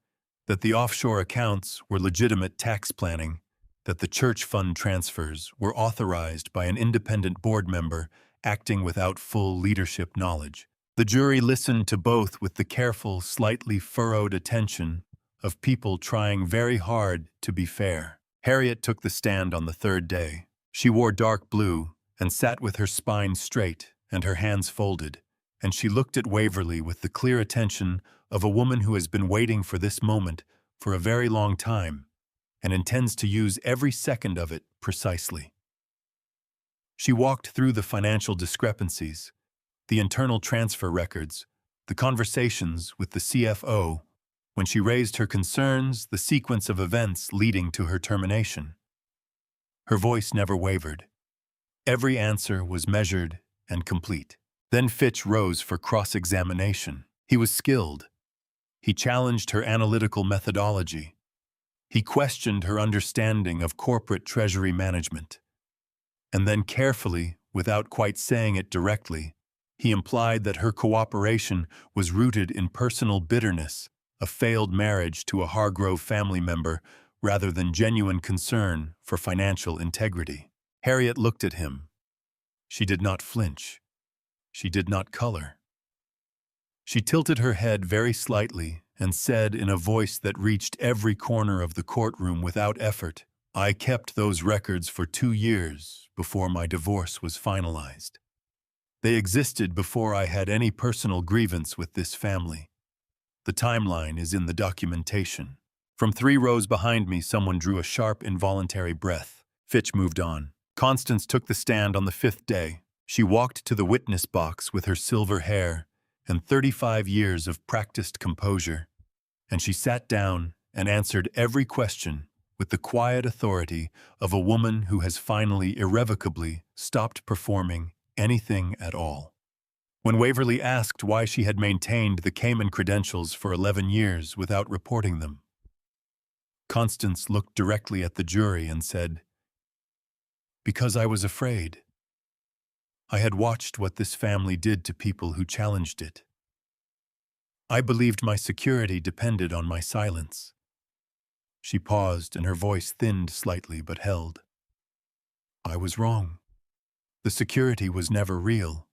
that the offshore accounts were legitimate tax planning, that the church fund transfers were authorized by an independent board member acting without full leadership knowledge. The jury listened to both with the careful, slightly furrowed attention of people trying very hard to be fair. Harriet took the stand on the third day. She wore dark blue and sat with her spine straight and her hands folded, and she looked at Waverly with the clear attention of a woman who has been waiting for this moment for a very long time and intends to use every second of it precisely. She walked through the financial discrepancies, the internal transfer records, the conversations with the CFO when she raised her concerns, the sequence of events leading to her termination. Her voice never wavered. Every answer was measured and complete. Then Fitch rose for cross-examination. He was skilled. He challenged her analytical methodology. He questioned her understanding of corporate treasury management. And then carefully, without quite saying it directly, he implied that her cooperation was rooted in personal bitterness, a failed marriage to a Hargrove family member, rather than genuine concern for financial integrity. Harriet looked at him. She did not flinch. She did not color. She tilted her head very slightly and said in a voice that reached every corner of the courtroom without effort, "I kept those records for 2 years before my divorce was finalized. They existed before I had any personal grievance with this family. The timeline is in the documentation." From 3 rows behind me, someone drew a sharp, involuntary breath. Fitch moved on. Constance took the stand on the 5th day. She walked to the witness box with her silver hair and 35 years of practiced composure, and she sat down and answered every question with the quiet authority of a woman who has finally irrevocably stopped performing anything at all. When Waverly asked why she had maintained the Cayman credentials for 11 years without reporting them, Constance looked directly at the jury and said, "Because I was afraid. I had watched what this family did to people who challenged it. I believed my security depended on my silence." She paused and her voice thinned slightly but held. "I was wrong. The security was never real,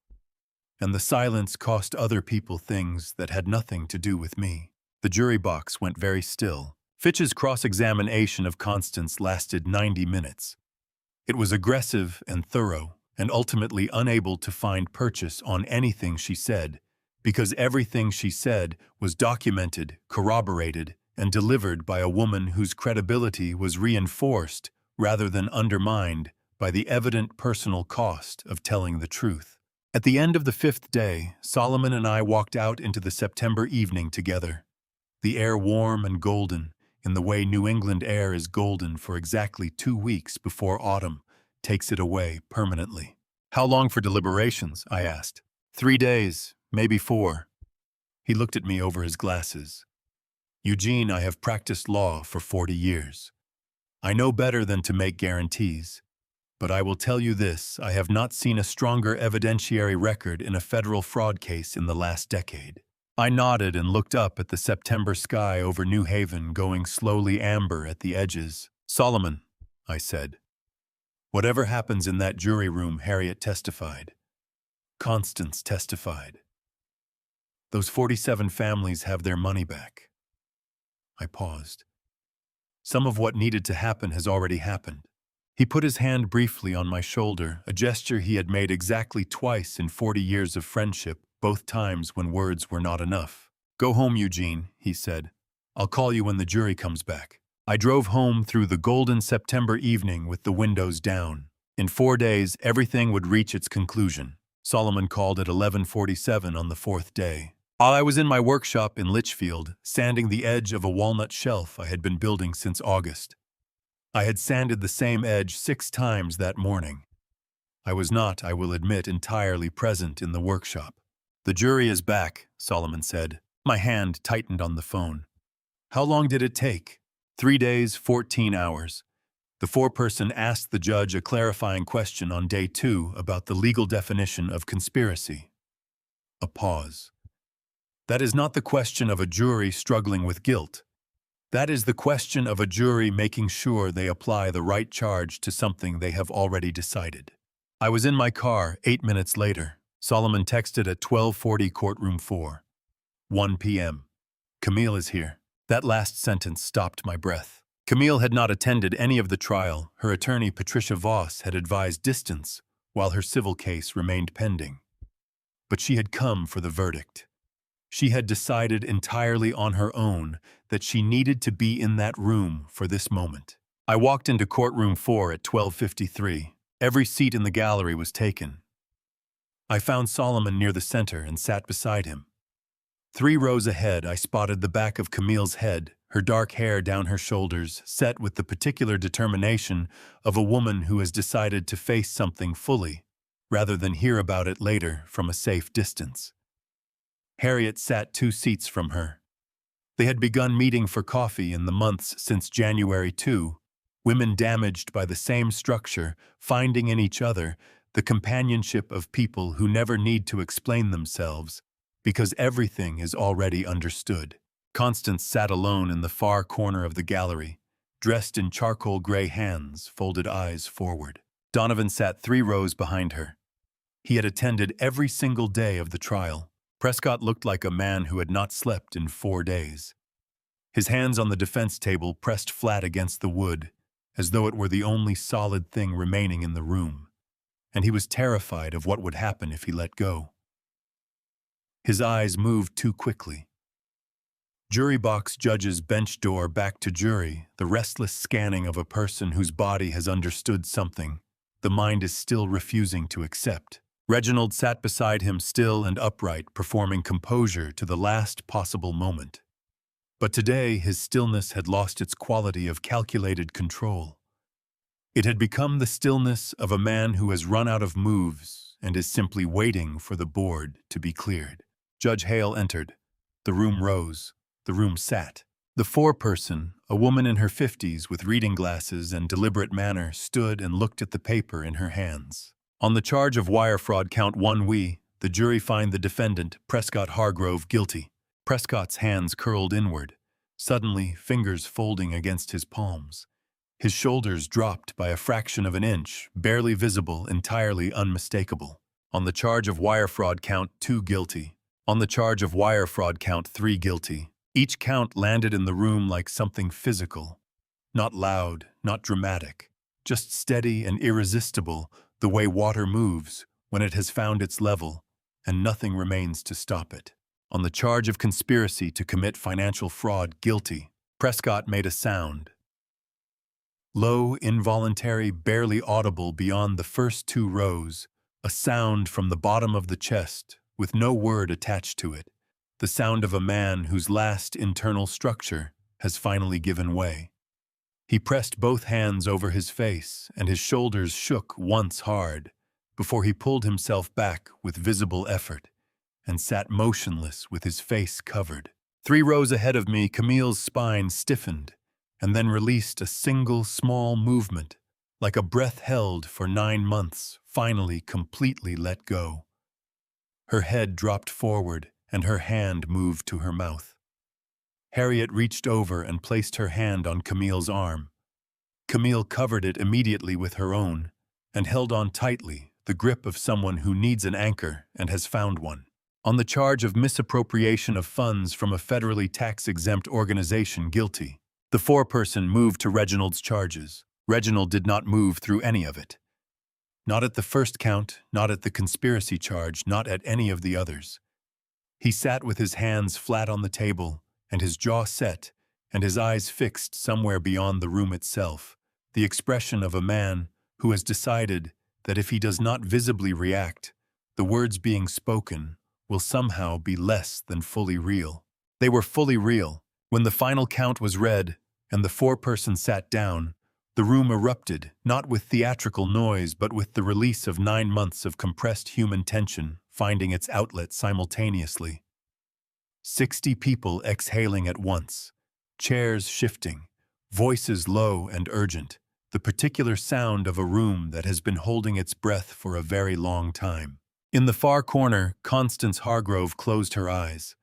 and the silence cost other people things that had nothing to do with me." The jury box went very still. Fitch's cross-examination of Constance lasted 90 minutes. It was aggressive and thorough, and ultimately unable to find purchase on anything she said, because everything she said was documented, corroborated, and delivered by a woman whose credibility was reinforced rather than undermined by the evident personal cost of telling the truth. At the end of the 5th day, Solomon and I walked out into the September evening together, the air warm and golden, in the way New England air is golden for exactly 2 weeks before autumn takes it away permanently. "How long for deliberations?" I asked. 3 days, maybe 4. He looked at me over his glasses. "Eugene, I have practiced law for 40 years. I know better than to make guarantees. But I will tell you this, I have not seen a stronger evidentiary record in a federal fraud case in the last decade." I nodded and looked up at the September sky over New Haven going slowly amber at the edges. "Solomon," I said, "whatever happens in that jury room, Harriet testified. Constance testified. Those 47 families have their money back." I paused. "Some of what needed to happen has already happened." He put his hand briefly on my shoulder, a gesture he had made exactly twice in 40 years of friendship, both times when words were not enough. "Go home, Eugene," he said. "I'll call you when the jury comes back." I drove home through the golden September evening with the windows down. In 4 days, everything would reach its conclusion. Solomon called at 11:47 on the 4th day. I was in my workshop in Litchfield, sanding the edge of a walnut shelf I had been building since August. I had sanded the same edge 6 times that morning. I was not, I will admit, entirely present in the workshop. "The jury is back," Solomon said. My hand tightened on the phone. "How long did it take?" 3 days, 14 hours. The foreperson asked the judge a clarifying question on day 2 about the legal definition of conspiracy. A pause. "That is not the question of a jury struggling with guilt. That is the question of a jury making sure they apply the right charge to something they have already decided." I was in my car 8 minutes later. Solomon texted at 12:40 courtroom 4. 1 p.m. "Camille is here." That last sentence stopped my breath. Camille had not attended any of the trial. Her attorney, Patricia Voss, had advised distance, while her civil case remained pending. But she had come for the verdict. She had decided entirely on her own that she needed to be in that room for this moment. I walked into courtroom 4 at 12:53. Every seat in the gallery was taken. I found Solomon near the center and sat beside him. 3 rows ahead, I spotted the back of Camille's head, her dark hair down her shoulders, set with the particular determination of a woman who has decided to face something fully, rather than hear about it later from a safe distance. Harriet sat 2 seats from her. They had begun meeting for coffee in the months since January 2, women damaged by the same structure, finding in each other the companionship of people who never need to explain themselves, because everything is already understood. Constance sat alone in the far corner of the gallery, dressed in charcoal gray hands, folded eyes forward. Donovan sat 3 rows behind her. He had attended every single day of the trial. Prescott looked like a man who had not slept in 4 days. His hands on the defense table pressed flat against the wood, as though it were the only solid thing remaining in the room, and he was terrified of what would happen if he let go. His eyes moved too quickly. Jury box judge's bench door back to jury, the restless scanning of a person whose body has understood something the mind is still refusing to accept. Reginald sat beside him still and upright, performing composure to the last possible moment. But today his stillness had lost its quality of calculated control. It had become the stillness of a man who has run out of moves and is simply waiting for the board to be cleared. Judge Hale entered. The room rose. The room sat. The foreperson, a woman in her 50s with reading glasses and deliberate manner, stood and looked at the paper in her hands. On the charge of wire fraud count 1, the jury find the defendant, Prescott Hargrove, guilty. Prescott's hands curled inward, suddenly fingers folding against his palms. His shoulders dropped by a fraction of an inch, barely visible, entirely unmistakable. On the charge of wire fraud count 2, guilty. On the charge of wire fraud count 3, guilty. Each count landed in the room like something physical. Not loud, not dramatic, just steady and irresistible, the way water moves when it has found its level, and nothing remains to stop it. On the charge of conspiracy to commit financial fraud, guilty, Prescott made a sound. Low, involuntary, barely audible beyond the first 2 rows, a sound from the bottom of the chest, with no word attached to it, the sound of a man whose last internal structure has finally given way. He pressed both hands over his face, and his shoulders shook once hard, before he pulled himself back with visible effort, and sat motionless with his face covered. 3 rows ahead of me, Camille's spine stiffened, and then released a single small movement, like a breath held for 9 months, finally completely let go. Her head dropped forward, and her hand moved to her mouth. Harriet reached over and placed her hand on Camille's arm. Camille covered it immediately with her own, and held on tightly, the grip of someone who needs an anchor and has found one. On the charge of misappropriation of funds from a federally tax-exempt organization, guilty, the foreperson moved to Reginald's charges. Reginald did not move through any of it. Not at the first count, not at the conspiracy charge, not at any of the others. He sat with his hands flat on the table, and his jaw set, and his eyes fixed somewhere beyond the room itself, the expression of a man who has decided that if he does not visibly react, the words being spoken will somehow be less than fully real. They were fully real. When the final count was read, and the foreperson sat down, the room erupted, not with theatrical noise, but with the release of 9 months of compressed human tension, finding its outlet simultaneously. 60 people exhaling at once, chairs shifting, voices low and urgent, the particular sound of a room that has been holding its breath for a very long time. In the far corner, Constance Hargrove closed her eyes.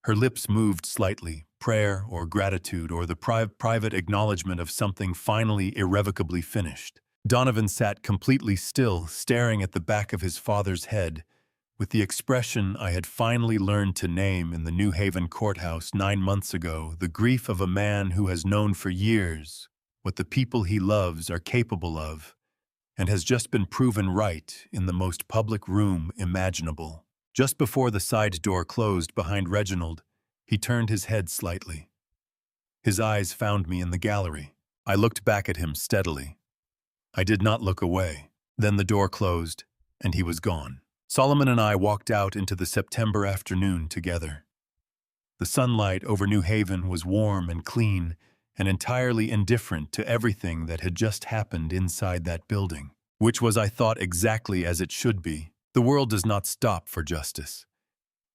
Her lips moved slightly, prayer or gratitude or the private acknowledgement of something finally irrevocably finished. Donovan sat completely still, staring at the back of his father's head, with the expression I had finally learned to name in the New Haven courthouse 9 months ago, the grief of a man who has known for years what the people he loves are capable of, and has just been proven right in the most public room imaginable. Just before the side door closed behind Reginald, he turned his head slightly. His eyes found me in the gallery. I looked back at him steadily. I did not look away. Then the door closed, and he was gone. Solomon and I walked out into the September afternoon together. The sunlight over New Haven was warm and clean and entirely indifferent to everything that had just happened inside that building, which was, I thought, exactly as it should be. The world does not stop for justice.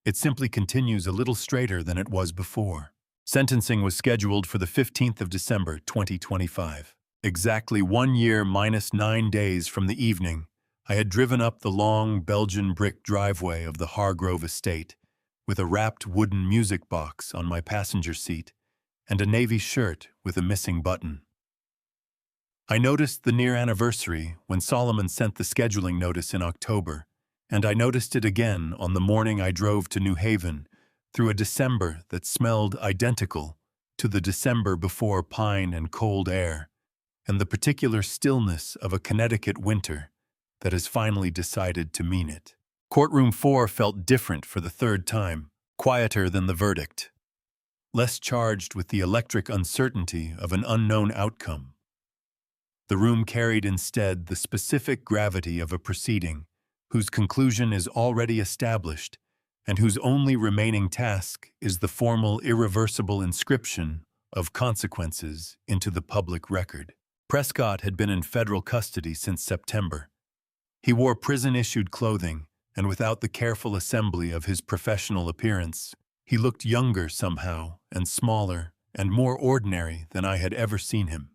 It simply continues a little straighter than it was before. Sentencing was scheduled for the 15th of December, 2025. Exactly 1 year minus 9 days from the evening, I had driven up the long Belgian brick driveway of the Hargrove estate, with a wrapped wooden music box on my passenger seat and a navy shirt with a missing button. I noticed the near anniversary when Solomon sent the scheduling notice in October, and I noticed it again on the morning I drove to New Haven through a December that smelled identical to the December before pine and cold air, and the particular stillness of a Connecticut winter that has finally decided to mean it. Courtroom 4 felt different for the third time, quieter than the verdict, less charged with the electric uncertainty of an unknown outcome. The room carried instead the specific gravity of a proceeding whose conclusion is already established and whose only remaining task is the formal, irreversible inscription of consequences into the public record. Prescott had been in federal custody since September. He wore prison-issued clothing, and without the careful assembly of his professional appearance, he looked younger somehow, and smaller, and more ordinary than I had ever seen him.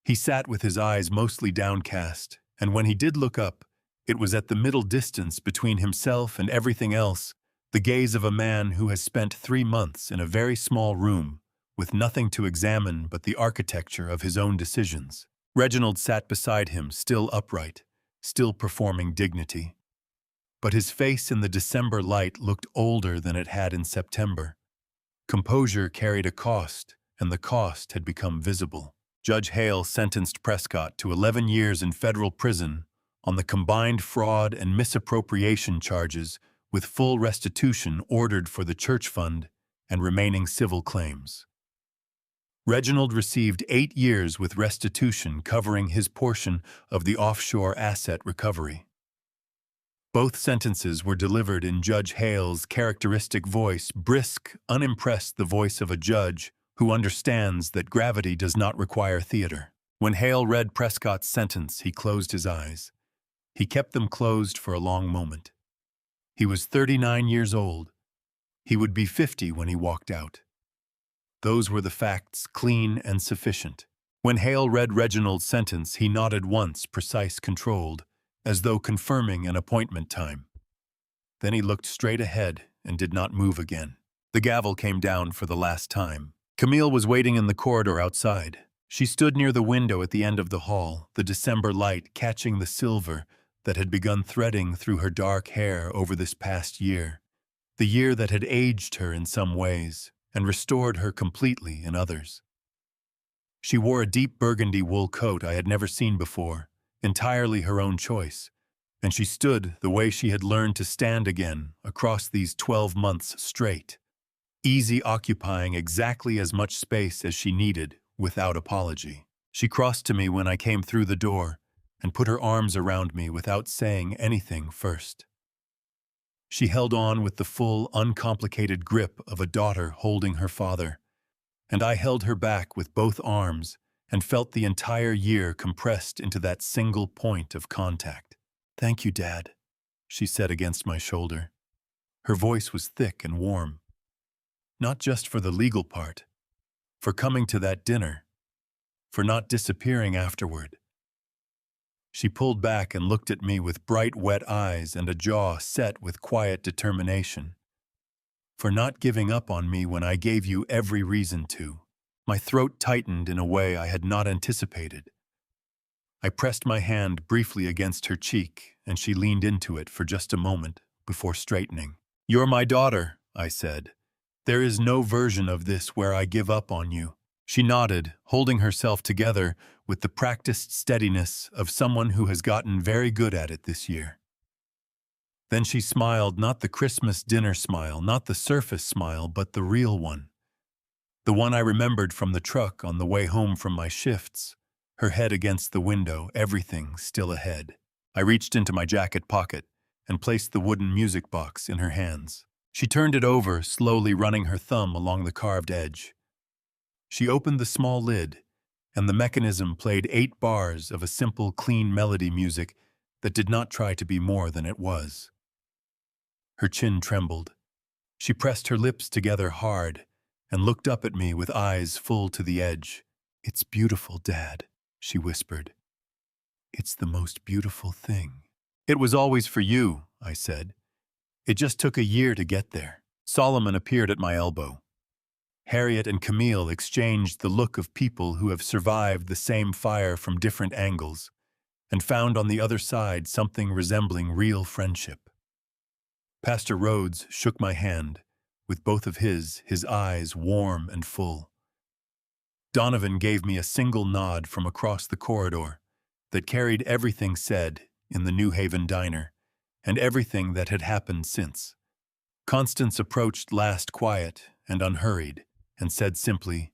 He sat with his eyes mostly downcast, and when he did look up, it was at the middle distance between himself and everything else, the gaze of a man who has spent 3 months in a very small room, with nothing to examine but the architecture of his own decisions. Reginald sat beside him, still upright, still performing dignity. But his face in the December light looked older than it had in September. Composure carried a cost, and the cost had become visible. Judge Hale sentenced Prescott to 11 years in federal prison on the combined fraud and misappropriation charges, with full restitution ordered for the church fund and remaining civil claims. Reginald received 8 years with restitution covering his portion of the offshore asset recovery. Both sentences were delivered in Judge Hale's characteristic voice, brisk, unimpressed, the voice of a judge who understands that gravity does not require theater. When Hale read Prescott's sentence, he closed his eyes. He kept them closed for a long moment. He was 39 years old. He would be 50 when he walked out. Those were the facts, clean and sufficient. When Hale read Reginald's sentence, he nodded once, precise, controlled, as though confirming an appointment time. Then he looked straight ahead and did not move again. The gavel came down for the last time. Camille was waiting in the corridor outside. She stood near the window at the end of the hall, the December light catching the silver that had begun threading through her dark hair over this past year, the year that had aged her in some ways and restored her completely in others. She wore a deep burgundy wool coat I had never seen before, entirely her own choice, and she stood the way she had learned to stand again across these 12 months straight, easy, occupying exactly as much space as she needed without apology. She crossed to me when I came through the door and put her arms around me without saying anything first. She held on with the full, uncomplicated grip of a daughter holding her father, and I held her back with both arms and felt the entire year compressed into that single point of contact. "Thank you, Dad," she said against my shoulder. Her voice was thick and warm. Not just for the legal part, for coming to that dinner, for not disappearing afterward. She pulled back and looked at me with bright, wet eyes and a jaw set with quiet determination. For not giving up on me when I gave you every reason to. My throat tightened in a way I had not anticipated. I pressed my hand briefly against her cheek, and she leaned into it for just a moment before straightening. "You're my daughter," I said. "There is no version of this where I give up on you." She nodded, holding herself together with the practiced steadiness of someone who has gotten very good at it this year. Then she smiled, not the Christmas dinner smile, not the surface smile, but the real one. The one I remembered from the truck on the way home from my shifts, her head against the window, everything still ahead. I reached into my jacket pocket and placed the wooden music box in her hands. She turned it over, slowly running her thumb along the carved edge. She opened the small lid, and the mechanism played 8 bars of a simple, clean melody music that did not try to be more than it was. Her chin trembled. She pressed her lips together hard and looked up at me with eyes full to the edge. "It's beautiful, Dad," she whispered. "It's the most beautiful thing." "It was always for you," I said. "It just took a year to get there." Solomon appeared at my elbow. Harriet and Camille exchanged the look of people who have survived the same fire from different angles and found on the other side something resembling real friendship. Pastor Rhodes shook my hand, with both of his eyes warm and full. Donovan gave me a single nod from across the corridor that carried everything said in the New Haven diner and everything that had happened since. Constance approached last quiet and unhurried and said simply,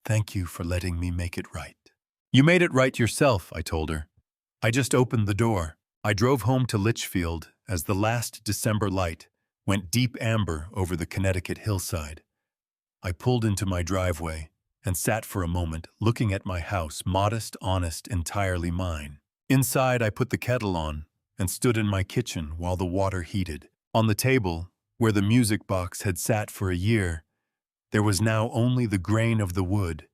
"Thank you for letting me make it right." "You made it right yourself," I told her. "I just opened the door." I drove home to Litchfield as the last December light went deep amber over the Connecticut hillside. I pulled into my driveway and sat for a moment looking at my house, modest, honest, entirely mine. Inside, I put the kettle on and stood in my kitchen while the water heated. On the table, where the music box had sat for a year, there was now only the grain of the wood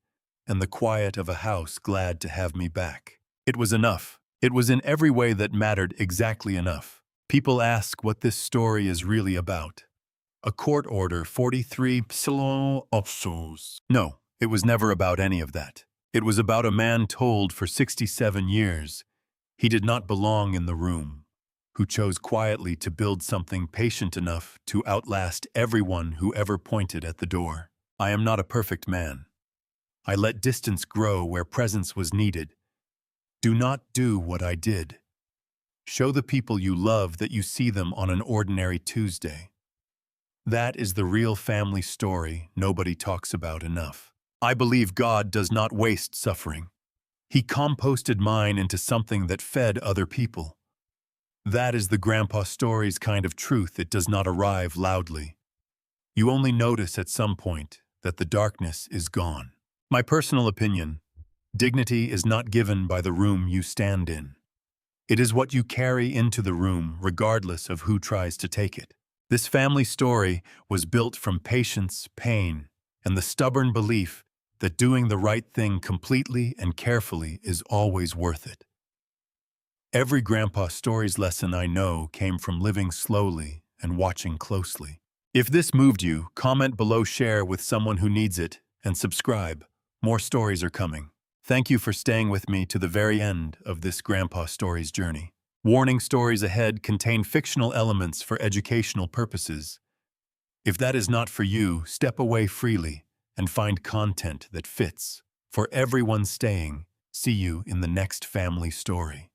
and the quiet of a house glad to have me back. It was enough. It was in every way that mattered exactly enough. People ask what this story is really about. A court order 43 psilon opsos. No, it was never about any of that. It was about a man told for 67 years he did not belong in the room, who chose quietly to build something patient enough to outlast everyone who ever pointed at the door. I am not a perfect man. I let distance grow where presence was needed. Do not do what I did. Show the people you love that you see them on an ordinary Tuesday. That is the real family story nobody talks about enough. I believe God does not waste suffering. He composted mine into something that fed other people. That is the Grandpa Stories kind of truth. It does not arrive loudly. You only notice at some point that the darkness is gone. My personal opinion, dignity is not given by the room you stand in. It is what you carry into the room, regardless of who tries to take it. This family story was built from patience, pain, and the stubborn belief that doing the right thing completely and carefully is always worth it. Every Grandpa Stories lesson I know came from living slowly and watching closely. If this moved you, comment below, share with someone who needs it, and subscribe. More stories are coming. Thank you for staying with me to the very end of this Grandpa Stories journey. Warning: stories ahead contain fictional elements for educational purposes. If that is not for you, step away freely and find content that fits. For everyone staying, see you in the next family story.